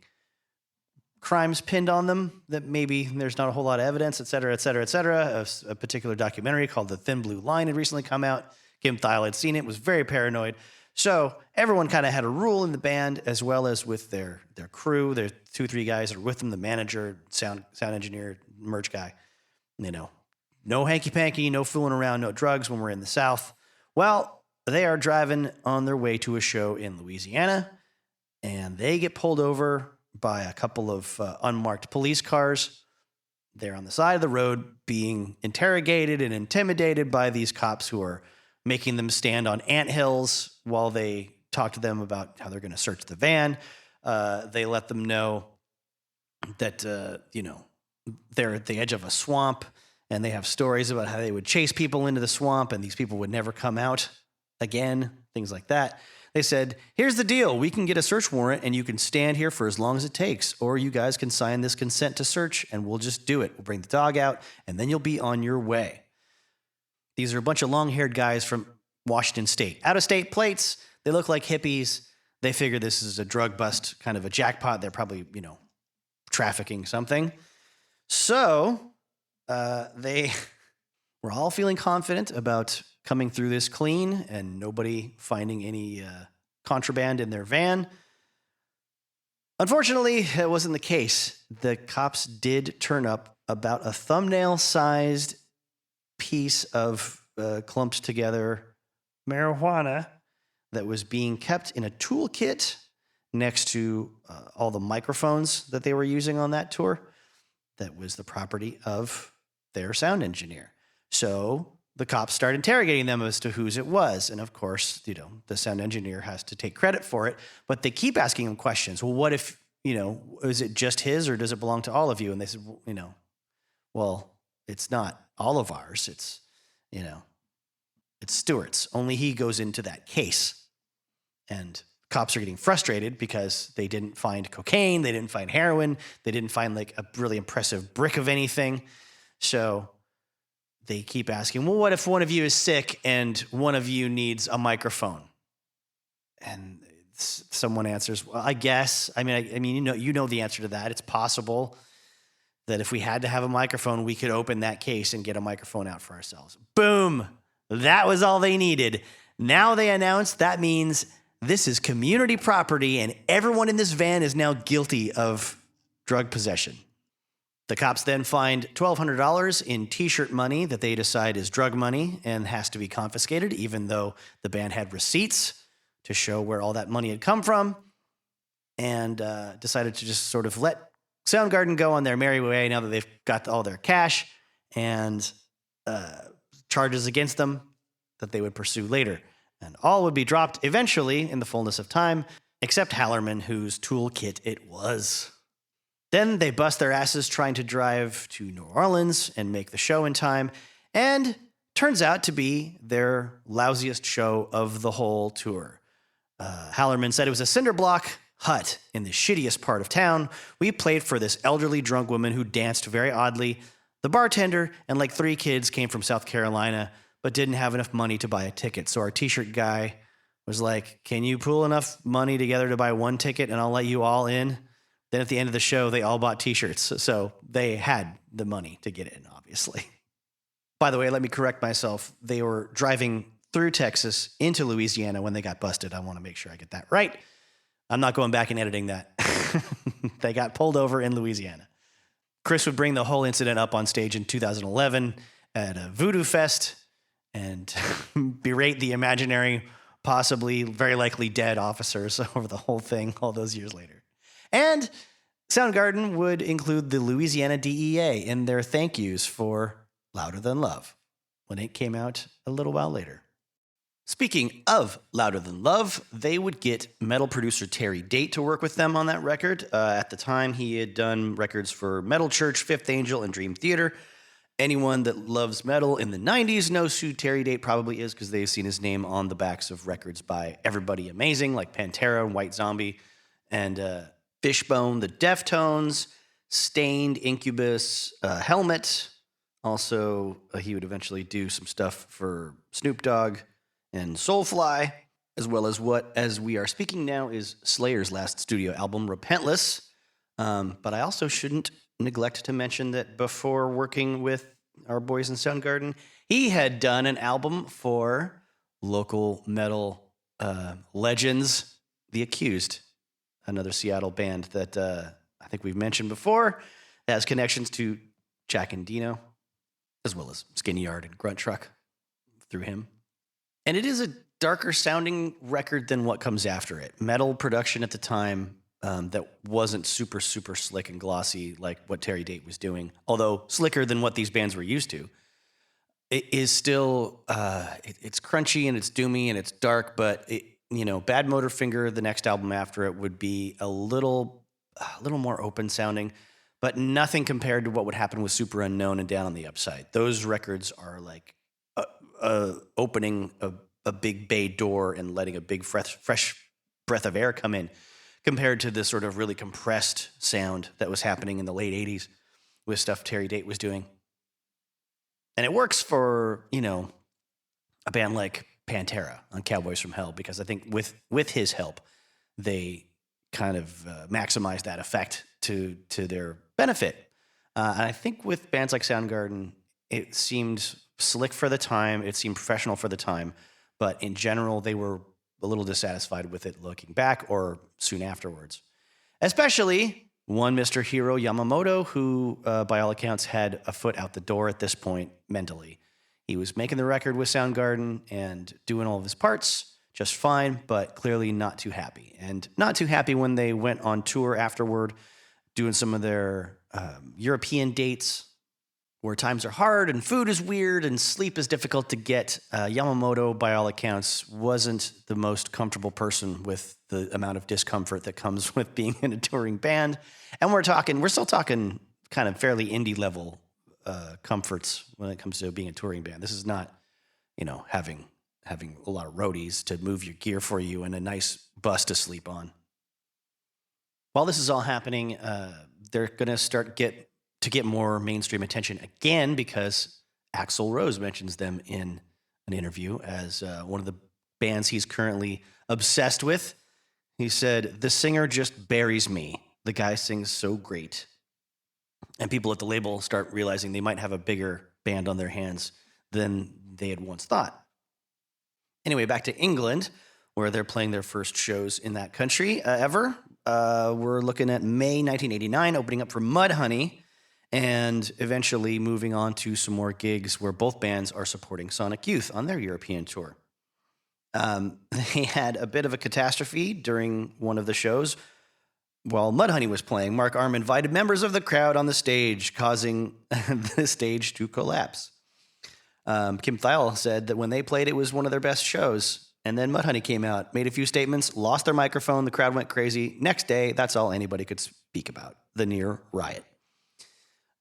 crimes pinned on them that maybe there's not a whole lot of evidence, et cetera, et cetera, et cetera. A particular documentary called The Thin Blue Line had recently come out. Kim Thiel had seen it, was very paranoid. So everyone kind of had a rule in the band as well as with their crew. There's 2-3 guys that are with them, the manager, sound engineer, merch guy. No hanky-panky, no fooling around, no drugs when we're in the South. Well, they are driving on their way to a show in Louisiana, and they get pulled over by a couple of unmarked police cars. They're on the side of the road being interrogated and intimidated by these cops who are making them stand on anthills while they talk to them about how they're going to search the van. They let them know that, they're at the edge of a swamp, and they have stories about how they would chase people into the swamp and these people would never come out again, things like that. They said, here's the deal. We can get a search warrant and you can stand here for as long as it takes, or you guys can sign this consent to search and we'll just do it. We'll bring the dog out and then you'll be on your way. These are a bunch of long-haired guys from Washington State. Out-of-state plates. They look like hippies. They figure this is a drug bust, kind of a jackpot. They're probably, trafficking something. So they were all feeling confident about coming through this clean and nobody finding any contraband in their van. Unfortunately, it wasn't the case. The cops did turn up about a thumbnail-sized piece of clumped together marijuana that was being kept in a toolkit next to all the microphones that they were using on that tour. That was the property of their sound engineer. So the cops started interrogating them as to whose it was. And of course, the sound engineer has to take credit for it, but they keep asking him questions. Well, what if, is it just his or does it belong to all of you? And they said, well, it's not all of ours. It's Stewart's. Only he goes into that case. And cops are getting frustrated because they didn't find cocaine. They didn't find heroin. They didn't find like a really impressive brick of anything. So they keep asking, well, what if one of you is sick and one of you needs a microphone? And someone answers, well, I guess. I mean, you know the answer to that. It's possible that if we had to have a microphone, we could open that case and get a microphone out for ourselves. Boom. That was all they needed. Now they announced that means this is community property and everyone in this van is now guilty of drug possession. The cops then find $1,200 in T-shirt money that they decide is drug money and has to be confiscated, even though the band had receipts to show where all that money had come from, and decided to just sort of let Soundgarden go on their merry way now that they've got all their cash and charges against them that they would pursue later. And all would be dropped eventually in the fullness of time, except Hallerman, whose toolkit it was. Then they bust their asses trying to drive to New Orleans and make the show in time, and turns out to be their lousiest show of the whole tour. Hallerman said it was a cinder block hut in the shittiest part of town. We played for this elderly drunk woman who danced very oddly. The bartender and like 3 kids came from South Carolina, but didn't have enough money to buy a ticket. So our t-shirt guy was like, can you pool enough money together to buy 1 ticket and I'll let you all in? Then at the end of the show, they all bought t-shirts. So they had the money to get in, obviously. By the way, let me correct myself. They were driving through Texas into Louisiana when they got busted. I want to make sure I get that right. I'm not going back and editing that. They got pulled over in Louisiana. Chris would bring the whole incident up on stage in 2011 at a Voodoo Fest and berate the imaginary, possibly very likely dead officers over the whole thing all those years later. And Soundgarden would include the Louisiana DEA in their thank yous for Louder Than Love when it came out a little while later. Speaking of Louder Than Love, they would get metal producer Terry Date to work with them on that record. At the time, he had done records for Metal Church, Fifth Angel, and Dream Theater. Anyone that loves metal in the 90s knows who Terry Date probably is because they've seen his name on the backs of records by everybody amazing, like Pantera and White Zombie, and Fishbone, the Deftones, Stained, Incubus, Helmet. Also, he would eventually do some stuff for Snoop Dogg and Soulfly, as well as what, as we are speaking now, is Slayer's last studio album, Repentless. But I also shouldn't neglect to mention that before working with our boys in Soundgarden, he had done an album for local metal legends, The Accused, another Seattle band that I think we've mentioned before. It has connections to Jack and Dino, as well as Skinny Yard and Grunt Truck through him. And it is a darker sounding record than what comes after it. Metal production at the time that wasn't super, super slick and glossy like what Terry Date was doing, although slicker than what these bands were used to. It is still, it's crunchy and it's doomy and it's dark, but Bad Motorfinger, the next album after it, would be a little more open sounding, but nothing compared to what would happen with Super Unknown and Down on the Upside. Those records are like opening a big bay door and letting a big fresh breath of air come in, compared to this sort of really compressed sound that was happening in the late 80s with stuff Terry Date was doing. And it works for, a band like Pantera on Cowboys from Hell, because I think with his help, they kind of maximized that effect to their benefit. And I think with bands like Soundgarden, it seemed slick for the time, it seemed professional for the time, but in general, they were a little dissatisfied with it looking back or soon afterwards. Especially one Mr. Hiro Yamamoto, who, by all accounts, had a foot out the door at this point mentally. He was making the record with Soundgarden and doing all of his parts just fine, but clearly not too happy. And not too happy when they went on tour afterward, doing some of their European dates where times are hard and food is weird and sleep is difficult to get. Yamamoto, by all accounts, wasn't the most comfortable person with the amount of discomfort that comes with being in a touring band. And we're still talking kind of fairly indie level comforts when it comes to being a touring band. This is not, having a lot of roadies to move your gear for you and a nice bus to sleep on. While this is all happening, they're going to start to get more mainstream attention again because Axl Rose mentions them in an interview as one of the bands he's currently obsessed with. He said, "The singer just buries me. The guy sings so great." And people at the label start realizing they might have a bigger band on their hands than they had once thought. Anyway, back to England, where they're playing their first shows in that country ever. We're looking at May 1989, opening up for Mudhoney, and eventually moving on to some more gigs where both bands are supporting Sonic Youth on their European tour. They had a bit of a catastrophe during one of the shows. While Mudhoney was playing, Mark Arm invited members of the crowd on the stage, causing the stage to collapse. Kim Thayil said that when they played, it was one of their best shows. And then Mudhoney came out, made a few statements, lost their microphone, the crowd went crazy. Next day, that's all anybody could speak about, the near riot.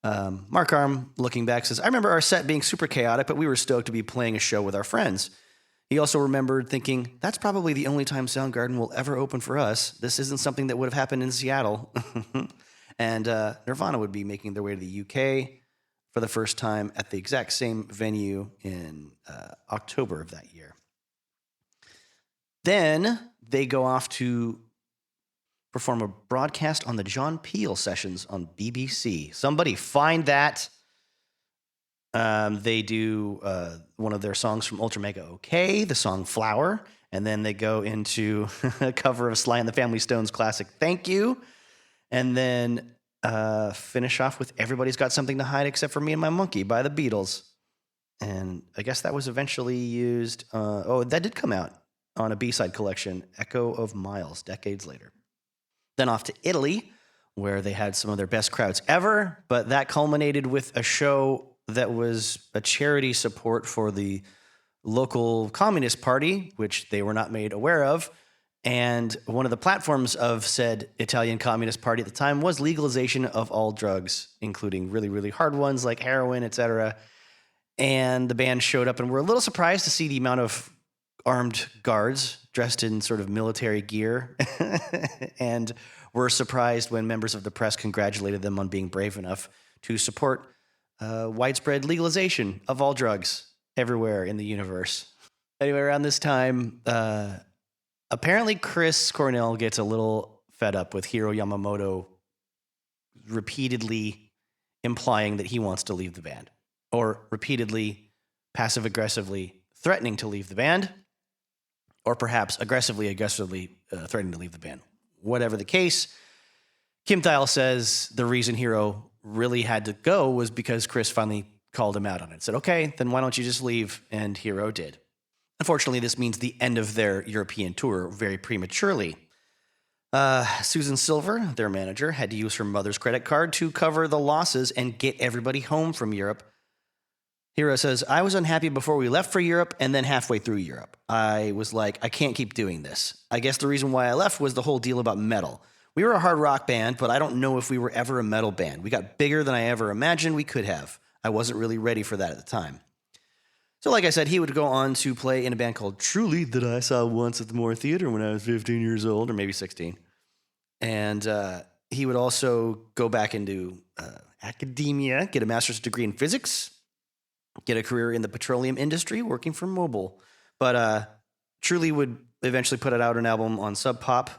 Mark Arm, looking back, says, "I remember our set being super chaotic, but we were stoked to be playing a show with our friends." He also remembered thinking, that's probably the only time Soundgarden will ever open for us. This isn't something that would have happened in Seattle. And Nirvana would be making their way to the UK for the first time at the exact same venue in October of that year. Then they go off to perform a broadcast on the John Peel sessions on BBC. Somebody find that. They do one of their songs from Ultra Mega OK, the song Flower, and then they go into a cover of Sly and the Family Stone's classic Thank You, and then finish off with Everybody's Got Something to Hide Except for Me and My Monkey by the Beatles. And I guess that was eventually used, that did come out on a B-side collection, Echo of Miles, decades later. Then off to Italy, where they had some of their best crowds ever, but that culminated with a show that was a charity support for the local Communist Party, which they were not made aware of. And one of the platforms of said Italian Communist Party at the time was legalization of all drugs, including really, really hard ones like heroin, etc. And the band showed up and were a little surprised to see the amount of armed guards dressed in sort of military gear and were surprised when members of the press congratulated them on being brave enough to support widespread legalization of all drugs everywhere in the universe. Anyway, around this time, apparently Chris Cornell gets a little fed up with Hiro Yamamoto repeatedly implying that he wants to leave the band, or repeatedly, passive-aggressively threatening to leave the band, or perhaps aggressively threatening to leave the band. Whatever the case, Kim Thayil says the reason Hiro really had to go was because Chris finally called him out on it. Said, okay, then why don't you just leave? And Hiro did. Unfortunately, this means the end of their European tour very prematurely. Susan Silver, their manager, had to use her mother's credit card to cover the losses and get everybody home from Europe. Hiro says, I was unhappy before we left for Europe and then halfway through Europe. I was like, I can't keep doing this. I guess the reason why I left was the whole deal about metal. We were a hard rock band, but I don't know if we were ever a metal band. We got bigger than I ever imagined we could have. I wasn't really ready for that at the time. So like I said, he would go on to play in a band called Truly that I saw once at the Moore Theater when I was 15 years old, or maybe 16. And he would also go back into academia, get a master's degree in physics, get a career in the petroleum industry working for Mobil. But Truly would eventually put out an album on Sub Pop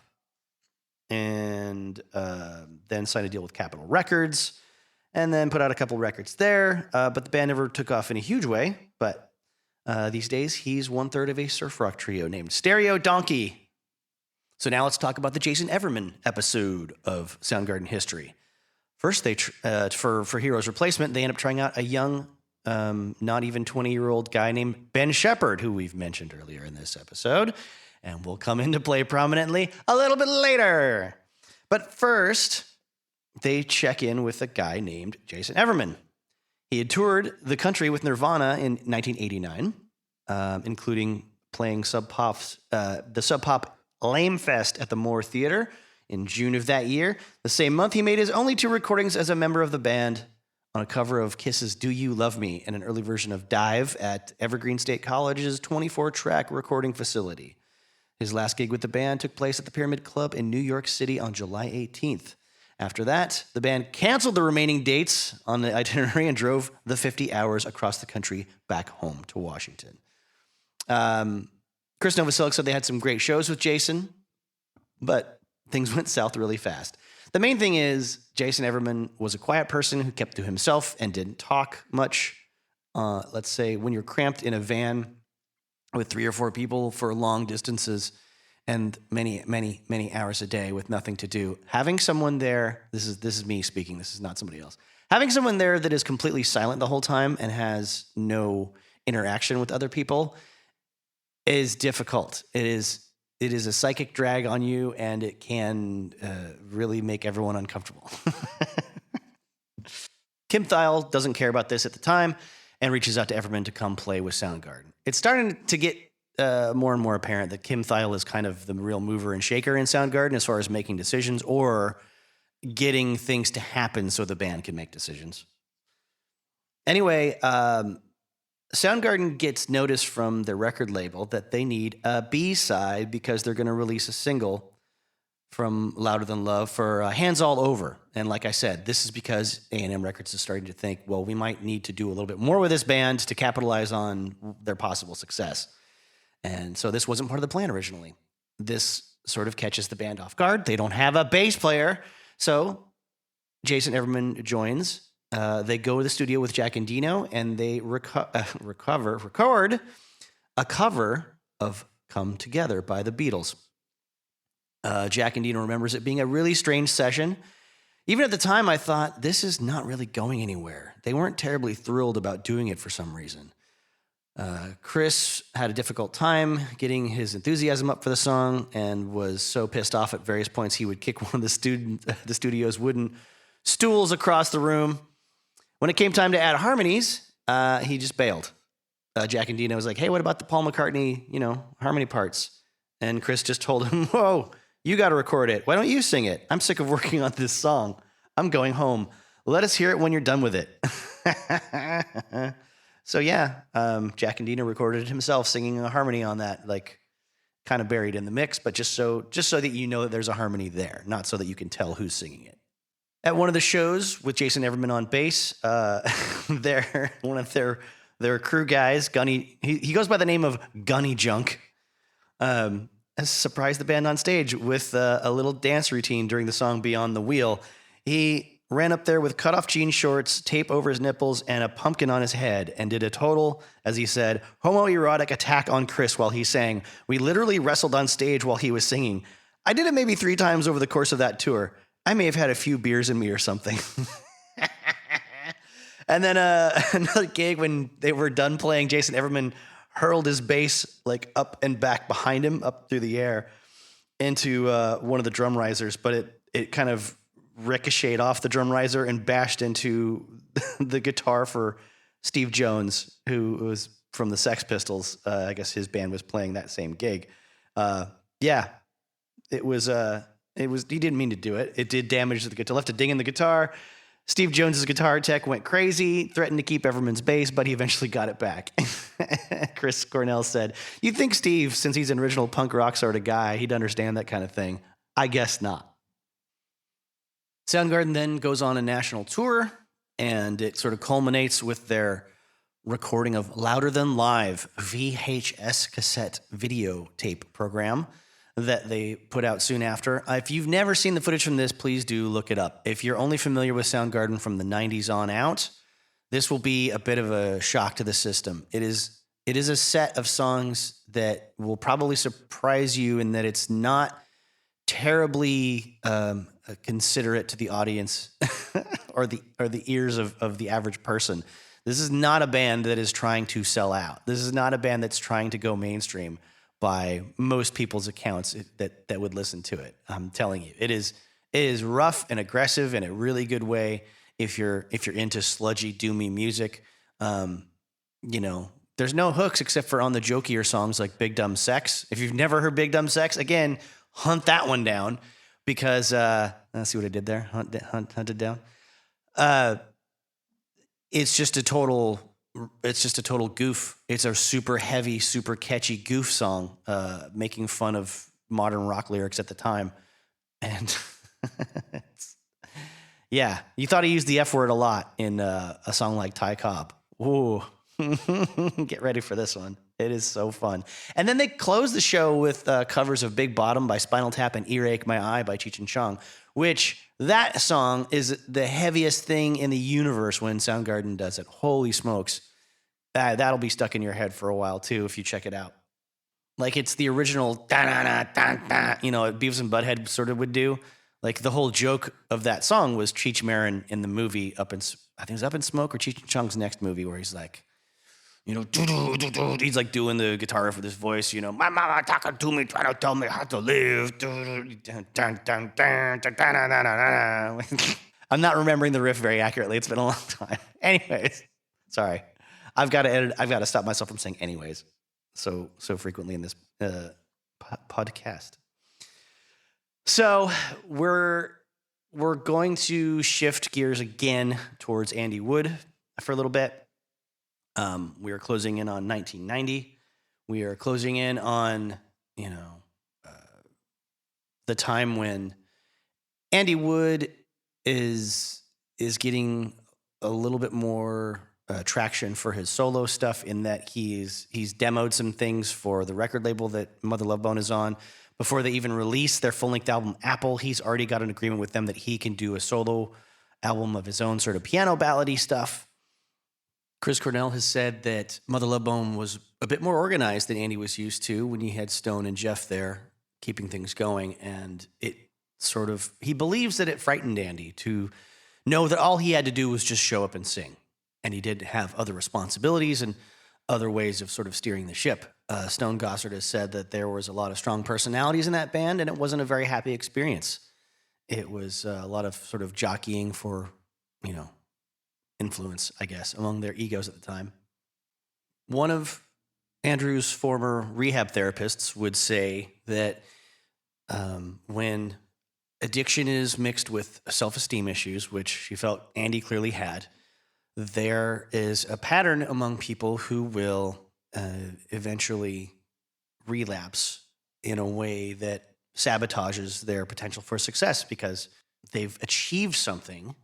and then sign a deal with Capitol Records and then put out a couple records there. But the band never took off in a huge way. But these days, he's one-third of a surf rock trio named Stereo Donkey. So now let's talk about the Jason Everman episode of Soundgarden history. First, they for Hiro's replacement, they end up trying out a young, not even 20-year-old guy named Ben Shepherd, who we've mentioned earlier in this episode, and will come into play prominently a little bit later. But first, they check in with a guy named Jason Everman. He had toured the country with Nirvana in 1989, including playing the Subpop Lame Fest at the Moore Theater in June of that year. The same month, he made his only two recordings as a member of the band on a cover of Kiss's Do You Love Me and an early version of Dive at Evergreen State College's 24-track recording facility. His last gig with the band took place at the Pyramid Club in New York City on July 18th. After that, the band canceled the remaining dates on the itinerary and drove the 50 hours across the country back home to Washington. Chris Novoselic said they had some great shows with Jason, but things went south really fast. The main thing is Jason Everman was a quiet person who kept to himself and didn't talk much. Let's say when you're cramped in a van with 3 or 4 people for long distances and many hours a day with nothing to do, having someone there, this is me speaking, this is not somebody else. Having someone there that is completely silent the whole time and has no interaction with other people is difficult. It is a psychic drag on you, and it can really make everyone uncomfortable. Kim Thayil doesn't care about this at the time and reaches out to Everman to come play with Soundgarden. It's starting to get more and more apparent that Kim Thayil is kind of the real mover and shaker in Soundgarden as far as making decisions or getting things to happen so the band can make decisions. Anyway, Soundgarden gets notice from their record label that they need a B-side because they're going to release a single from Louder Than Love for Hands All Over. And like I said, this is because A&M Records is starting to think, well, we might need to do a little bit more with this band to capitalize on their possible success. And so this wasn't part of the plan originally. This sort of catches the band off guard. They don't have a bass player. So Jason Everman joins. They go to the studio with Jack and Dino, and they record a cover of Come Together by the Beatles. Jack and Dino remembers it being a really strange session. Even at the time, I thought, this is not really going anywhere. They weren't terribly thrilled about doing it for some reason. Chris had a difficult time getting his enthusiasm up for the song and was so pissed off at various points he would kick one of the studio's wooden stools across the room. When it came time to add harmonies, he just bailed. Jack and Dino was like, hey, what about the Paul McCartney, harmony parts? And Chris just told him, whoa, you got to record it. Why don't you sing it? I'm sick of working on this song. I'm going home. Let us hear it when you're done with it. So yeah, Jack and Dino recorded it himself, singing a harmony on that, like kind of buried in the mix, but just so that you know that there's a harmony there, not so that you can tell who's singing it. At one of the shows with Jason Everman on bass, one of their crew guys, Gunny, he goes by the name of Gunny Junk, has surprised the band on stage with a little dance routine during the song Beyond the Wheel. He ran up there with cut-off jean shorts, tape over his nipples, and a pumpkin on his head, and did a total, as he said, homoerotic attack on Chris while he sang. We literally wrestled on stage while he was singing. I did it maybe 3 times over the course of that tour. I may have had a few beers in me or something. And then another gig when they were done playing, Jason Everman hurled his bass like up and back behind him, up through the air, into one of the drum risers, but it kind of ricocheted off the drum riser and bashed into the guitar for Steve Jones, who was from the Sex Pistols. I guess his band was playing that same gig. It was he didn't mean to do it. It did damage to the guitar, left a ding in the guitar. Steve Jones's guitar tech went crazy, threatened to keep Everman's bass, but he eventually got it back. Chris Cornell said, "You'd think Steve, since he's an original punk rock sort of guy, he'd understand that kind of thing. I guess not." Soundgarden then goes on a national tour, and it sort of culminates with their recording of Louder Than Live VHS cassette videotape program that they put out soon after. If you've never seen the footage from this, please do look it up. If you're only familiar with Soundgarden from the 90s on out, this will be a bit of a shock to the system. It is a set of songs that will probably surprise you in that it's not terribly considerate to the audience or the ears of the average person. This is not a band that is trying to sell out. This is not a band that's trying to go mainstream by most people's accounts that would listen to it. I'm telling you, it is rough and aggressive in a really good way. If you're into sludgy, doomy music, there's no hooks except for on the jokier songs like Big Dumb Sex. If you've never heard Big Dumb Sex, again, hunt that one down because let's see what I did there. Hunted down. It's just a total goof. It's a super heavy, super catchy goof song, making fun of modern rock lyrics at the time. And yeah, you thought he used the F word a lot in a song like Ty Cobb. Ooh, get ready for this one. It is so fun. And then they close the show with covers of Big Bottom by Spinal Tap and Earache My Eye by Cheech and Chong, which that song is the heaviest thing in the universe when Soundgarden does it. Holy smokes. That'll be stuck in your head for a while, too, if you check it out. Like, it's the original da-da-da-da-da, Beavis and Butthead sort of would do. Like, the whole joke of that song was Cheech Marin in the movie I think it was Up in Smoke or Cheech and Chong's next movie where he's like, he's like doing the guitar for this voice, my mama talking to me, trying to tell me how to live. I'm not remembering the riff very accurately. It's been a long time. Anyways, sorry. I've got to stop myself from saying anyways so frequently in this podcast. So we're going to shift gears again towards Andy Wood for a little bit. We are closing in on 1990. We are closing in on, the time when Andy Wood is getting a little bit more traction for his solo stuff, in that he's demoed some things for the record label that Mother Love Bone is on. Before they even release their full-length album, Apple, he's already got an agreement with them that he can do a solo album of his own, sort of piano ballady stuff. Chris Cornell has said that Mother Love Bone was a bit more organized than Andy was used to when he had Stone and Jeff there keeping things going. And he believes that it frightened Andy to know that all he had to do was just show up and sing. And he did have other responsibilities and other ways of sort of steering the ship. Stone Gossard has said that there was a lot of strong personalities in that band, and it wasn't a very happy experience. It was a lot of sort of jockeying for, influence, I guess, among their egos at the time. One of Andrew's former rehab therapists would say that when addiction is mixed with self-esteem issues, which she felt Andy clearly had, there is a pattern among people who will eventually relapse in a way that sabotages their potential for success, because they've achieved something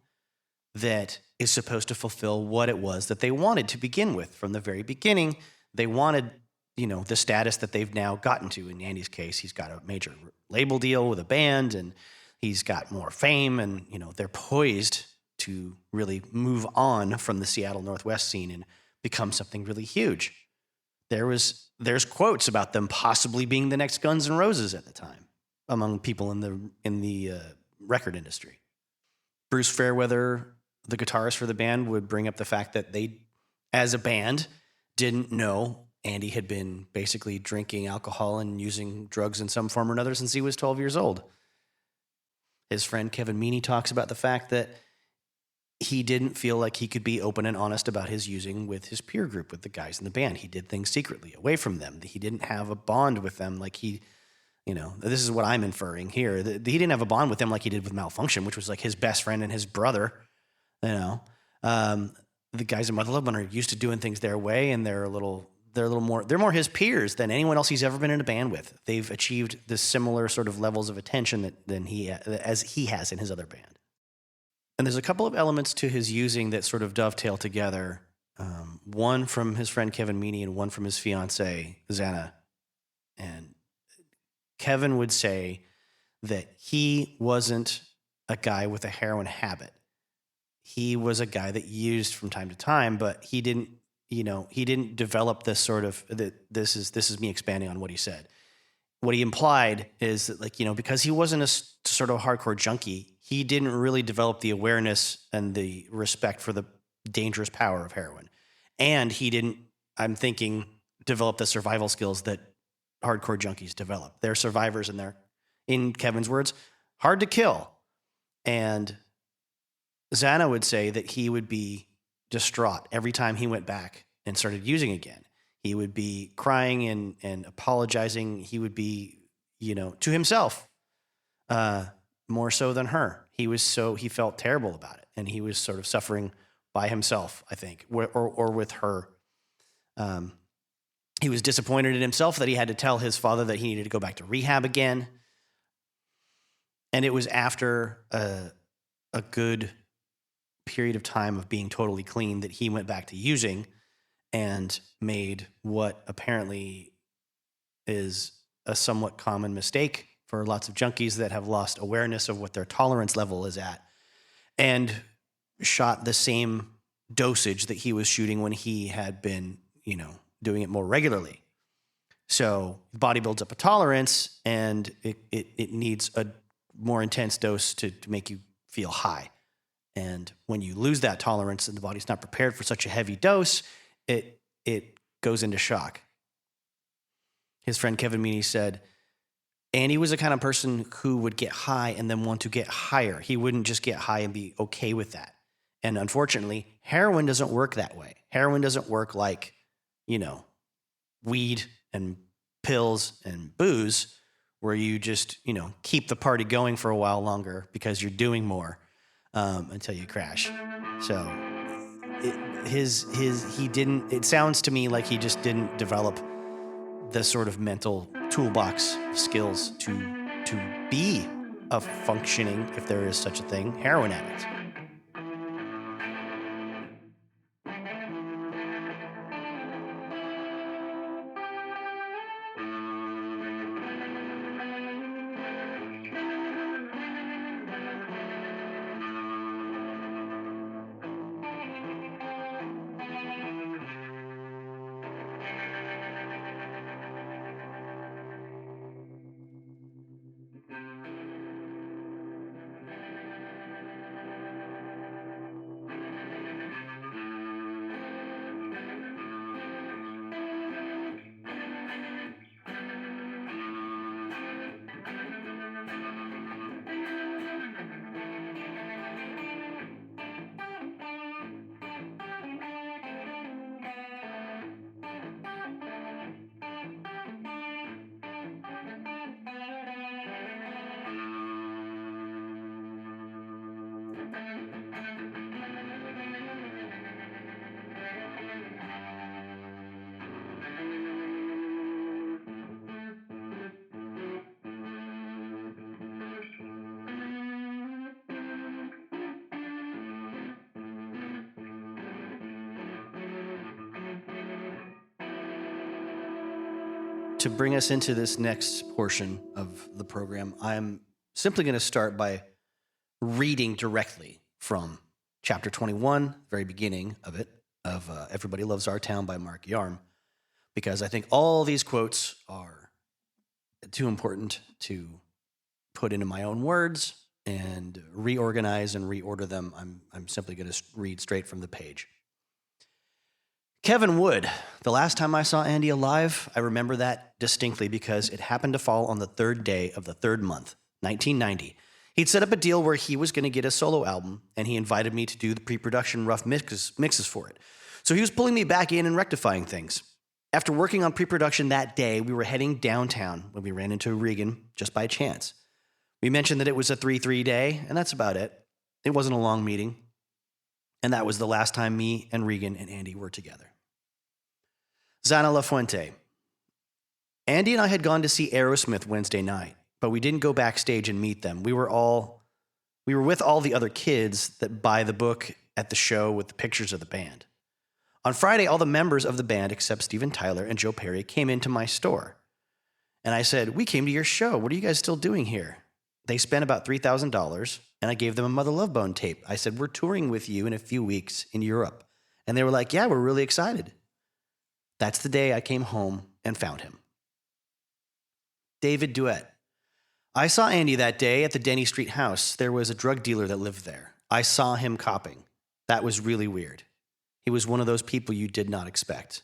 that is supposed to fulfill what it was that they wanted to begin with. From the very beginning, they wanted, the status that they've now gotten to. In Andy's case, he's got a major label deal with a band, and he's got more fame, and, they're poised to really move on from the Seattle Northwest scene and become something really huge. There's quotes about them possibly being the next Guns N' Roses at the time among people in the record industry. Bruce Fairweather, the guitarist for the band, would bring up the fact that they, as a band, didn't know Andy had been basically drinking alcohol and using drugs in some form or another since he was 12 years old. His friend Kevin Meaney talks about the fact that he didn't feel like he could be open and honest about his using with his peer group, with the guys in the band. He did things secretly, away from them. He didn't have a bond with them like he, this is what I'm inferring here. He didn't have a bond with them like he did with Malfunkshun, which was like his best friend and his brother. The guys in Mother Love Bone are used to doing things their way, and they're more his peers than anyone else he's ever been in a band with. They've achieved the similar sort of levels of attention as he has in his other band. And there's a couple of elements to his using that sort of dovetail together. One from his friend Kevin Meaney and one from his fiancée, Xana. And Kevin would say that he wasn't a guy with a heroin habit. He was a guy that used from time to time, but he didn't develop this sort of, this is me expanding on what he said. What he implied is that, because he wasn't a sort of hardcore junkie, he didn't really develop the awareness and the respect for the dangerous power of heroin. And he didn't, I'm thinking, develop the survival skills that hardcore junkies develop. They're survivors, and they're, in Kevin's words, hard to kill. And Xana would say that he would be distraught every time he went back and started using again. He would be crying and apologizing. He would be, to himself, more so than her. He felt terrible about it, and he was sort of suffering by himself, I think, or with her. He was disappointed in himself that he had to tell his father that he needed to go back to rehab again. And it was after a good period of time of being totally clean that he went back to using and made what apparently is a somewhat common mistake for lots of junkies that have lost awareness of what their tolerance level is at, and shot the same dosage that he was shooting when he had been, doing it more regularly. So the body builds up a tolerance, and it needs a more intense dose to make you feel high. And when you lose that tolerance and the body's not prepared for such a heavy dose, it goes into shock. His friend Kevin Meaney said, Andy was the kind of person who would get high and then want to get higher. He wouldn't just get high and be okay with that. And unfortunately, heroin doesn't work that way. Heroin doesn't work like, weed and pills and booze, where you just, keep the party going for a while longer because you're doing more until you crash. So he didn't. It sounds to me like he just didn't develop the sort of mental toolbox of skills to be a functioning, if there is such a thing, heroin addict. To bring us into this next portion of the program, I'm simply going to start by reading directly from chapter 21, very beginning of it, of Everybody Loves Our Town by Mark Yarm, because I think all these quotes are too important to put into my own words and reorganize and reorder them. I'm simply going to read straight from the page. Kevin Wood. The last time I saw Andy alive, I remember that distinctly because it happened to fall on the third day of the third month, 1990. He'd set up a deal where he was going to get a solo album, and he invited me to do the pre-production rough mixes for it. So he was pulling me back in and rectifying things. After working on pre-production that day, we were heading downtown when we ran into Regan just by chance. We mentioned that it was a 3-3 day, and that's about it. It wasn't a long meeting. And that was the last time me and Regan and Andy were together. Zana La Fuente. Andy and I had gone to see Aerosmith Wednesday night, but we didn't go backstage and meet them. We were with all the other kids that buy the book at the show with the pictures of the band. On Friday, all the members of the band, except Steven Tyler and Joe Perry, came into my store. And I said, "We came to your show. What are you guys still doing here?" They spent about $3,000, and I gave them a Mother Love Bone tape. I said, "We're touring with you in a few weeks in Europe." And they were like, "Yeah, we're really excited." That's the day I came home and found him. David Duet. I saw Andy that day at the Denny Street house. There was a drug dealer that lived there. I saw him copping. That was really weird. He was one of those people you did not expect.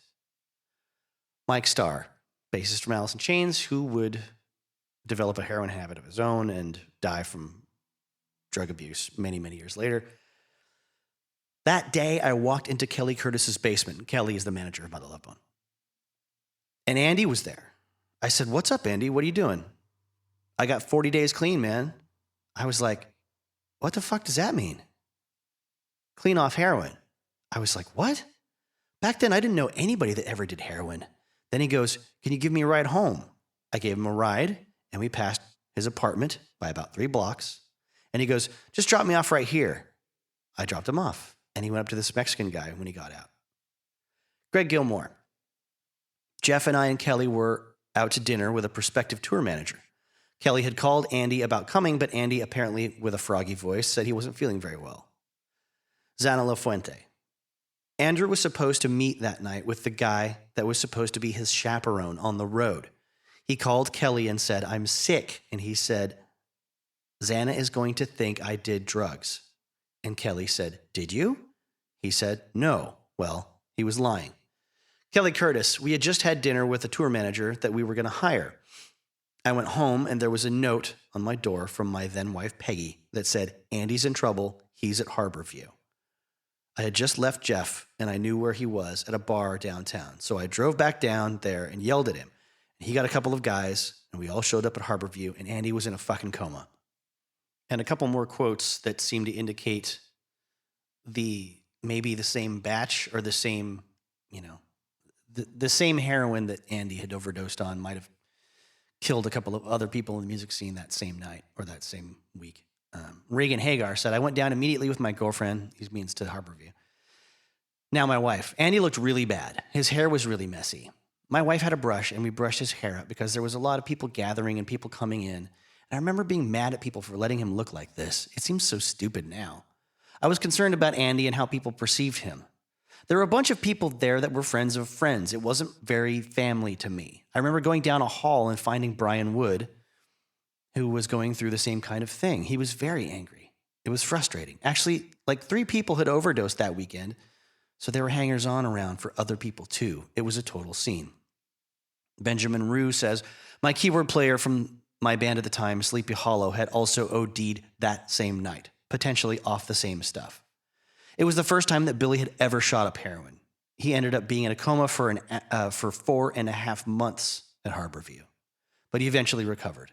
Mike Starr, bassist from Alice in Chains, who would develop a heroin habit of his own and die from drug abuse many, many years later. That day, I walked into Kelly Curtis's basement. Kelly is the manager of Mother Love Bone. And Andy was there. I said, "What's up, Andy? What are you doing?" "I got 40 days clean, man." I was like, "What the fuck does that mean?" "Clean off heroin." I was like, "What?" Back then, I didn't know anybody that ever did heroin. Then he goes, "Can you give me a ride home?" I gave him a ride, and we passed his apartment by about 3 blocks. And he goes, "Just drop me off right here." I dropped him off, and he went up to this Mexican guy when he got out. Greg Gilmore. Jeff and I and Kelly were out to dinner with a prospective tour manager. Kelly had called Andy about coming, but Andy, apparently with a froggy voice, said he wasn't feeling very well. Zana La Fuente. Andrew was supposed to meet that night with the guy that was supposed to be his chaperone on the road. He called Kelly and said, "I'm sick." And he said, "Zana is going to think I did drugs." And Kelly said, "Did you?" He said, "No." Well, he was lying. Kelly Curtis. We had just had dinner with a tour manager that we were going to hire. I went home and there was a note on my door from my then wife, Peggy, that said, "Andy's in trouble. He's at Harborview." I had just left Jeff and I knew where he was at a bar downtown. So I drove back down there and yelled at him. He got a couple of guys and we all showed up at Harborview and Andy was in a fucking coma. And a couple more quotes that seem to indicate the maybe the same batch or the same, the same heroin that Andy had overdosed on might have killed a couple of other people in the music scene that same night or that same week. Reagan Hagar said, I went down immediately with my girlfriend. He means to Harborview. Now my wife. Andy looked really bad. His hair was really messy. My wife had a brush, and we brushed his hair up because there was a lot of people gathering and people coming in. And I remember being mad at people for letting him look like this. It seems so stupid now. I was concerned about Andy and how people perceived him. There were a bunch of people there that were friends of friends. It wasn't very family to me. I remember going down a hall and finding Brian Wood, who was going through the same kind of thing. He was very angry. It was frustrating. Actually, like 3 people had overdosed that weekend, so there were hangers-on around for other people too. It was a total scene. Benjamin Rue says, my keyboard player from my band at the time, Sleepy Hollow, had also OD'd that same night, potentially off the same stuff. It was the first time that Billy had ever shot up heroin. He ended up being in a coma for 4.5 months at Harborview, but he eventually recovered.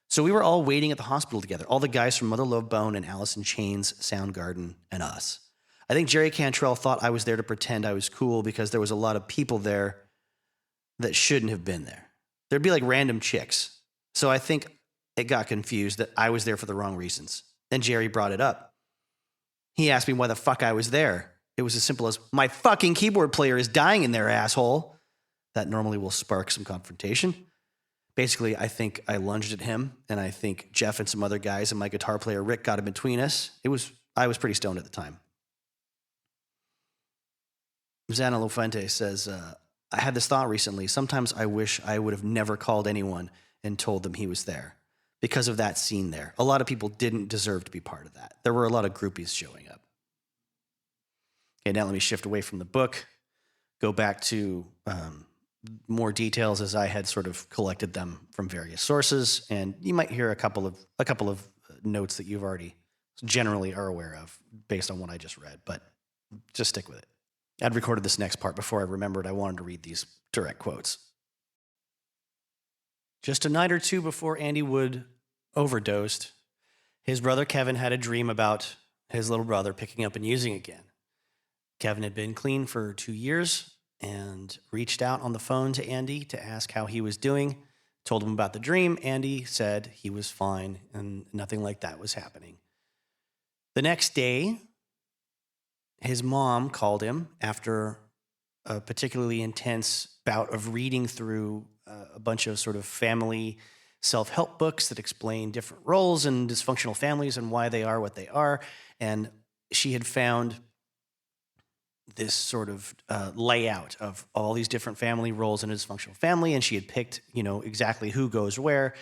So we were all waiting at the hospital together, all the guys from Mother Love Bone and Alice in Chains, Soundgarden, and us. I think Jerry Cantrell thought I was there to pretend I was cool because there was a lot of people there that shouldn't have been there. There'd be like random chicks. So I think it got confused that I was there for the wrong reasons. Then Jerry brought it up. He asked me why the fuck I was there. It was as simple as, my fucking keyboard player is dying in there, asshole. That normally will spark some confrontation. Basically, I think I lunged at him, and I think Jeff and some other guys and my guitar player Rick got in between us. I was pretty stoned at the time. Zana Lofuente says, I had this thought recently. Sometimes I wish I would have never called anyone and told them he was there because of that scene there. A lot of people didn't deserve to be part of that. There were a lot of groupies showing up. Okay, now let me shift away from the book, go back to more details as I had sort of collected them from various sources, and you might hear a couple of notes that you've already generally are aware of based on what I just read, but just stick with it. I'd recorded this next part before I remembered I wanted to read these direct quotes. Just a night or two before Andy Wood overdosed, his brother Kevin had a dream about his little brother picking up and using again. Kevin had been clean for 2 years and reached out on the phone to Andy to ask how he was doing, told him about the dream. Andy said he was fine and nothing like that was happening. The next day, his mom called him after a particularly intense bout of reading through a bunch of sort of family self-help books that explain different roles in dysfunctional families and why they are what they are. And she had found this sort of layout of all these different family roles in a dysfunctional family, and she had picked, exactly who goes where.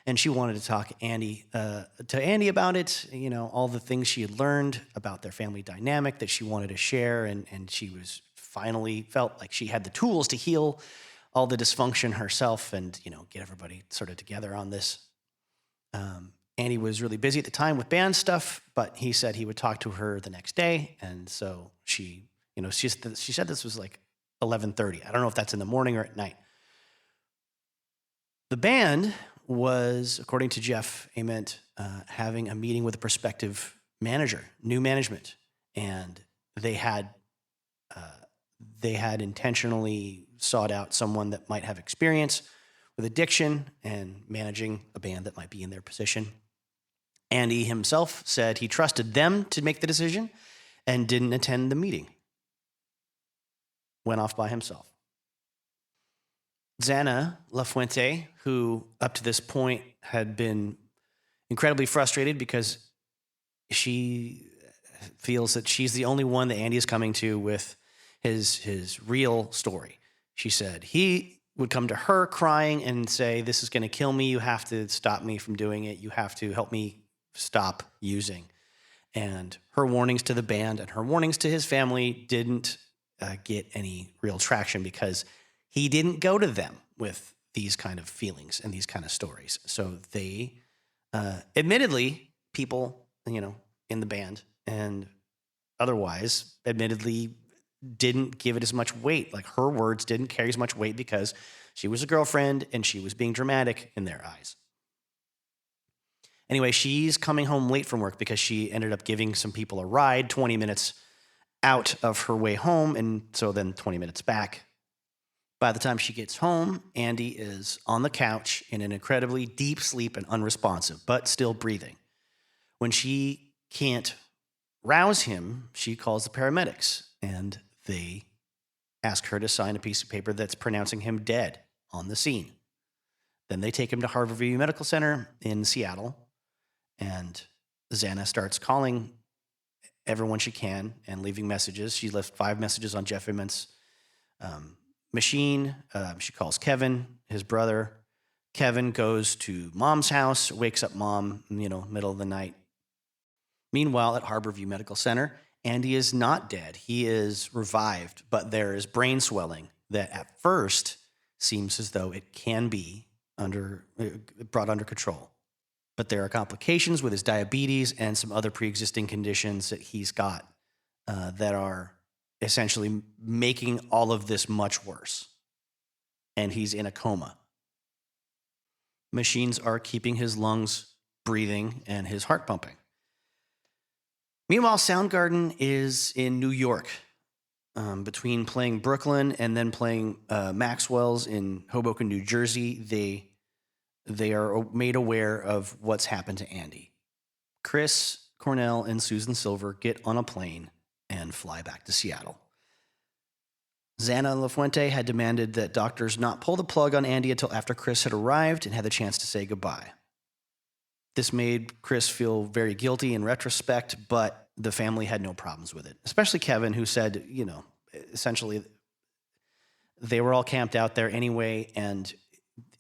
And she wanted to talk to Andy about it, all the things she had learned about their family dynamic that she wanted to share. And she was finally felt like she had the tools to heal all the dysfunction herself and, get everybody sort of together on this. Andy was really busy at the time with band stuff, but he said he would talk to her the next day. And so she said this was like 11:30. I don't know if that's in the morning or at night. The band was, according to Jeff Ament, having a meeting with a prospective manager, new management, and they had intentionally sought out someone that might have experience with addiction and managing a band that might be in their position. Andy himself said he trusted them to make the decision and didn't attend the meeting. Went off by himself. Zana Lafuente, who up to this point had been incredibly frustrated because she feels that she's the only one that Andy is coming to with his real story. She said he would come to her crying and say, this is going to kill me. You have to stop me from doing it. You have to help me stop using. And her warnings to the band and her warnings to his family didn't get any real traction because he didn't go to them with these kind of feelings and these kind of stories. So they, admittedly, people, in the band and otherwise, admittedly, didn't give it as much weight. Like her words didn't carry as much weight because she was a girlfriend and she was being dramatic in their eyes. Anyway, she's coming home late from work because she ended up giving some people a ride 20 minutes out of her way home, and so then 20 minutes back. By the time she gets home, Andy is on the couch in an incredibly deep sleep and unresponsive, but still breathing. When she can't rouse him, she calls the paramedics, and they ask her to sign a piece of paper that's pronouncing him dead on the scene. Then they take him to Harborview Medical Center in Seattle, and Xana starts calling everyone she can and leaving messages. She left 5 messages on Jeff Immont's machine. She calls Kevin, his brother. Kevin goes to Mom's house, wakes up Mom, middle of the night. Meanwhile, at Harborview Medical Center, Andy is not dead. He is revived, but there is brain swelling that at first seems as though it can be brought under control. But there are complications with his diabetes and some other pre-existing conditions that he's got that are essentially making all of this much worse. And he's in a coma. Machines are keeping his lungs breathing and his heart pumping. Meanwhile, Soundgarden is in New York, between playing Brooklyn and then playing Maxwell's in Hoboken, New Jersey. They are made aware of what's happened to Andy. Chris, Cornell, and Susan Silver get on a plane and fly back to Seattle. Xana and LaFuente had demanded that doctors not pull the plug on Andy until after Chris had arrived and had the chance to say goodbye. This made Chris feel very guilty in retrospect, but the family had no problems with it, especially Kevin, who said, essentially they were all camped out there anyway, and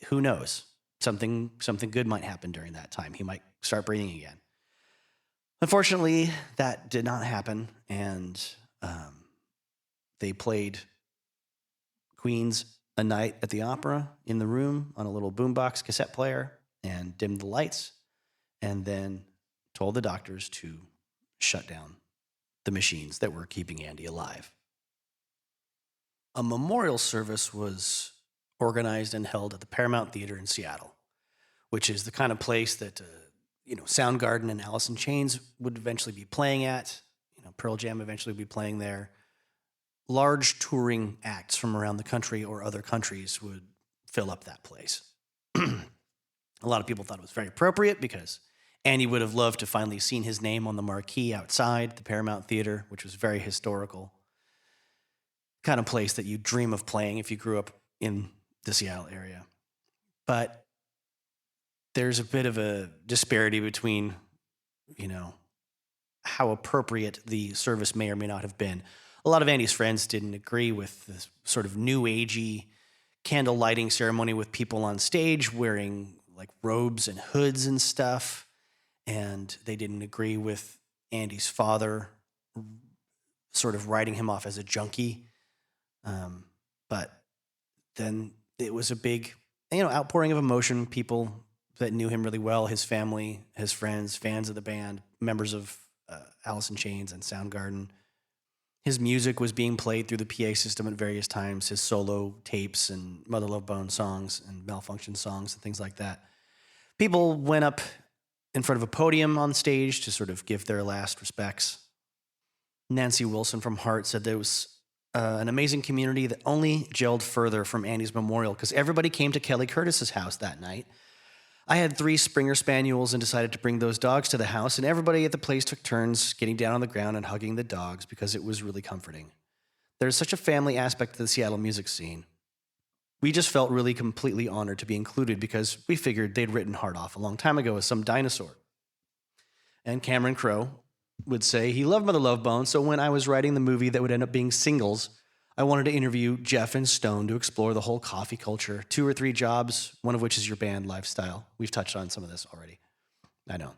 who knows? Something good might happen during that time. He might start breathing again. Unfortunately, that did not happen, and they played Queen's A Night at the Opera in the room on a little boombox cassette player and dimmed the lights, and then told the doctors to shut down the machines that were keeping Andy alive. A memorial service was organized and held at the Paramount Theater in Seattle, which is the kind of place that Soundgarden and Alice in Chains would eventually be playing at. Pearl Jam eventually would be playing there. Large touring acts from around the country or other countries would fill up that place. A lot of people thought it was very appropriate because Andy would have loved to finally seen his name on the marquee outside the Paramount Theater, which was very historical. Kind of place that you dream of playing if you grew up in the Seattle area. But there's a bit of a disparity between, how appropriate the service may or may not have been. A lot of Andy's friends didn't agree with this sort of new agey candle lighting ceremony with people on stage wearing like robes and hoods and stuff. And they didn't agree with Andy's father sort of writing him off as a junkie. But then it was a big, outpouring of emotion. People that knew him really well, his family, his friends, fans of the band, members of Alice in Chains and Soundgarden. His music was being played through the PA system at various times, his solo tapes and Mother Love Bone songs and Malfunkshun songs and things like that. People went up in front of a podium on stage to sort of give their last respects. Nancy Wilson from Heart said there was an amazing community that only gelled further from Andy's memorial because everybody came to Kelly Curtis's house that night. I had 3 Springer Spaniels and decided to bring those dogs to the house, and everybody at the place took turns getting down on the ground and hugging the dogs because it was really comforting. There's such a family aspect to the Seattle music scene. We just felt really completely honored to be included because we figured they'd written Heart off a long time ago as some dinosaur. And Cameron Crowe would say he loved Mother Love Bone, so when I was writing the movie that would end up being Singles, I wanted to interview Jeff and Stone to explore the whole coffee culture, 2 or 3 jobs, one of which is your band lifestyle. We've touched on some of this already. I know.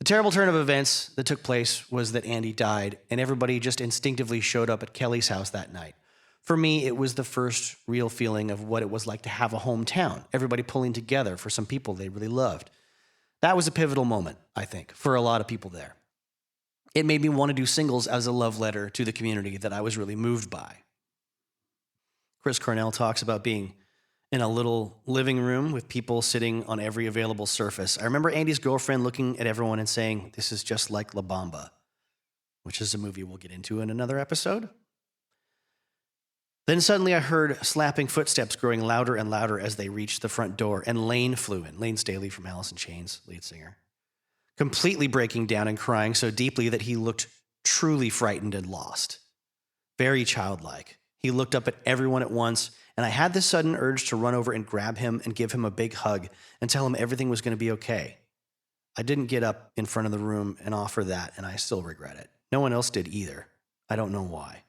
The terrible turn of events that took place was that Andy died, and everybody just instinctively showed up at Kelly's house that night. For me, it was the first real feeling of what it was like to have a hometown, everybody pulling together for some people they really loved. That was a pivotal moment, I think, for a lot of people there. It made me want to do Singles as a love letter to the community that I was really moved by. Chris Cornell talks about being in a little living room with people sitting on every available surface. I remember Andy's girlfriend looking at everyone and saying, "This is just like La Bamba." which is a movie we'll get into in another episode. Then suddenly I heard slapping footsteps growing louder and louder as they reached the front door, and Lane flew in. Lane Staley from Alice in Chains, lead singer, completely breaking down and crying so deeply that he looked truly frightened and lost. Very childlike. He looked up at everyone at once, and I had this sudden urge to run over and grab him and give him a big hug and tell him everything was going to be okay. I didn't get up in front of the room and offer that, and I still regret it. No one else did either. I don't know why.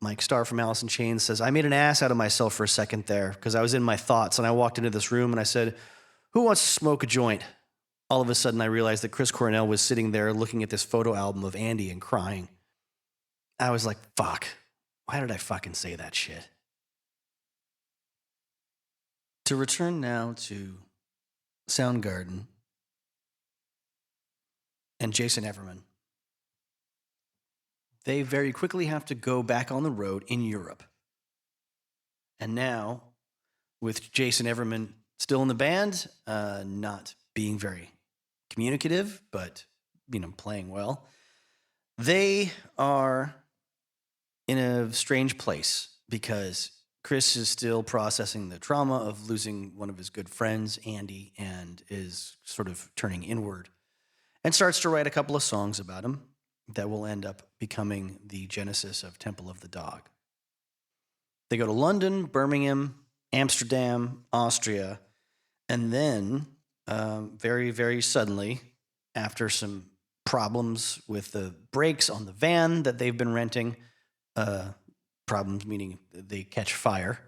Mike Starr from Alice in Chains says, I made an ass out of myself for a second there because I was in my thoughts, and I walked into this room and I said, who wants to smoke a joint? All of a sudden I realized that Chris Cornell was sitting there looking at this photo album of Andy and crying. I was like, fuck, why did I fucking say that shit? To return now to Soundgarden and Jason Everman. They very quickly have to go back on the road in Europe. And now, with Jason Everman still in the band, not being very communicative, but, playing well, they are in a strange place because Chris is still processing the trauma of losing one of his good friends, Andy, and is sort of turning inward and starts to write a couple of songs about him that will end up becoming the genesis of Temple of the Dog. They go to London, Birmingham, Amsterdam, Austria, and then very, very suddenly, after some problems with the brakes on the van that they've been renting, problems meaning they catch fire,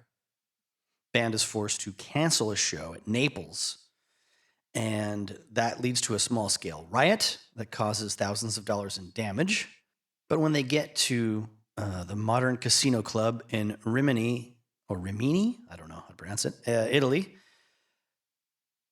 band is forced to cancel a show at Naples. And that leads to a small-scale riot that causes thousands of dollars in damage. But when they get to the Modern Casino Club in Rimini, I don't know how to pronounce it, Italy,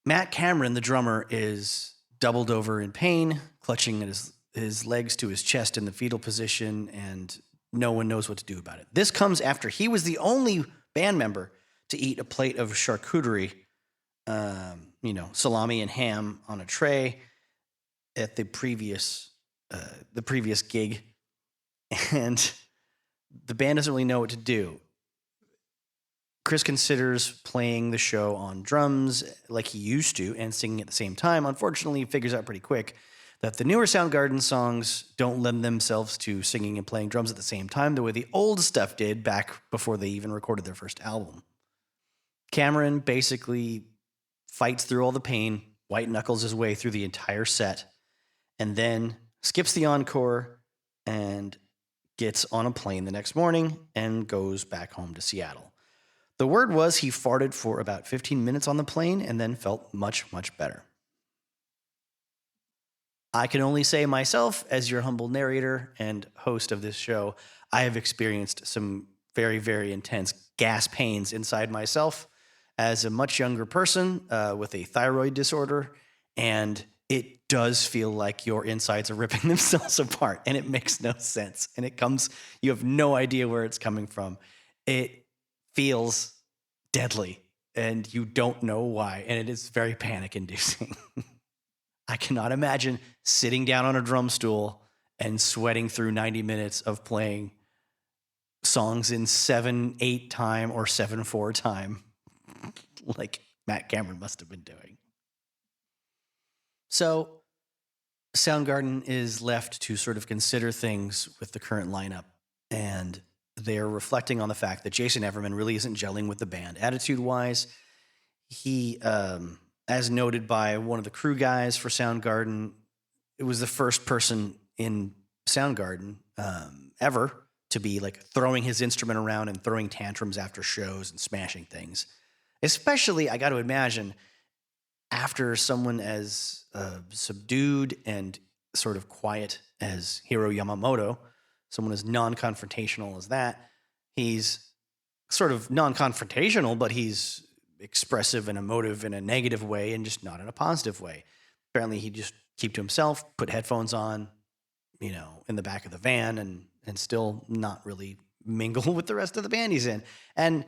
Matt Cameron, the drummer, is doubled over in pain, clutching at his legs to his chest in the fetal position, and no one knows what to do about it. This comes after he was the only band member to eat a plate of charcuterie, salami and ham on a tray at the previous gig, and the band doesn't really know what to do. Chris considers playing the show on drums like he used to and singing at the same time. Unfortunately, he figures out pretty quick that the newer Soundgarden songs don't lend themselves to singing and playing drums at the same time the way the old stuff did back before they even recorded their first album. Cameron basically fights through all the pain, white knuckles his way through the entire set, and then skips the encore and gets on a plane the next morning and goes back home to Seattle. The word was he farted for about 15 minutes on the plane and then felt much, much better. I can only say myself, as your humble narrator and host of this show, I have experienced some very, very intense gas pains inside myself as a much younger person with a thyroid disorder, and it does feel like your insides are ripping themselves apart, and it makes no sense. And you have no idea where it's coming from. It feels deadly, and you don't know why, and it is very panic-inducing. I cannot imagine sitting down on a drum stool and sweating through 90 minutes of playing songs in 7/8 time or 7/4 time, like Matt Cameron must have been doing. So Soundgarden is left to sort of consider things with the current lineup, and they are reflecting on the fact that Jason Everman really isn't gelling with the band. Attitude-wise, he, as noted by one of the crew guys for Soundgarden, it was the first person in Soundgarden ever to be like throwing his instrument around and throwing tantrums after shows and smashing things. Especially, I got to imagine, after someone as subdued and sort of quiet as Hiro Yamamoto, someone as non-confrontational as that. He's sort of non-confrontational, but he's expressive and emotive in a negative way and just not in a positive way. Apparently he just keep to himself, put headphones on, in the back of the van and still not really mingle with the rest of the band he's in. And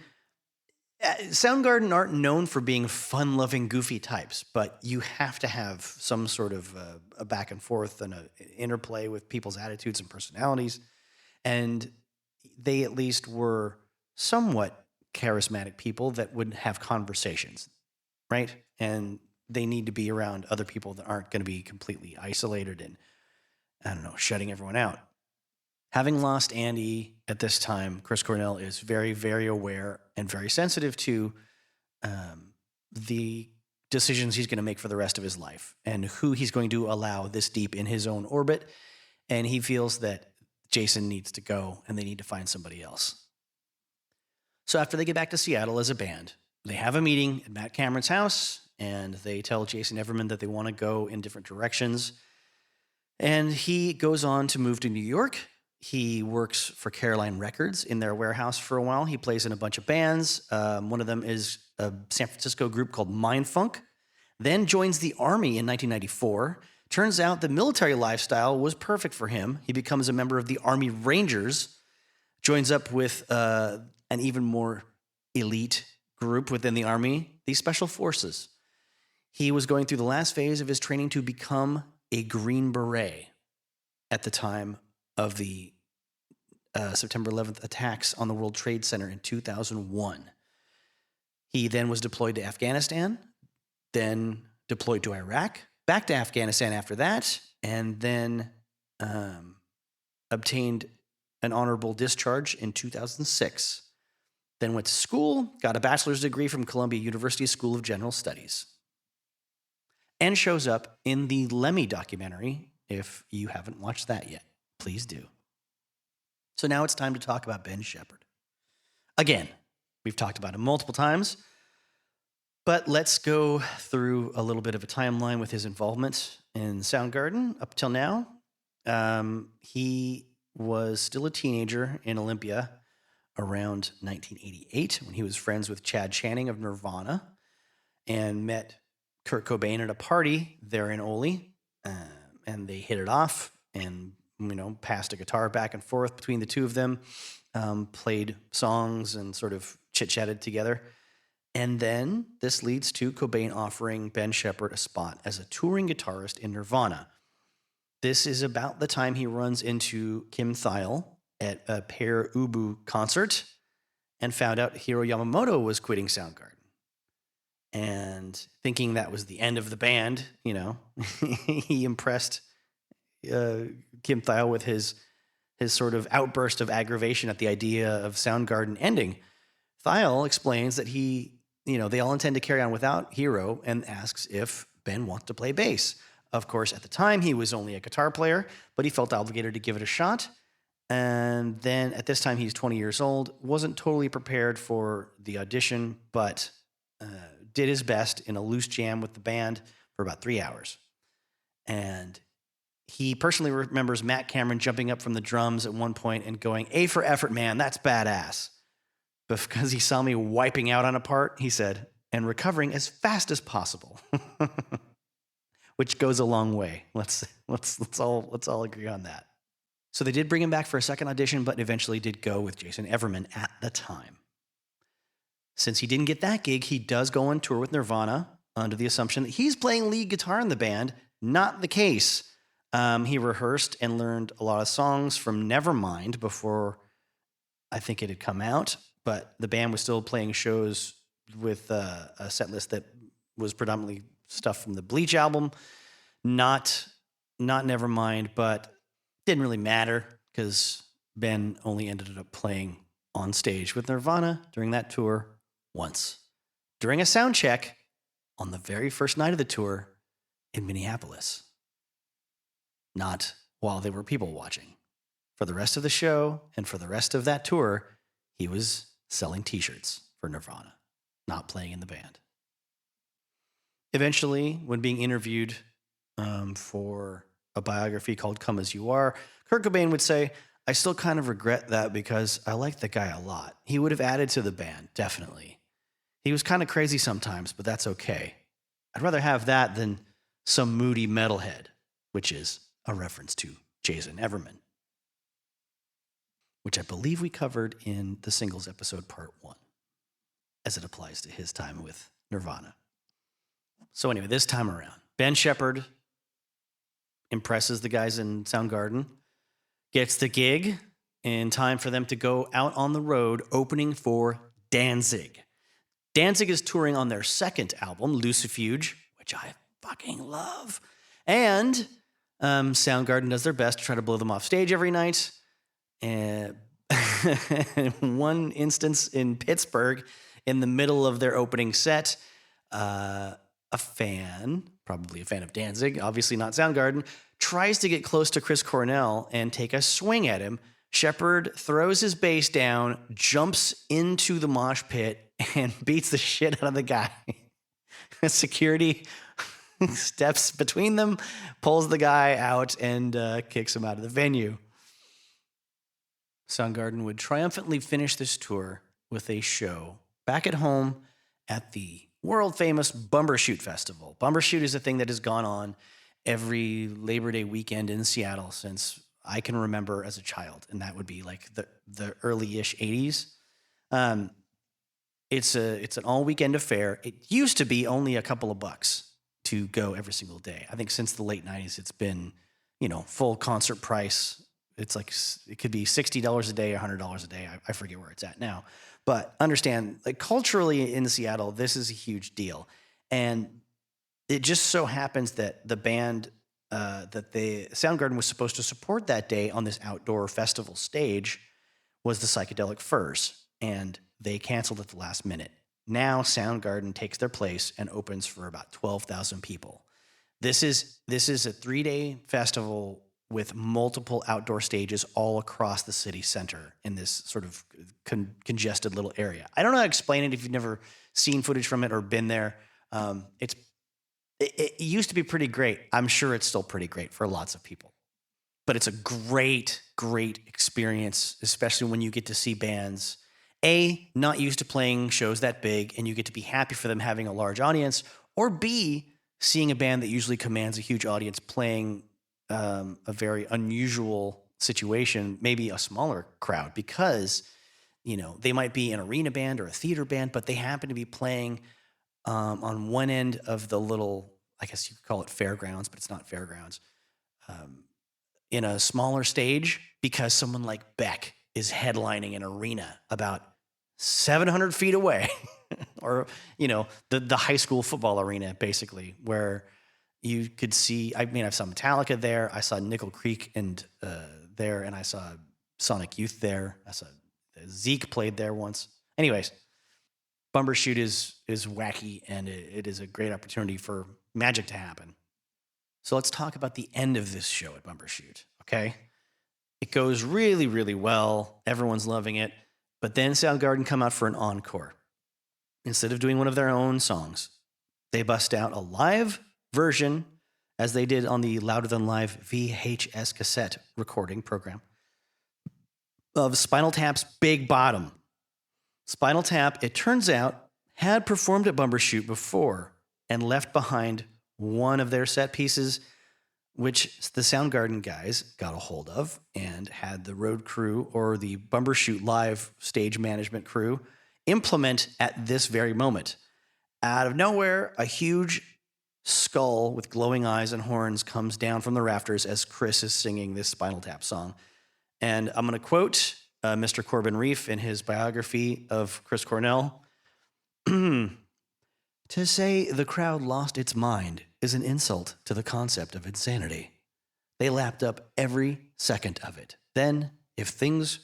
Soundgarden aren't known for being fun-loving, goofy types, but you have to have some sort of a back and forth and an interplay with people's attitudes and personalities. And they at least were somewhat charismatic people that would have conversations, right? And they need to be around other people that aren't going to be completely isolated and, I don't know, shutting everyone out. Having lost Andy at this time, Chris Cornell is very, very aware and very sensitive to the decisions he's going to make for the rest of his life and who he's going to allow this deep in his own orbit. And he feels that Jason needs to go and they need to find somebody else. So after they get back to Seattle as a band, they have a meeting at Matt Cameron's house and they tell Jason Everman that they want to go in different directions. And he goes on to move to New York. He works for Caroline Records in their warehouse for a while. He plays in a bunch of bands. One of them is a San Francisco group called Mindfunk. Then joins the Army in 1994. Turns out the military lifestyle was perfect for him. He becomes a member of the Army Rangers, joins up with an even more elite group within the Army, the Special Forces. He was going through the last phase of his training to become a Green Beret at the time of the September 11th attacks on the World Trade Center in 2001. He then was deployed to Afghanistan, then deployed to Iraq, back to Afghanistan after that, and then obtained an honorable discharge in 2006. Then went to school, got a bachelor's degree from Columbia University School of General Studies, and shows up in the Lemmy documentary. If you haven't watched that yet, please do. So now it's time to talk about Ben Shepherd. Again, we've talked about him multiple times, but let's go through a little bit of a timeline with his involvement in Soundgarden up till now. He was still a teenager in Olympia around 1988 when he was friends with Chad Channing of Nirvana and met Kurt Cobain at a party there in Ole, and they hit it off and passed a guitar back and forth between the two of them, played songs and sort of chit-chatted together. And then this leads to Cobain offering Ben Shepherd a spot as a touring guitarist in Nirvana. This is about the time he runs into Kim Thayil at a Pere Ubu concert and found out Hiro Yamamoto was quitting Soundgarden. And thinking that was the end of the band, he impressed Kim Thayil with his sort of outburst of aggravation at the idea of Soundgarden ending. Thayil explains that they all intend to carry on without Hiro and asks if Ben wants to play bass. Of course, at the time, he was only a guitar player, but he felt obligated to give it a shot. And then at this time, he's 20 years old, wasn't totally prepared for the audition, but did his best in a loose jam with the band for about 3 hours. And he personally remembers Matt Cameron jumping up from the drums at one point and going, "A for effort, man, that's badass." Because he saw me wiping out on a part, he said, and recovering as fast as possible, which goes a long way. Let's all agree on that. So they did bring him back for a second audition, but eventually did go with Jason Everman at the time. Since he didn't get that gig, he does go on tour with Nirvana under the assumption that he's playing lead guitar in the band. Not the case. He rehearsed and learned a lot of songs from Nevermind before I think it had come out, but the band was still playing shows with a set list that was predominantly stuff from the Bleach album. Not Nevermind, but didn't really matter because Ben only ended up playing on stage with Nirvana during that tour once, during a sound check on the very first night of the tour in Minneapolis. Not while there were people watching. For the rest of the show and for the rest of that tour, he was selling t-shirts for Nirvana, not playing in the band. Eventually, when being interviewed for a biography called Come As You Are, Kurt Cobain would say, "I still kind of regret that because I like the guy a lot. He would have added to the band, definitely. He was kind of crazy sometimes, but that's okay. I'd rather have that than some moody metalhead," which is a reference to Jason Everman, which I believe we covered in the singles episode part 1. as it applies to his time with Nirvana. So anyway, this time around, Ben Shepherd impresses the guys in Soundgarden, gets the gig in time for them to go out on the road opening for Danzig. Danzig is touring on their second album, Lucifuge, which I fucking love. And Soundgarden does their best to try to blow them off stage every night. And one instance in Pittsburgh, in the middle of their opening set, a fan, probably a fan of Danzig, obviously not Soundgarden, tries to get close to Chris Cornell and take a swing at him. Shepherd throws his bass down, jumps into the mosh pit, and beats the shit out of the guy. Security steps between them, pulls the guy out, and kicks him out of the venue. Soundgarden would triumphantly finish this tour with a show back at home at the world-famous Bumbershoot Festival. Bumbershoot is a thing that has gone on every Labor Day weekend in Seattle since I can remember as a child, and that would be like the early-ish 80s. It's an all-weekend affair. It used to be only a couple of bucks to go every single day. I think since the late 90s, it's been, full concert price. It's like, it could be $60 a day, $100 a day. I forget where it's at now. But understand, like, culturally in Seattle, this is a huge deal. And it just so happens that the band that Soundgarden was supposed to support that day on this outdoor festival stage was the Psychedelic Furs. And they canceled at the last minute. Now Soundgarden takes their place and opens for about 12,000 people. This is a 3-day festival with multiple outdoor stages all across the city center in this sort of congested little area. I don't know how to explain it if you've never seen footage from it or been there. It used to be pretty great. I'm sure it's still pretty great for lots of people. But it's a great, great experience, especially when you get to see bands, A, not used to playing shows that big, and you get to be happy for them having a large audience, or B, seeing a band that usually commands a huge audience playing a very unusual situation, maybe a smaller crowd, because, they might be an arena band or a theater band, but they happen to be playing on one end of the little, I guess you could call it fairgrounds, but it's not fairgrounds, in a smaller stage because someone like Beck is headlining an arena about 700 feet away or, the high school football arena, basically, where you could see, I saw Metallica there. I saw Nickel Creek there, and I saw Sonic Youth there. I saw Zeke played there once. Anyways, Bumbershoot is wacky, and it is a great opportunity for magic to happen. So let's talk about the end of this show at Bumbershoot, okay? It goes really, really well. Everyone's loving it. But then Soundgarden come out for an encore. Instead of doing one of their own songs, they bust out a live version, as they did on the Louder Than Live VHS cassette recording program, of Spinal Tap's Big Bottom. Spinal Tap, it turns out, had performed at Bumbershoot before and left behind one of their set pieces, which the Soundgarden guys got a hold of and had the road crew, or the Bumbershoot live stage management crew, implement at this very moment. Out of nowhere, a huge skull with glowing eyes and horns comes down from the rafters as Chris is singing this Spinal Tap song. And I'm going to quote Mr. Corbin Reiff in his biography of Chris Cornell. To say the crowd lost its mind is an insult to the concept of insanity. They lapped up every second of it. Then, if things...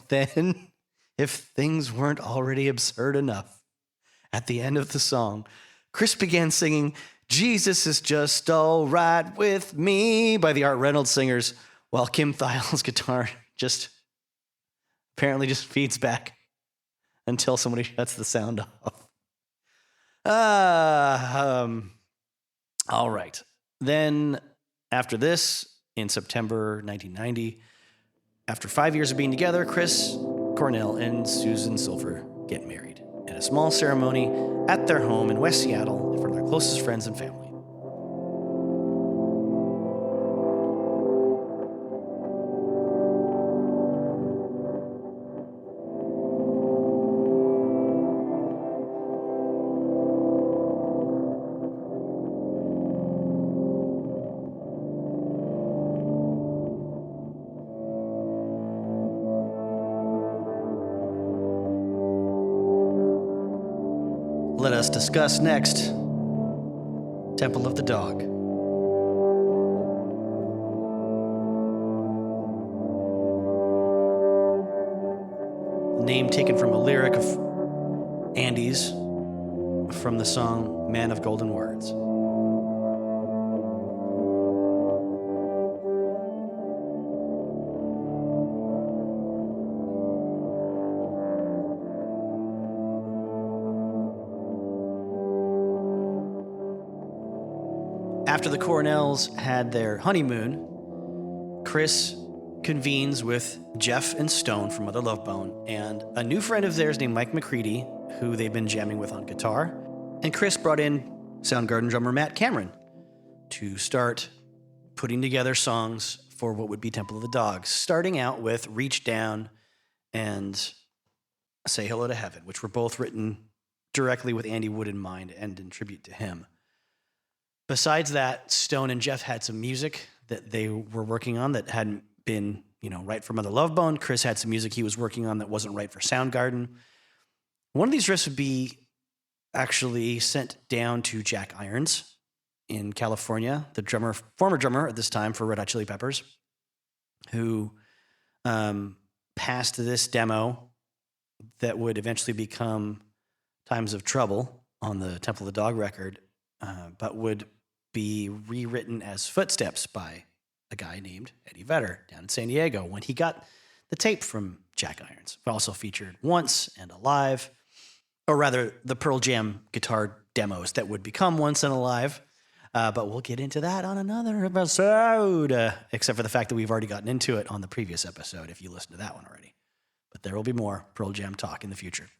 Then, if things weren't already absurd enough, at the end of the song, Chris began singing "Jesus is Just All Right With Me" by the Art Reynolds Singers, while Kim Thile's guitar apparently just feeds back until somebody shuts the sound off. All right. Then, after this, in September 1990, after 5 years of being together, Chris Cornell and Susan Silver get married at a small ceremony at their home in West Seattle in front of their closest friends and family. Let us discuss next Temple of the Dog. Name taken from a lyric of Andy's from the song Man of Golden Words. After the Cornells had their honeymoon, Chris convenes with Jeff and Stone from Mother Love Bone and a new friend of theirs named Mike McCready, who they've been jamming with on guitar. And Chris brought in Soundgarden drummer Matt Cameron to start putting together songs for what would be Temple of the Dog, starting out with Reach Down and Say Hello to Heaven, which were both written directly with Andy Wood in mind and in tribute to him. Besides that, Stone and Jeff had some music that they were working on that hadn't been, right for Mother Love Bone. Chris had some music he was working on that wasn't right for Soundgarden. One of these riffs would be actually sent down to Jack Irons in California, the former drummer at this time for Red Hot Chili Peppers, who passed this demo that would eventually become Times of Trouble on the Temple of the Dog record, but would be rewritten as Footsteps by a guy named Eddie Vedder down in San Diego when he got the tape from Jack Irons. It also featured Once and Alive, or rather the Pearl Jam guitar demos that would become Once and Alive. But we'll get into that on another episode, except for the fact that we've already gotten into it on the previous episode, if you listened to that one already. But there will be more Pearl Jam talk in the future.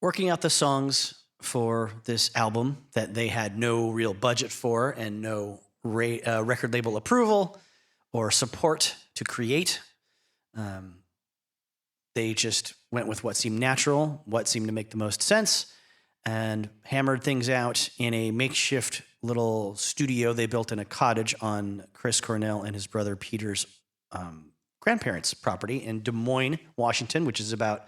Working out the songs for this album that they had no real budget for and no record label approval or support to create. They just went with what seemed natural, what seemed to make the most sense, and hammered things out in a makeshift little studio they built in a cottage on Chris Cornell and his brother Peter's grandparents' property in Des Moines, Washington, which is about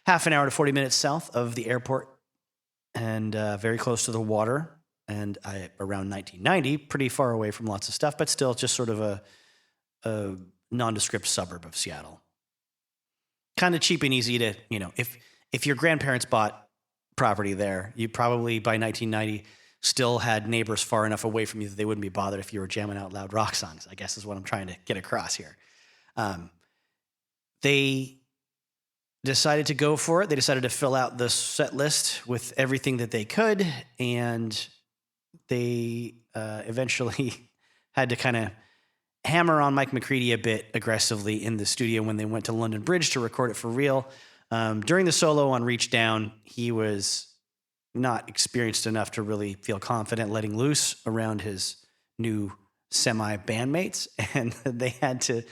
half an hour to 40 minutes south of the airport and very close to the water. And around 1990, pretty far away from lots of stuff, but still just sort of a nondescript suburb of Seattle. Kind of cheap and easy to, if your grandparents bought property there, you probably by 1990 still had neighbors far enough away from you that they wouldn't be bothered if you were jamming out loud rock songs, I guess is what I'm trying to get across here. They decided to go for it. They decided to fill out the set list with everything that they could, and they eventually had to kind of hammer on Mike McCready a bit aggressively in the studio when they went to London Bridge to record it for real. During the solo on Reach Down, he was not experienced enough to really feel confident letting loose around his new semi-bandmates, and they had to...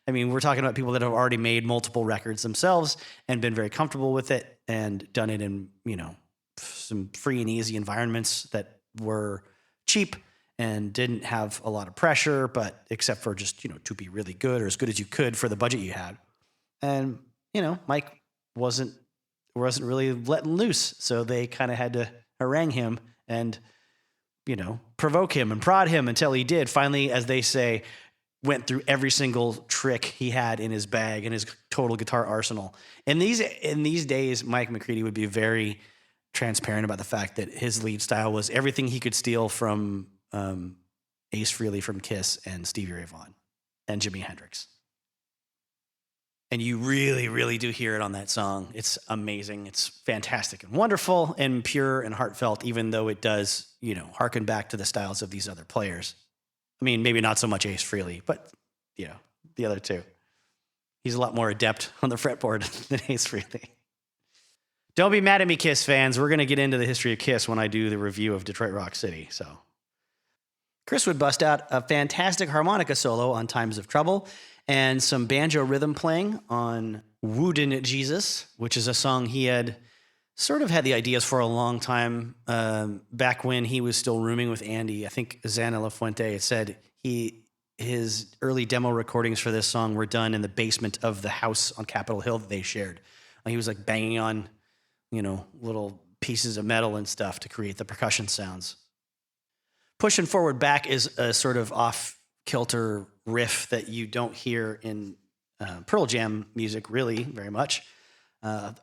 we're talking about people that have already made multiple records themselves and been very comfortable with it and done it in, some free and easy environments that were cheap and didn't have a lot of pressure, but except for just, to be really good or as good as you could for the budget you had. And, Mike wasn't really letting loose. So they kind of had to harangue him and, provoke him and prod him until he did finally, as they say, went through every single trick he had in his bag and his total guitar arsenal. In these days, Mike McCready would be very transparent about the fact that his lead style was everything he could steal from Ace Frehley from Kiss and Stevie Ray Vaughan and Jimi Hendrix. And you really, really do hear it on that song. It's amazing. It's fantastic and wonderful and pure and heartfelt, even though it does, harken back to the styles of these other players. Maybe not so much Ace Frehley, but, the other two. He's a lot more adept on the fretboard than Ace Frehley. Don't be mad at me, Kiss fans. We're going to get into the history of Kiss when I do the review of Detroit Rock City. So Chris would bust out a fantastic harmonica solo on Times of Trouble and some banjo rhythm playing on Wooden Jesus, which is a song he had sort of had the ideas for a long time back when he was still rooming with Andy. I think Xana LaFuente had said his early demo recordings for this song were done in the basement of the house on Capitol Hill that they shared. He was like banging on little pieces of metal and stuff to create the percussion sounds. Pushing Forward Back is a sort of off-kilter riff that you don't hear in Pearl Jam music really very much. Or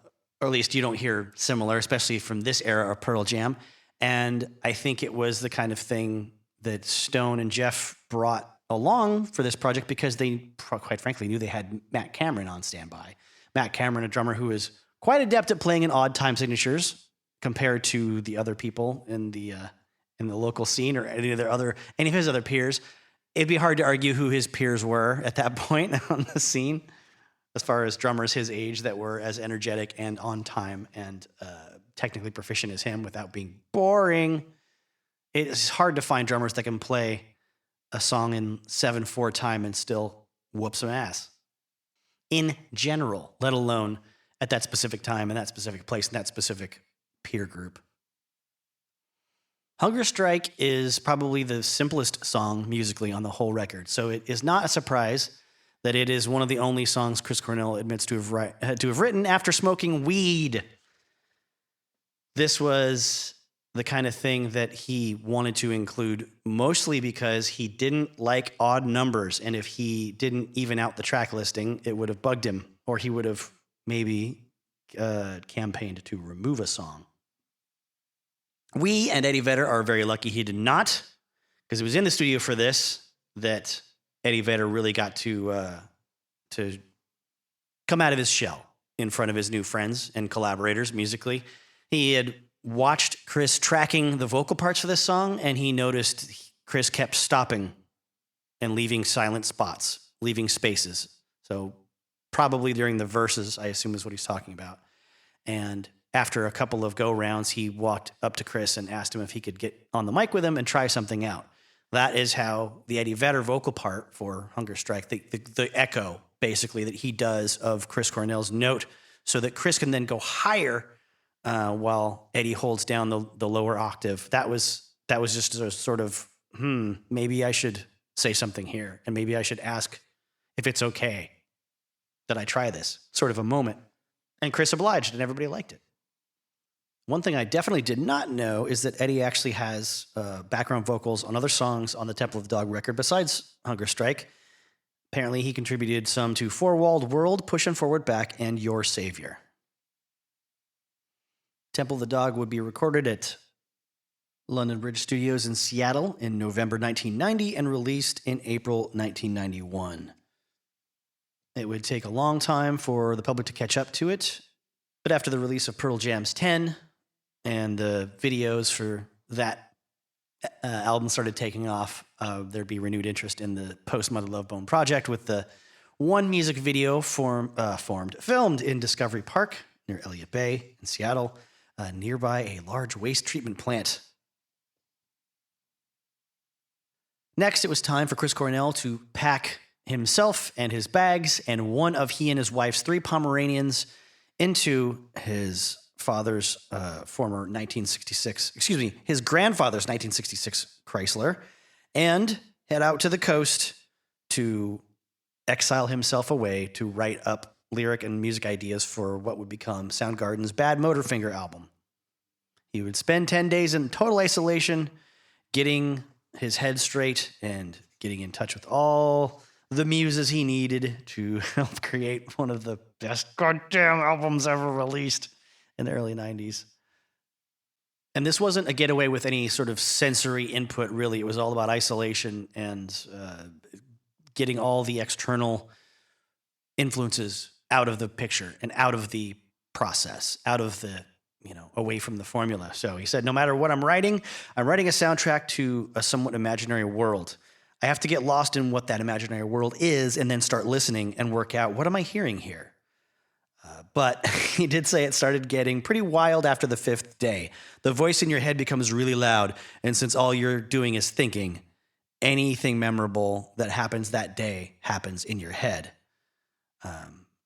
at least you don't hear similar, especially from this era of Pearl Jam. And I think it was the kind of thing that Stone and Jeff brought along for this project because they, quite frankly, knew they had Matt Cameron on standby. Matt Cameron, a drummer who is quite adept at playing in odd time signatures compared to the other people in the local scene or any of his other peers. It'd be hard to argue who his peers were at that point on the scene, as far as drummers his age that were as energetic and on time and technically proficient as him without being boring. It's hard to find drummers that can play a song in 7/4 time and still whoop some ass. In general, let alone at that specific time and that specific place and that specific peer group. Hunger Strike is probably the simplest song musically on the whole record, so it is not a surprise that it is one of the only songs Chris Cornell admits to have written after smoking weed. This was the kind of thing that he wanted to include mostly because he didn't like odd numbers, and if he didn't even out the track listing, it would have bugged him, or he would have maybe campaigned to remove a song. We and Eddie Vedder are very lucky he did not, because it was in the studio for this that Eddie Vedder really got to come out of his shell in front of his new friends and collaborators musically. He had watched Chris tracking the vocal parts for this song, and he noticed Chris kept stopping and leaving silent spots, leaving spaces. So probably during the verses, I assume is what he's talking about. And after a couple of go-rounds, he walked up to Chris and asked him if he could get on the mic with him and try something out. That is how the Eddie Vedder vocal part for Hunger Strike, the echo, basically, that he does of Chris Cornell's note, so that Chris can then go higher while Eddie holds down the lower octave. That was just a sort of, maybe I should say something here, and maybe I should ask if it's okay that I try this, sort of a moment. And Chris obliged, and everybody liked it. One thing I definitely did not know is that Eddie actually has background vocals on other songs on the Temple of the Dog record besides Hunger Strike. Apparently, he contributed some to Four Walled World, Pushing Forward Back, and Your Savior. Temple of the Dog would be recorded at London Bridge Studios in Seattle in November 1990 and released in April 1991. It would take a long time for the public to catch up to it, but after the release of Pearl Jam's 10 and the videos for that album started taking off, there'd be renewed interest in the post-Mother Love Bone project, with the one music video filmed in Discovery Park near Elliott Bay in Seattle, nearby a large waste treatment plant. Next, it was time for Chris Cornell to pack himself and his bags and one of he and his wife's 3 Pomeranians into his grandfather's 1966 Chrysler, and head out to the coast to exile himself away to write up lyric and music ideas for what would become Soundgarden's Bad Motorfinger album. He would spend 10 days in total isolation, getting his head straight and getting in touch with all the muses he needed to help create one of the best goddamn albums ever released in the early 90s. And this wasn't a getaway with any sort of sensory input, really. It was all about isolation and getting all the external influences out of the picture and out of the process, out of the, away from the formula. So he said, no matter what I'm writing a soundtrack to a somewhat imaginary world. I have to get lost in what that imaginary world is and then start listening and work out, what am I hearing here? But he did say it started getting pretty wild after the 5th day. The voice in your head becomes really loud, and since all you're doing is thinking, anything memorable that happens that day happens in your head.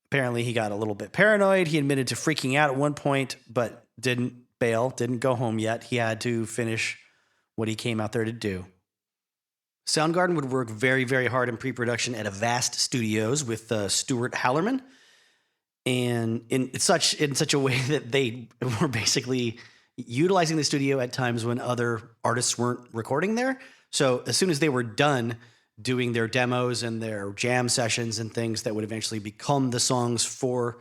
Apparently, he got a little bit paranoid. He admitted to freaking out at one point, but didn't bail, didn't go home yet. He had to finish what he came out there to do. Soundgarden would work very, very hard in pre-production at Avast Studios with Stuart Hallerman. and in such a way that they were basically utilizing the studio at times when other artists weren't recording there. So as soon as they were done doing their demos and their jam sessions and things that would eventually become the songs for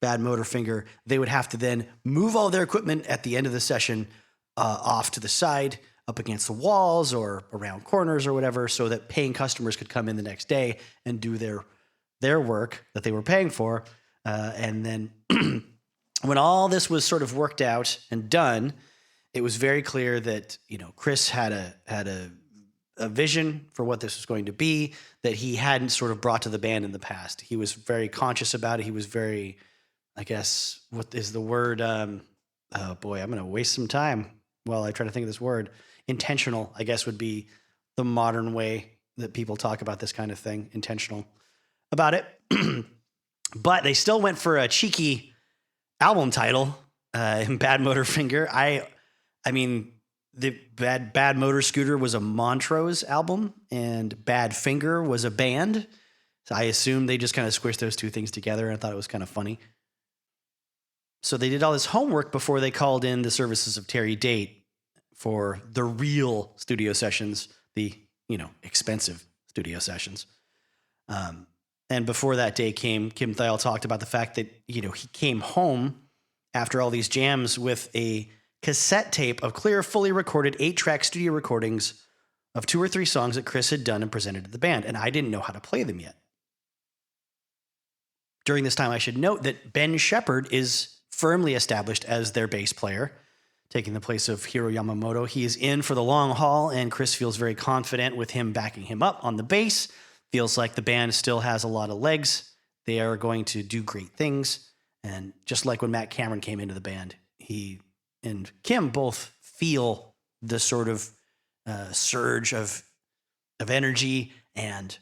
Bad Motorfinger, they would have to then move all their equipment at the end of the session off to the side, up against the walls or around corners or whatever, so that paying customers could come in the next day and do their work that they were paying for. And then when all this was sort of worked out and done, it was very clear that, Chris had a vision for what this was going to be that he hadn't sort of brought to the band in the past. He was very conscious about it. He was very, I guess, what is the word? Oh boy, I'm going to waste some time while I try to think of this word. Intentional, I guess, would be the modern way that people talk about this kind of thing. Intentional about it. But they still went for a cheeky album title in Bad Motorfinger. I mean, the Bad Motor Scooter was a Montrose album and Bad Finger was a band. So I assume they just kind of squished those two things together, and I thought it was kind of funny. So they did all this homework before they called in the services of Terry Date for the real studio sessions, the, expensive studio sessions. And before that day came, Kim Thayil talked about the fact that, he came home after all these jams with a cassette tape of clear, fully recorded 8-track studio recordings of 2 or 3 songs that Chris had done and presented to the band. And I didn't know how to play them yet. During this time, I should note that Ben Shepherd is firmly established as their bass player, taking the place of Hiro Yamamoto. He is in for the long haul, and Chris feels very confident with him backing him up on the bass. Feels like the band still has a lot of legs. They are going to do great things. And just like when Matt Cameron came into the band, he and Kim both feel the sort of surge of energy and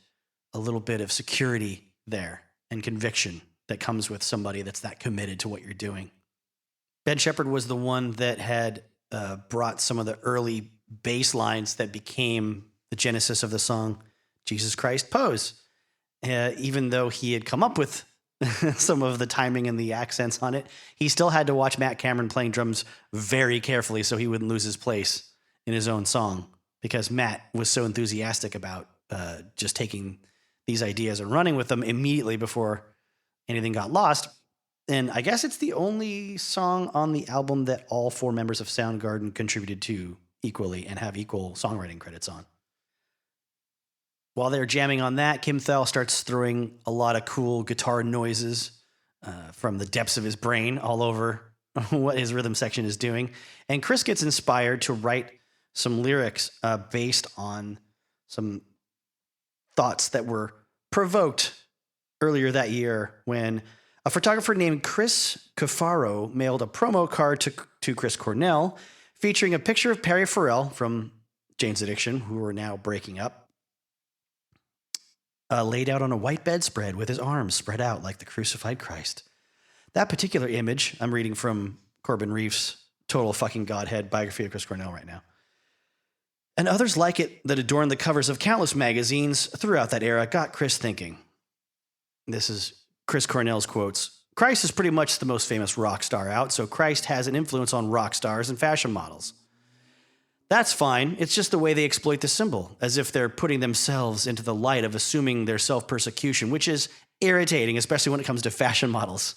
a little bit of security there and conviction that comes with somebody that's that committed to what you're doing. Ben Shepherd was the one that had brought some of the early bass lines that became the genesis of the song Jesus Christ Pose. Even though he had come up with some of the timing and the accents on it, he still had to watch Matt Cameron playing drums very carefully so he wouldn't lose his place in his own song, because Matt was so enthusiastic about just taking these ideas and running with them immediately before anything got lost. And I guess it's the only song on the album that all 4 members of Soundgarden contributed to equally and have equal songwriting credits on. While they're jamming on that, Kim Thayil starts throwing a lot of cool guitar noises from the depths of his brain all over what his rhythm section is doing. And Chris gets inspired to write some lyrics based on some thoughts that were provoked earlier that year when a photographer named Chris Cafaro mailed a promo card to Chris Cornell featuring a picture of Perry Farrell from Jane's Addiction, who were now breaking up, laid out on a white bedspread with his arms spread out like the crucified Christ. That particular image, I'm reading from Corbin Reiff's Total Fucking Godhead biography of Chris Cornell right now, and others like it that adorned the covers of countless magazines throughout that era, got Chris thinking. This is Chris Cornell's quotes. Christ is pretty much the most famous rock star out, so Christ has an influence on rock stars and fashion models. That's fine. It's just the way they exploit the symbol, as if they're putting themselves into the light of assuming their self-persecution, which is irritating, especially when it comes to fashion models.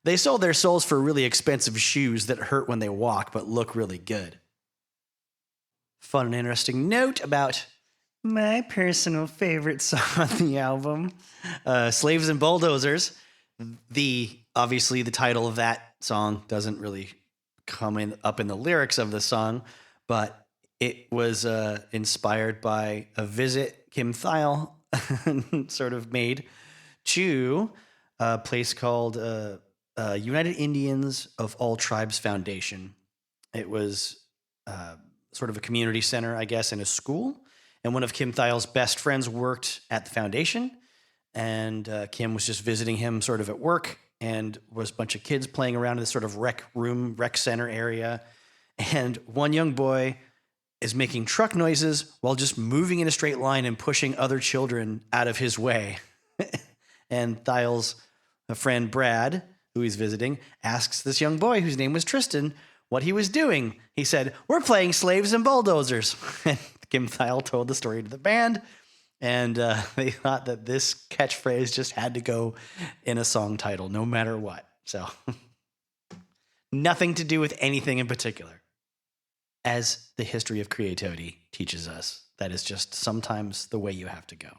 They sold their souls for really expensive shoes that hurt when they walk but look really good. Fun and interesting note about my personal favorite song on the album, Slaves and Bulldozers. Obviously, the title of that song doesn't really come up in the lyrics of the song, but it was inspired by a visit Kim Thayil sort of made to a place called United Indians of All Tribes Foundation. It was sort of a community center, I guess, in a school. And one of Kim Thayil's best friends worked at the foundation. And Kim was just visiting him sort of at work, and was a bunch of kids playing around in this sort of rec center area. And one young boy is making truck noises while just moving in a straight line and pushing other children out of his way. And Thayil's a friend, Brad, who he's visiting, asks this young boy whose name was Tristan what he was doing. He said, "We're playing Slaves and Bulldozers." And Kim Thile told the story to the band, and they thought that this catchphrase just had to go in a song title, no matter what. So nothing to do with anything in particular. As the history of creativity teaches us, that is just sometimes the way you have to go.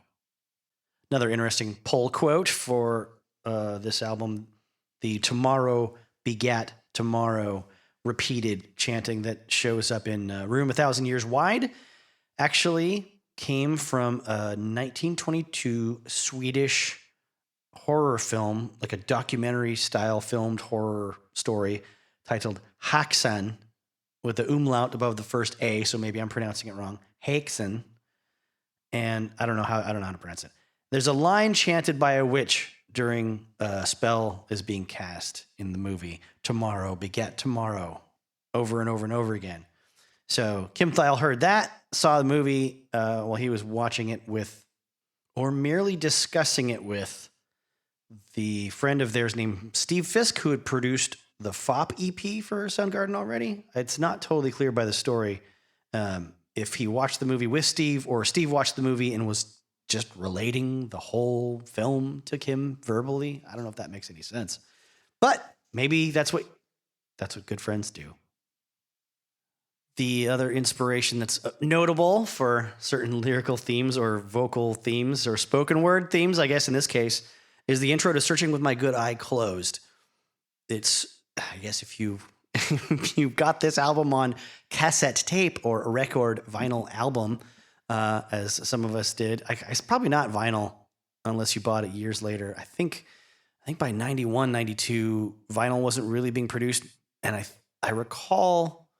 Another interesting poll quote for this album, the "Tomorrow begat tomorrow" repeated chanting that shows up in Room 1,000 Years Wide, actually came from a 1922 Swedish horror film, like a documentary style filmed horror story titled Haxan, with the umlaut above the first A, so maybe I'm pronouncing it wrong. Haxan. And I don't know how to pronounce it. There's a line chanted by a witch during a spell is being cast in the movie. "Tomorrow beget tomorrow," over and over and over again. So Kim Thile heard that, saw the movie while he was watching it with, or merely discussing it with, the friend of theirs named Steve Fisk, who had produced the FOP EP for Soundgarden already. It's not totally clear by the story if he watched the movie with Steve or Steve watched the movie and was just relating the whole film to Kim verbally. I don't know if that makes any sense, but maybe that's what good friends do. The other inspiration that's notable for certain lyrical themes or vocal themes or spoken word themes, I guess in this case, is the intro to "Searching with My Good Eye Closed." It's, I guess if you've got this album on cassette tape or a record vinyl album, as some of us did. It's probably not vinyl unless you bought it years later. I think by 91, 92, vinyl wasn't really being produced. And I recall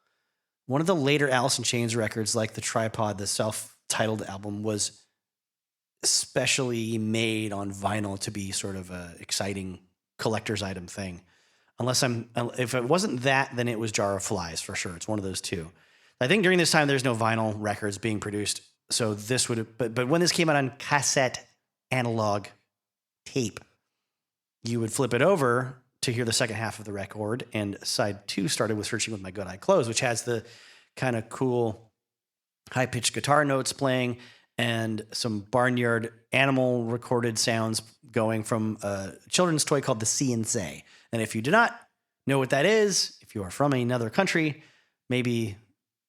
one of the later Alice in Chains records, like the Tripod, the self-titled album, was especially made on vinyl to be sort of a exciting collector's item thing. If it wasn't that, then it was Jar of Flies for sure. It's one of those two. I think during this time, there's no vinyl records being produced. So this would have, but when this came out on cassette analog tape, you would flip it over to hear the second half of the record. And side 2 started with "Searching with My Good Eye Closed," which has the kind of cool high-pitched guitar notes playing and some barnyard animal recorded sounds going from a children's toy called the See and Say. And if you do not know what that is, if you are from another country, maybe,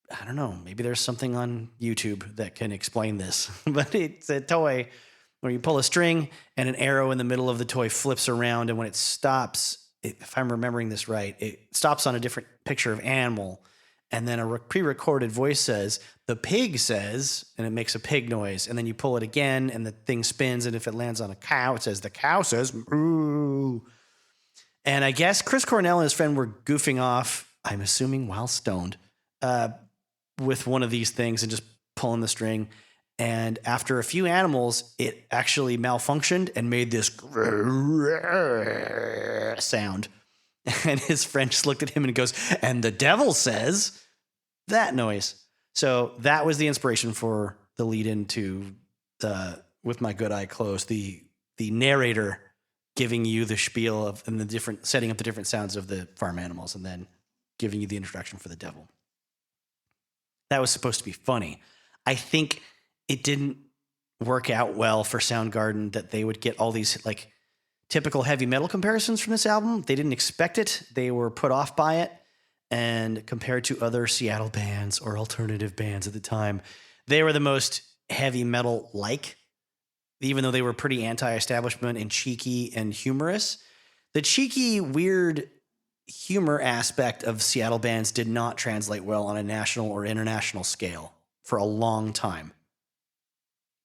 I don't know, maybe there's something on YouTube that can explain this. But it's a toy where you pull a string and an arrow in the middle of the toy flips around. And when it stops, if I'm remembering this right, it stops on a different picture of animal. And then a pre-recorded voice says, "The pig says," and it makes a pig noise. And then you pull it again and the thing spins. And if it lands on a cow, it says, "The cow says, moo." And I guess Chris Cornell and his friend were goofing off, I'm assuming while stoned, with one of these things and just pulling the string. And after a few animals, it actually malfunctioned and made this sound. And his friend just looked at him and goes, "And the devil says," that noise. So that was the inspiration for the lead into "With My Good Eye Closed," the narrator giving you the spiel of and the different setting up the different sounds of the farm animals and then giving you the introduction for the devil. That was supposed to be funny. I think it didn't work out well for Soundgarden that they would get all these like typical heavy metal comparisons from this album. They didn't expect it. They were put off by it. And compared to other Seattle bands or alternative bands at the time, they were the most heavy metal like, even though they were pretty anti-establishment and cheeky and humorous. The cheeky, weird humor aspect of Seattle bands did not translate well on a national or international scale for a long time.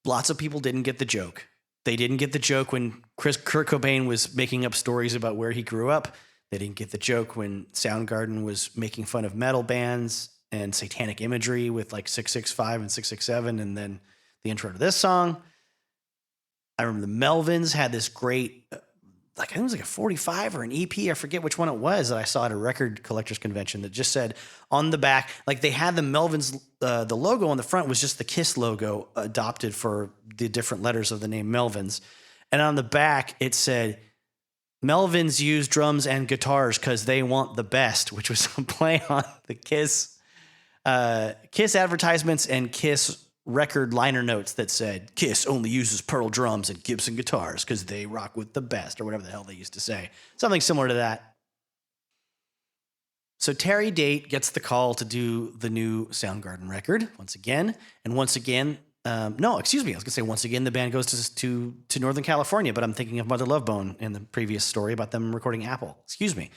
Lots of people didn't get the joke. They didn't get the joke when Kurt Cobain was making up stories about where he grew up. They didn't get the joke when Soundgarden was making fun of metal bands and satanic imagery with like 665 and 667 and then the intro to this song. I remember the Melvins had this great, I think it was like a 45 or an EP. I forget which one it was that I saw at a record collector's convention that just said on the back, like they had the Melvins, the logo on the front was just the KISS logo adopted for the different letters of the name Melvins. And on the back, it said, Melvins use drums and guitars because they want the best, which was a play on the Kiss advertisements and Kiss record liner notes that said Kiss only uses Pearl drums and Gibson guitars because they rock with the best, or whatever the hell they used to say. Something similar to that. So Terry Date gets the call to do the new Soundgarden record once again. And once again, no, excuse me. I was going to say once again, the band goes to Northern California, but I'm thinking of Mother Love Bone in the previous story about them recording Apple. Excuse me.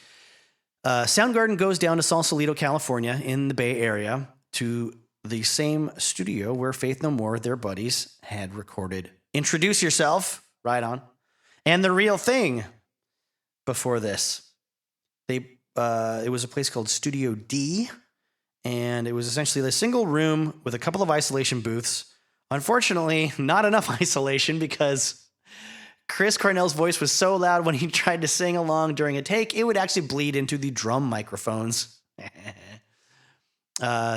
Soundgarden goes down to Sausalito, California in the Bay Area to the same studio where Faith No More, their buddies, had recorded Introduce Yourself, right on, and The Real Thing before this. It was a place called Studio D, and it was essentially a single room with a couple of isolation booths. Unfortunately, not enough isolation because Chris Cornell's voice was so loud when he tried to sing along during a take, it would actually bleed into the drum microphones.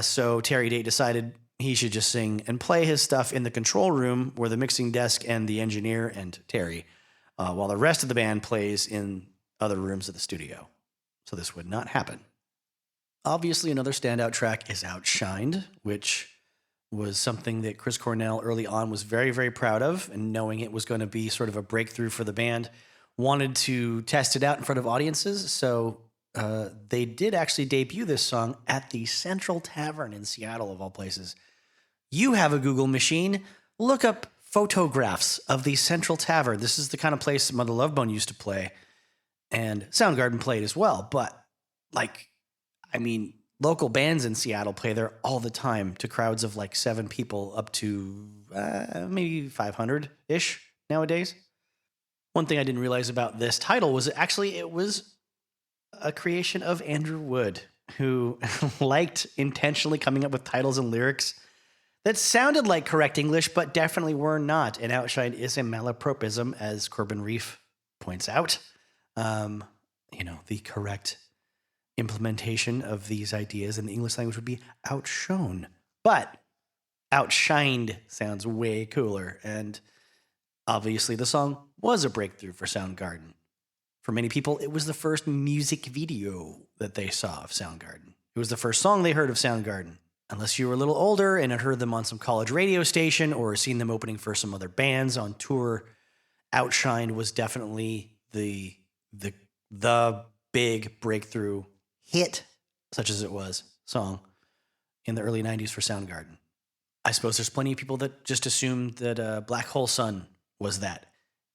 So Terry Date decided he should just sing and play his stuff in the control room where the mixing desk and the engineer and Terry, while the rest of the band plays in other rooms of the studio. So this would not happen. Obviously, another standout track is Outshined, which was something that Chris Cornell early on was very, very proud of, and knowing it was going to be sort of a breakthrough for the band, wanted to test it out in front of audiences. So they did actually debut this song at the Central Tavern in Seattle, of all places. You have a Google machine. Look up photographs of the Central Tavern. This is the kind of place Mother Love Bone used to play, and Soundgarden played as well. But, local bands in Seattle play there all the time to crowds of 7 people up to maybe 500-ish nowadays. One thing I didn't realize about this title was it was a creation of Andrew Wood, who liked intentionally coming up with titles and lyrics that sounded like correct English, but definitely were not. And Outshine is a malapropism, as Corbin Reiff points out. The correct implementation of these ideas in the English language would be outshone. But outshined sounds way cooler. And obviously the song was a breakthrough for Soundgarden. For many people, it was the first music video that they saw of Soundgarden. It was the first song they heard of Soundgarden. Unless you were a little older and had heard them on some college radio station or seen them opening for some other bands on tour, Outshined was definitely the big breakthrough hit, such as it was, song in the early 90s for Soundgarden. I suppose there's plenty of people that just assumed that Black Hole Sun was that.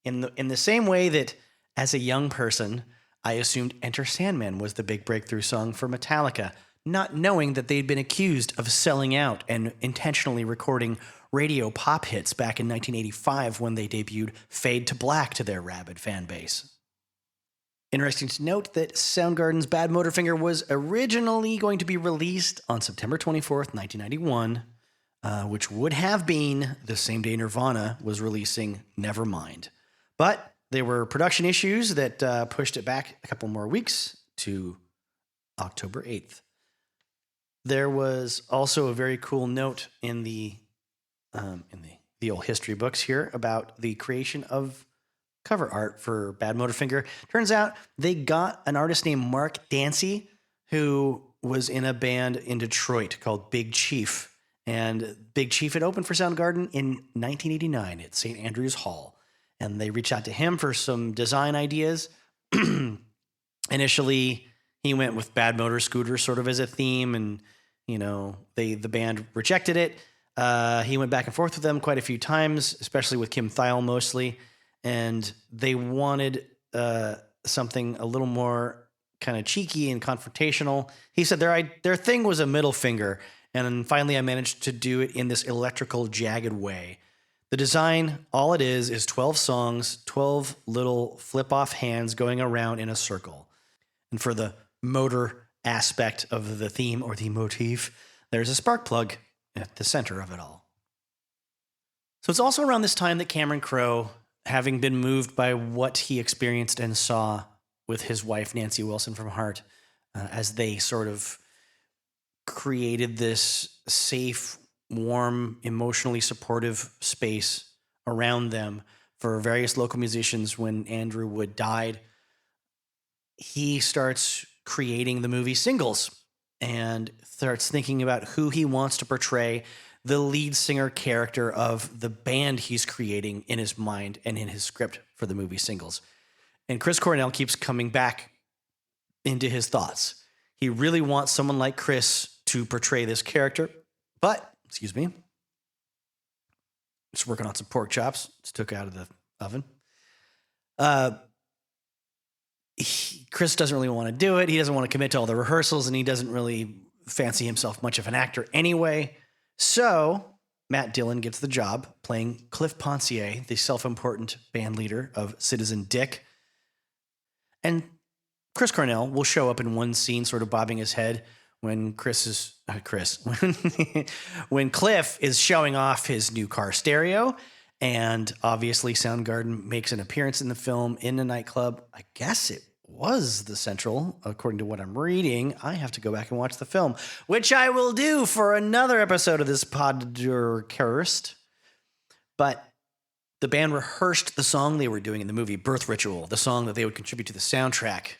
In the same way that as a young person, I assumed Enter Sandman was the big breakthrough song for Metallica, not knowing that they'd been accused of selling out and intentionally recording radio pop hits back in 1985 when they debuted Fade to Black to their rabid fan base. Interesting to note that Soundgarden's Bad Motorfinger was originally going to be released on September 24th, 1991, which would have been the same day Nirvana was releasing Nevermind. But there were production issues that pushed it back a couple more weeks to October 8th. There was also a very cool note in the old history books here about the creation of cover art for Bad Motorfinger. Turns out they got an artist named Mark Dancy, who was in a band in Detroit called Big Chief. And Big Chief had opened for Soundgarden in 1989 at St. Andrews Hall. And they reached out to him for some design ideas. Initially, he went with Bad Motor Scooter sort of as a theme, and the band rejected it. He went back and forth with them quite a few times, especially with Kim Thayil mostly. And they wanted something a little more kind of cheeky and confrontational. He said their thing was a middle finger, and then finally I managed to do it in this electrical, jagged way. The design, all it is 12 songs, 12 little flip-off hands going around in a circle. And for the motor aspect of the theme or the motif, there's a spark plug at the center of it all. So it's also around this time that Cameron Crowe, having been moved by what he experienced and saw with his wife, Nancy Wilson from Heart, as they sort of created this safe, warm, emotionally supportive space around them for various local musicians when Andrew Wood died. he starts creating the movie singles and starts thinking about who he wants to portray the lead singer character of the band he's creating in his mind and in his script for the movie singles. And Chris Cornell keeps coming back into his thoughts. He really wants someone like Chris to portray this character, but, excuse me, just working on some pork chops. Just took out of the oven. Chris doesn't really want to do it. He doesn't want to commit to all the rehearsals, and he doesn't really fancy himself much of an actor anyway. So Matt Dillon gets the job playing Cliff Pontier, the self-important band leader of Citizen Dick. And Chris Cornell will show up in one scene sort of bobbing his head when when Cliff is showing off his new car stereo. And obviously Soundgarden makes an appearance in the film in the nightclub. I guess it was the Central, according to what I'm reading. I have to go back and watch the film, which I will do for another episode of this podcast. But the band rehearsed the song they were doing in the movie Birth Ritual, the song that they would contribute to the soundtrack,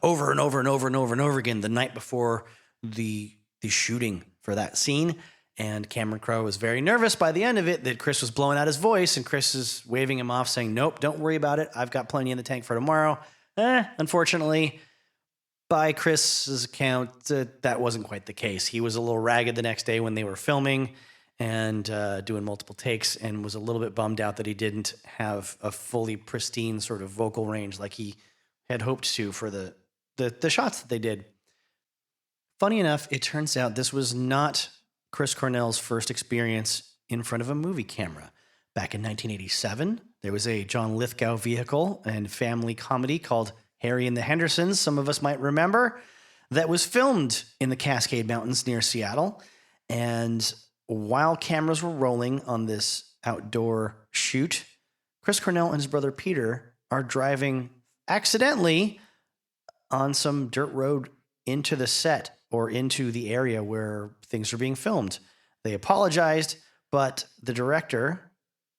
over and over and over and over and over again the night before the shooting for that scene. And Cameron Crowe was very nervous by the end of it that Chris was blowing out his voice, and Chris is waving him off saying, nope, don't worry about it. I've got plenty in the tank for tomorrow. Unfortunately, by Chris's account, that wasn't quite the case. He was a little ragged the next day when they were filming and doing multiple takes, and was a little bit bummed out that he didn't have a fully pristine sort of vocal range like he had hoped to for the shots that they did. Funny enough, it turns out this was not Chris Cornell's first experience in front of a movie camera. Back in 1987, there was a John Lithgow vehicle and family comedy called Harry and the Hendersons, some of us might remember, that was filmed in the Cascade Mountains near Seattle. And while cameras were rolling on this outdoor shoot, Chris Cornell and his brother Peter are driving accidentally on some dirt road into the set or into the area where things are being filmed. They apologized, but the director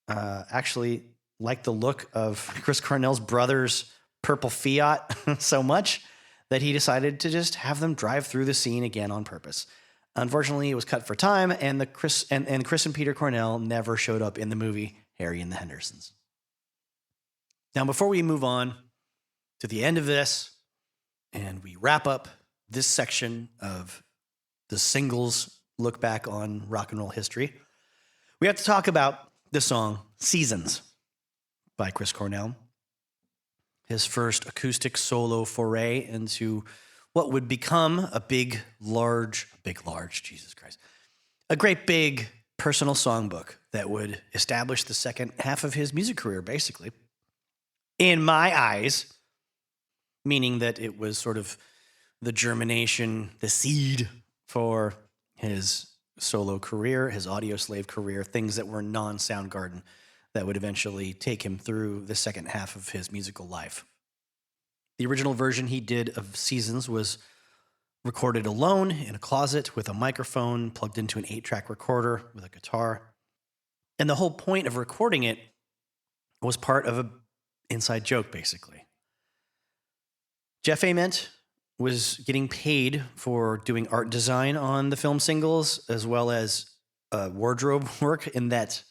actually liked the look of Chris Cornell's brother's purple Fiat so much that he decided to just have them drive through the scene again on purpose. Unfortunately, it was cut for time, and Chris and Peter Cornell never showed up in the movie Harry and the Hendersons. Now, before we move on to the end of this and we wrap up this section of the singles look back on rock and roll history, we have to talk about the song Seasons by Chris Cornell. His first acoustic solo foray into what would become a great big personal songbook that would establish the second half of his music career, basically. In my eyes, meaning that it was sort of the germination, the seed for his solo career, his Audioslave career, things that were non-Soundgarden that would eventually take him through the second half of his musical life. The original version he did of Seasons was recorded alone in a closet with a microphone plugged into an 8-track recorder with a guitar. And the whole point of recording it was part of an inside joke, basically. Jeff Ament was getting paid for doing art design on the film singles, as well as wardrobe work, in that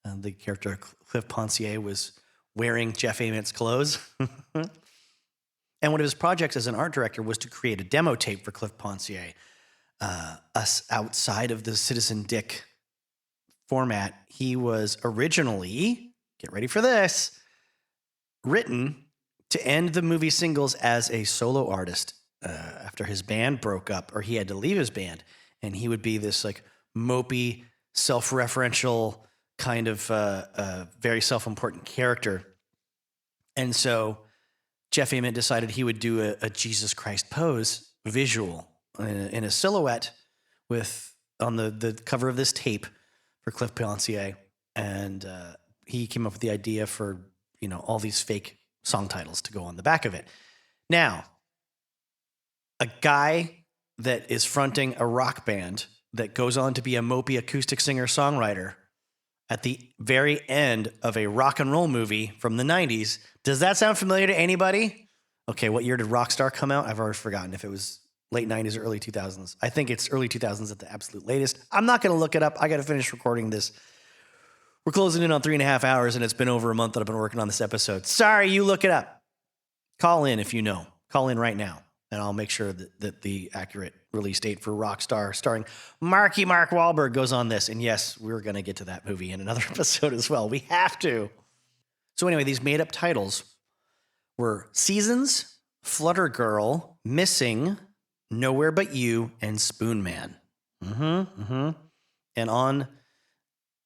the character Cliff Pontier was wearing Jeff Ament's clothes. And one of his projects as an art director was to create a demo tape for Cliff Pontier. Us outside of the Citizen Dick format, he was originally, get ready for this, written to end the movie singles as a solo artist after his band broke up, or he had to leave his band, and he would be this like mopey, self-referential kind of very self-important character. And so Jeff Ament decided he would do a Jesus Christ pose visual in a silhouette with on the cover of this tape for Cliff Pontier, and he came up with the idea for all these fake song titles to go on the back of it. Now, a guy that is fronting a rock band that goes on to be a mopey acoustic singer-songwriter at the very end of a rock and roll movie from the 90s. Does that sound familiar to anybody? Okay, what year did Rockstar come out? I've already forgotten if it was late 90s or early 2000s. I think it's early 2000s at the absolute latest. I'm not going to look it up. I got to finish recording this. We're closing in on 3.5 hours, and it's been over a month that I've been working on this episode. Sorry, you look it up. Call in if you know. Call in right now, and I'll make sure that the accurate release date for Rockstar starring Mark Wahlberg goes on this. And yes, we're going to get to that movie in another episode as well. We have to. So anyway, these made-up titles were Seasons, Flutter Girl, Missing, Nowhere But You, and Spoon Man. And on,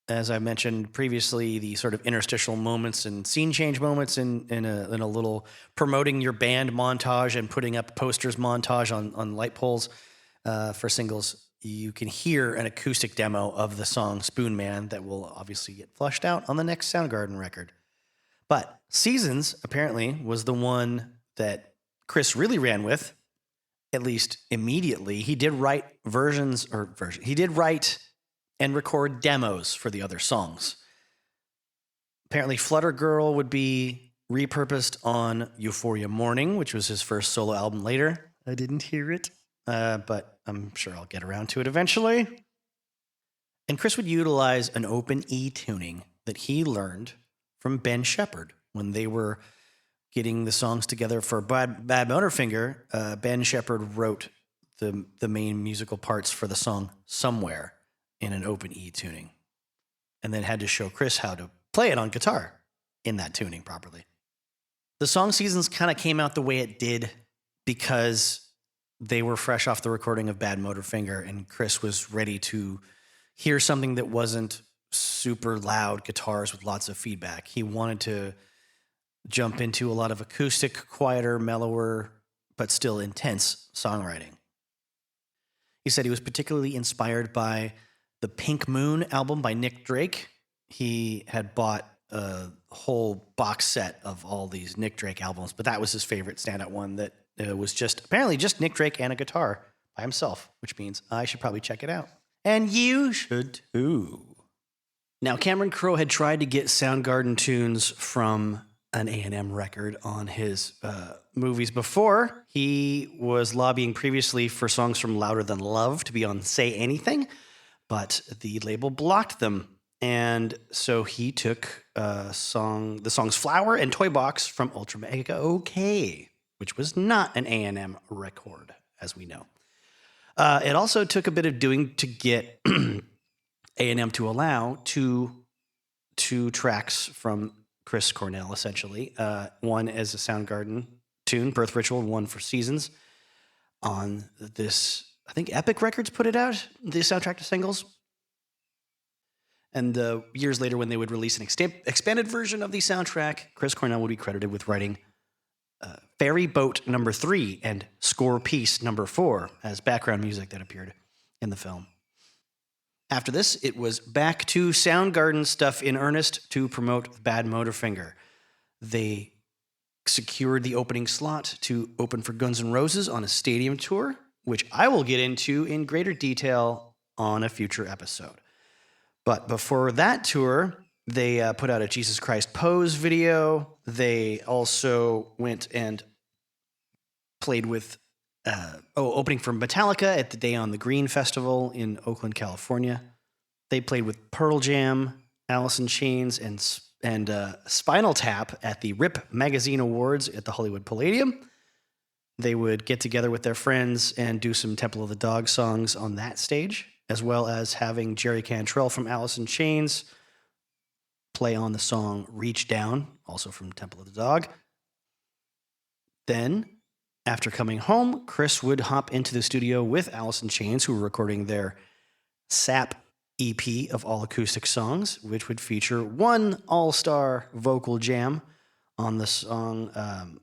as I mentioned previously, the sort of interstitial moments and scene change moments in a little promoting your band montage and putting up posters montage on light poles for singles, you can hear an acoustic demo of the song Spoon Man that will obviously get flushed out on the next Soundgarden record. But Seasons apparently was the one that Chris really ran with, at least immediately. He did write he did write and record demos for the other songs. Apparently Flutter Girl would be repurposed on Euphoria Morning, which was his first solo album later. I didn't hear it, but I'm sure I'll get around to it eventually. And Chris would utilize an open E tuning that he learned from Ben Shepherd when they were getting the songs together for Bad Motorfinger. Ben Shepherd wrote the main musical parts for the song Somewhere in an open E tuning, and then had to show Chris how to play it on guitar in that tuning properly. The song Seasons kind of came out the way it did because they were fresh off the recording of Bad Motorfinger, and Chris was ready to hear something that wasn't super loud guitars with lots of feedback. He wanted to jump into a lot of acoustic, quieter, mellower, but still intense songwriting. He said he was particularly inspired by the Pink Moon album by Nick Drake. He had bought a whole box set of all these Nick Drake albums, but that was his favorite standout one that was apparently just Nick Drake and a guitar by himself, which means I should probably check it out. And you should too. Now, Cameron Crowe had tried to get Soundgarden tunes from an A&M record on his movies before. He was lobbying previously for songs from Louder Than Love to be on Say Anything, but the label blocked them. And so he took the songs Flower and Toy Box from Ultra Mega OK, which was not an A&M record, as we know. It also took a bit of doing to get A&M to allow two tracks from Chris Cornell, essentially. One as a Soundgarden tune, Birth Ritual, and one for Seasons. On this, I think Epic Records put it out, the soundtrack to singles. And years later, when they would release an expanded version of the soundtrack, Chris Cornell would be credited with writing Ferry Boat No. 3 and Score Piece No. 4 as background music that appeared in the film. After this, it was back to Soundgarden stuff in earnest to promote Bad Motorfinger. They secured the opening slot to open for Guns N' Roses on a stadium tour, which I will get into in greater detail on a future episode. But before that tour, they put out a Jesus Christ Pose video. They also went and played with opening for Metallica at the Day on the Green Festival in Oakland, California. They played with Pearl Jam, Alice in Chains, and Spinal Tap at the RIP Magazine Awards at the Hollywood Palladium. They would get together with their friends and do some Temple of the Dog songs on that stage, as well as having Jerry Cantrell from Alice in Chains play on the song Reach Down, also from Temple of the Dog. Then, after coming home, Chris would hop into the studio with Alice in Chains, who were recording their SAP EP of all acoustic songs, which would feature one all-star vocal jam on the song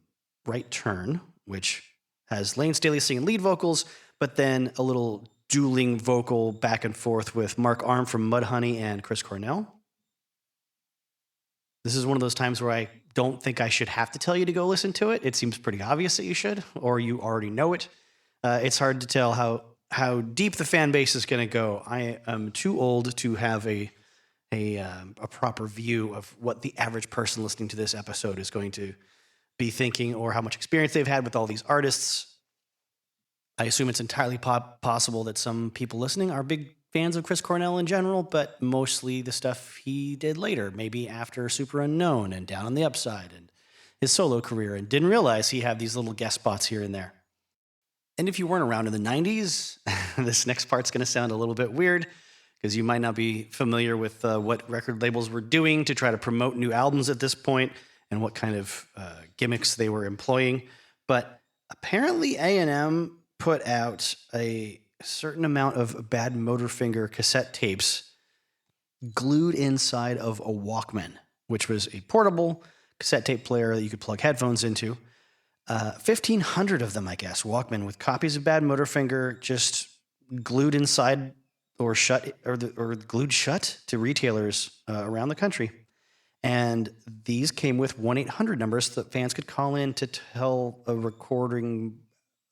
Right Turn, which has Lane Staley singing lead vocals, but then a little dueling vocal back and forth with Mark Arm from Mudhoney and Chris Cornell. This is one of those times where I don't think I should have to tell you to go listen to it. It seems pretty obvious that you should, or you already know it. It's hard to tell how deep the fan base is going to go. I am too old to have a proper view of what the average person listening to this episode is going to be thinking, or how much experience they've had with all these artists. I assume it's entirely possible that some people listening are big fans of Chris Cornell in general, but mostly the stuff he did later, maybe after Super Unknown and Down on the Upside and his solo career, and didn't realize he had these little guest spots here and there. And if you weren't around in the 90s, this next part's going to sound a little bit weird because you might not be familiar with what record labels were doing to try to promote new albums at this point and what kind of gimmicks they were employing. But apparently A&M put out a certain amount of Bad Motorfinger cassette tapes glued inside of a Walkman, which was a portable cassette tape player that you could plug headphones into. 1,500 of them, I guess, Walkman, with copies of Bad Motorfinger just glued inside or glued shut to retailers around the country. And these came with 1-800 numbers that fans could call in to tell a recording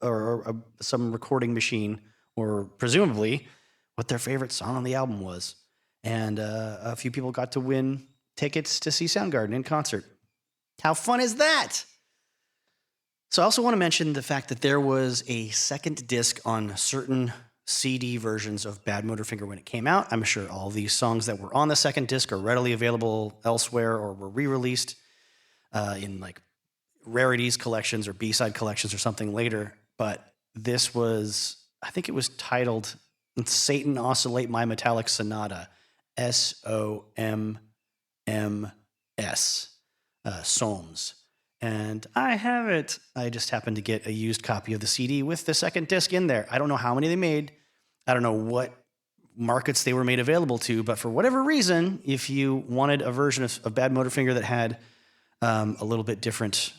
or some recording machine, or presumably what their favorite song on the album was. And a few people got to win tickets to see Soundgarden in concert. How fun is that? So I also want to mention the fact that there was a second disc on certain CD versions of Bad Motorfinger when it came out. I'm sure all these songs that were on the second disc are readily available elsewhere or were re-released in like rarities collections or B-side collections or something later. But this was, I think it was titled Satan Oscillate My Metallic Sonata, SOMMS, Soms. And I have it. I just happened to get a used copy of the CD with the second disc in there. I don't know how many they made. I don't know what markets they were made available to, but for whatever reason, if you wanted a version of Bad Motorfinger that had a little bit different,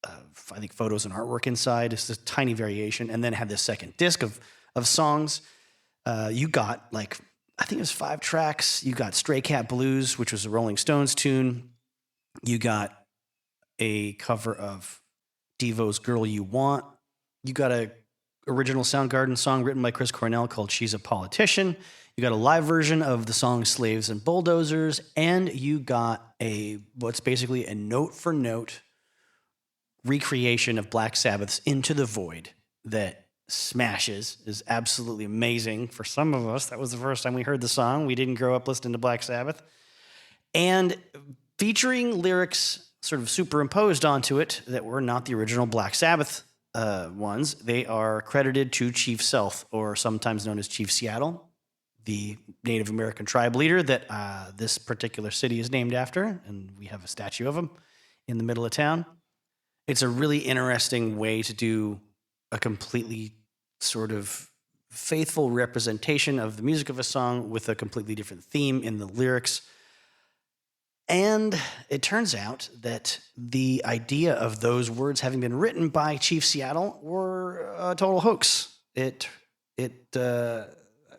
I think, photos and artwork inside, it's a tiny variation, and then had this second disc of songs, you got like, I think it was 5 tracks. You got Stray Cat Blues, which was a Rolling Stones tune. You got a cover of Devo's Girl You Want. You got a original Soundgarden song written by Chris Cornell called She's a Politician. You got a live version of the song Slaves and Bulldozers, and you got what's basically a note-for-note recreation of Black Sabbath's Into the Void that smashes, is absolutely amazing. For some of us, that was the first time we heard the song. We didn't grow up listening to Black Sabbath. And featuring lyrics sort of superimposed onto it that were not the original Black Sabbath ones. They are credited to Chief Sealth, or sometimes known as Chief Seattle, the Native American tribe leader that this particular city is named after, and we have a statue of him in the middle of town. It's a really interesting way to do a completely sort of faithful representation of the music of a song with a completely different theme in the lyrics. And it turns out that the idea of those words having been written by Chief Seattle were a total hoax. It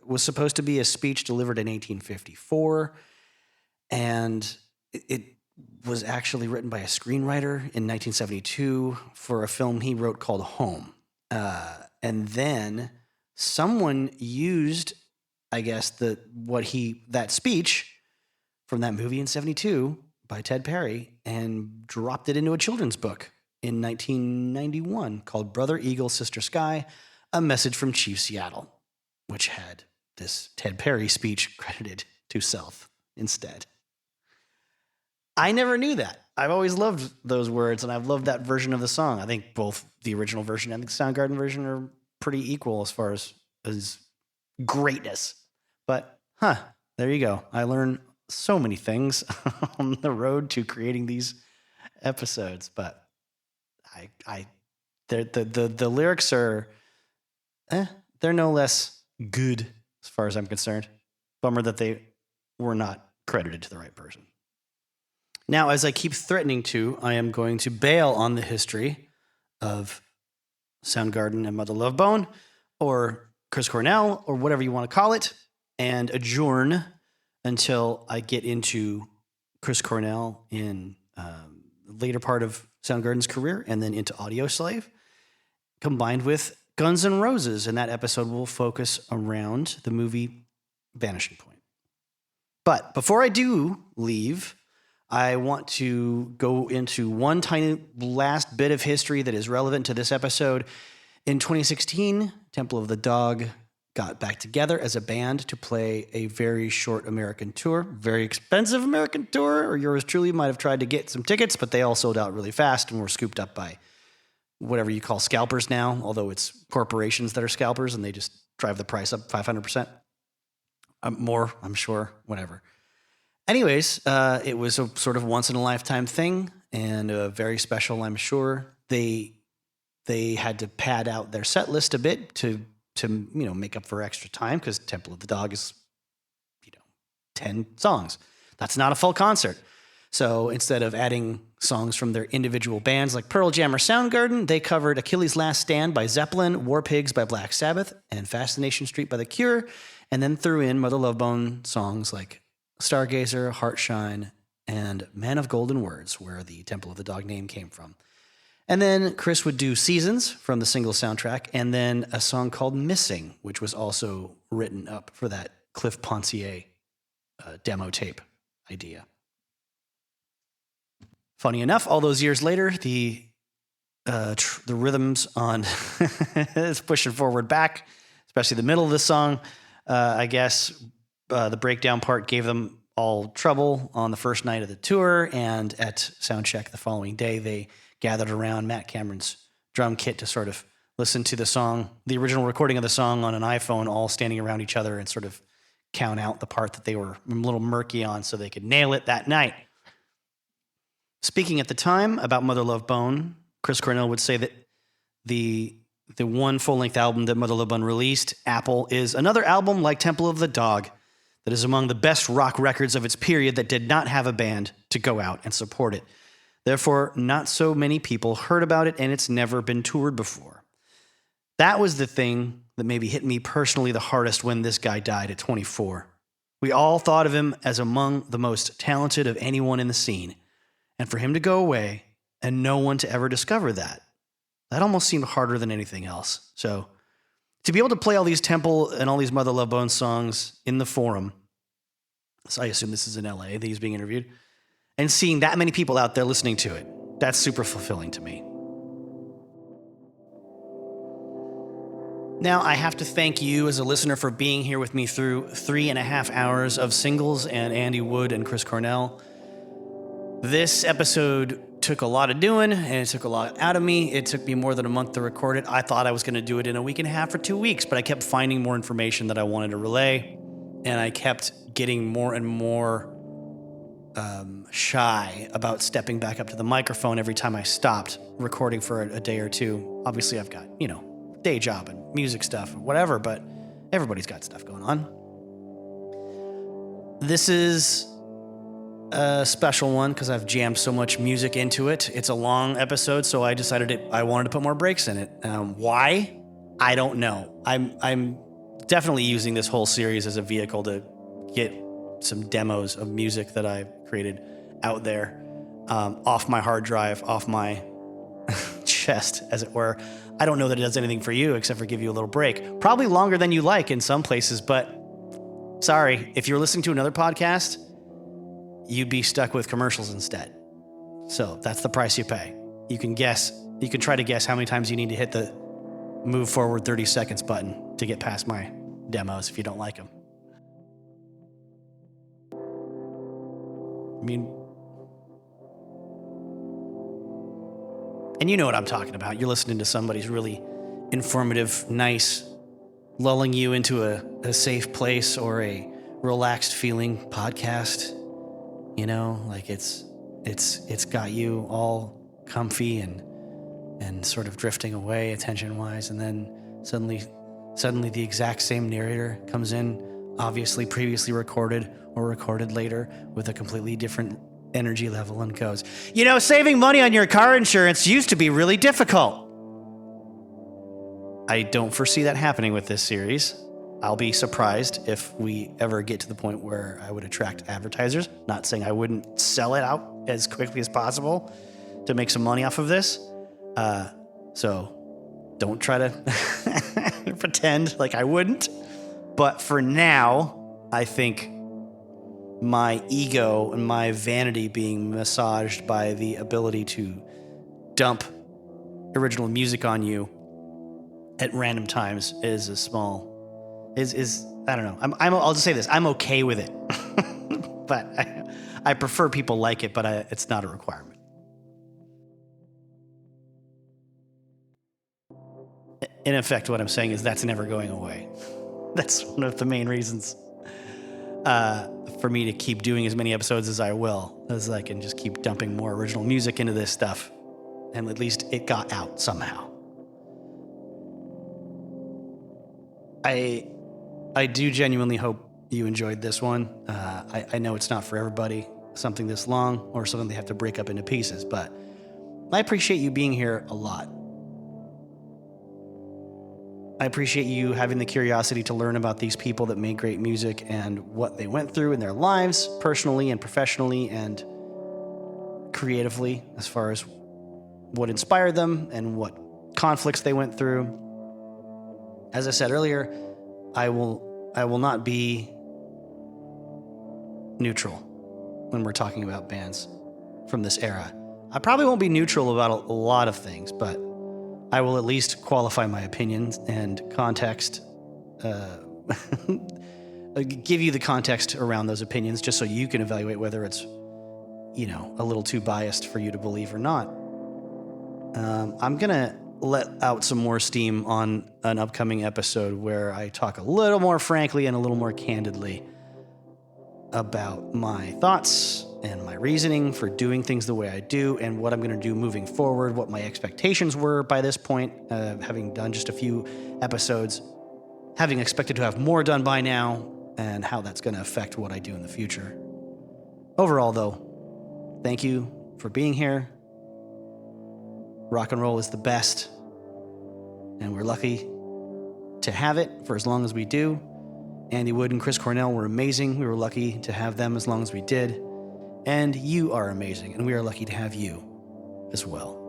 was supposed to be a speech delivered in 1854, and it was actually written by a screenwriter in 1972 for a film he wrote called Home. And then someone used, I guess, that speech from that movie in 72 by Ted Perry and dropped it into a children's book in 1991 called Brother Eagle, Sister Sky, A Message from Chief Seattle, which had this Ted Perry speech credited to Sealth instead. I never knew that. I've always loved those words, and I've loved that version of the song. I think both the original version and the Soundgarden version are pretty equal as far as greatness. But, there you go. I learned so many things on the road to creating these episodes, but the lyrics are, they're no less good as far as I'm concerned. Bummer that they were not credited to the right person. Now, as I keep threatening to, I am going to bail on the history of Soundgarden and Mother Love Bone, or Chris Cornell, or whatever you want to call it, and adjourn until I get into Chris Cornell in the later part of Soundgarden's career, and then into Audioslave, combined with Guns N' Roses. And that episode will focus around the movie Vanishing Point. But before I do leave, I want to go into one tiny last bit of history that is relevant to this episode. In 2016, Temple of the Dog got back together as a band to play a very short American tour, very expensive American tour, or yours truly might have tried to get some tickets, but they all sold out really fast and were scooped up by whatever you call scalpers now, although it's corporations that are scalpers and they just drive the price up 500%. More, I'm sure, whatever. Anyways, it was a sort of once-in-a-lifetime thing and very special, I'm sure. They had to pad out their set list a bit to make up for extra time because Temple of the Dog is 10 songs. That's not a full concert. So instead of adding songs from their individual bands like Pearl Jam or Soundgarden, they covered Achilles' Last Stand by Zeppelin, War Pigs by Black Sabbath, and Fascination Street by The Cure, and then threw in Mother Love Bone songs like Stargazer, Heartshine, and Man of Golden Words, where the Temple of the Dog name came from. And then Chris would do Seasons from the single soundtrack, and then a song called Missing, which was also written up for that Cliff Pontier demo tape idea. Funny enough, all those years later, the rhythms on it's pushing forward back, especially the middle of the song. I guess the breakdown part gave them all trouble on the first night of the tour, and at soundcheck the following day, they gathered around Matt Cameron's drum kit to sort of listen to the song, the original recording of the song on an iPhone, all standing around each other and sort of count out the part that they were a little murky on so they could nail it that night. Speaking at the time about Mother Love Bone, Chris Cornell would say that the one full-length album that Mother Love Bone released, Apple, is another album like Temple of the Dog that is among the best rock records of its period that did not have a band to go out and support it. Therefore, not so many people heard about it, and it's never been toured before. That was the thing that maybe hit me personally the hardest when this guy died at 24. We all thought of him as among the most talented of anyone in the scene. And for him to go away and no one to ever discover that almost seemed harder than anything else. So to be able to play all these Temple and all these Mother Love Bone songs in the Forum, so I assume this is in LA that he's being interviewed, and seeing that many people out there listening to it, that's super fulfilling to me. Now, I have to thank you as a listener for being here with me through 3.5 hours of singles and Andy Wood and Chris Cornell. This episode took a lot of doing, and it took a lot out of me. It took me more than a month to record it. I thought I was going to do it in a week and a half or 2 weeks, but I kept finding more information that I wanted to relay, and I kept getting more and more shy about stepping back up to the microphone every time I stopped recording for a day or two. Obviously, I've got, day job and music stuff and whatever, but everybody's got stuff going on. This is a special one because I've jammed so much music into it. It's a long episode, so I decided I wanted to put more breaks in it. Why? I don't know. I'm definitely using this whole series as a vehicle to get some demos of music that I've created out there, off my hard drive, off my chest, as it were. I don't know that it does anything for you except for give you a little break. Probably longer than you like in some places, but sorry, if you're listening to another podcast, you'd be stuck with commercials instead. So that's the price you pay. You can try to guess how many times you need to hit the move forward 30 seconds button to get past my demos if you don't like them. I mean, and you know what I'm talking about. You're listening to somebody's really informative, nice, lulling you into a safe place or a relaxed feeling podcast. Like it's got you all comfy and sort of drifting away attention-wise, and then suddenly the exact same narrator comes in, obviously previously recorded or recorded later with a completely different energy level, and goes, saving money on your car insurance used to be really difficult. I don't foresee that happening with this series. I'll be surprised if we ever get to the point where I would attract advertisers. Not saying I wouldn't sell it out as quickly as possible to make some money off of this. So don't try to pretend like I wouldn't. But for now, I think my ego and my vanity being massaged by the ability to dump original music on you at random times is I don't know. I'll just say this. I'm okay with it, but I prefer people like it, but it's not a requirement. In effect, what I'm saying is that's never going away. That's one of the main reasons for me to keep doing as many episodes as I will, as I can just keep dumping more original music into this stuff, and at least it got out somehow. I do genuinely hope you enjoyed this one. I know it's not for everybody, something this long or something they have to break up into pieces, but I appreciate you being here a lot. I appreciate you having the curiosity to learn about these people that made great music and what they went through in their lives, personally and professionally and creatively, as far as what inspired them and what conflicts they went through. As I said earlier, I will not be neutral when we're talking about bands from this era. I probably won't be neutral about a lot of things, but I will at least qualify my opinions and context, give you the context around those opinions just so you can evaluate whether it's, a little too biased for you to believe or not. I'm going to let out some more steam on an upcoming episode where I talk a little more frankly and a little more candidly about my thoughts and my reasoning for doing things the way I do and what I'm going to do moving forward, what my expectations were by this point, having done just a few episodes, having expected to have more done by now, and how that's going to affect what I do in the future. Overall, though, thank you for being here. Rock and roll is the best, and we're lucky to have it for as long as we do. Andy Wood and Chris Cornell were amazing. We were lucky to have them as long as we did. And you are amazing, and we are lucky to have you as well.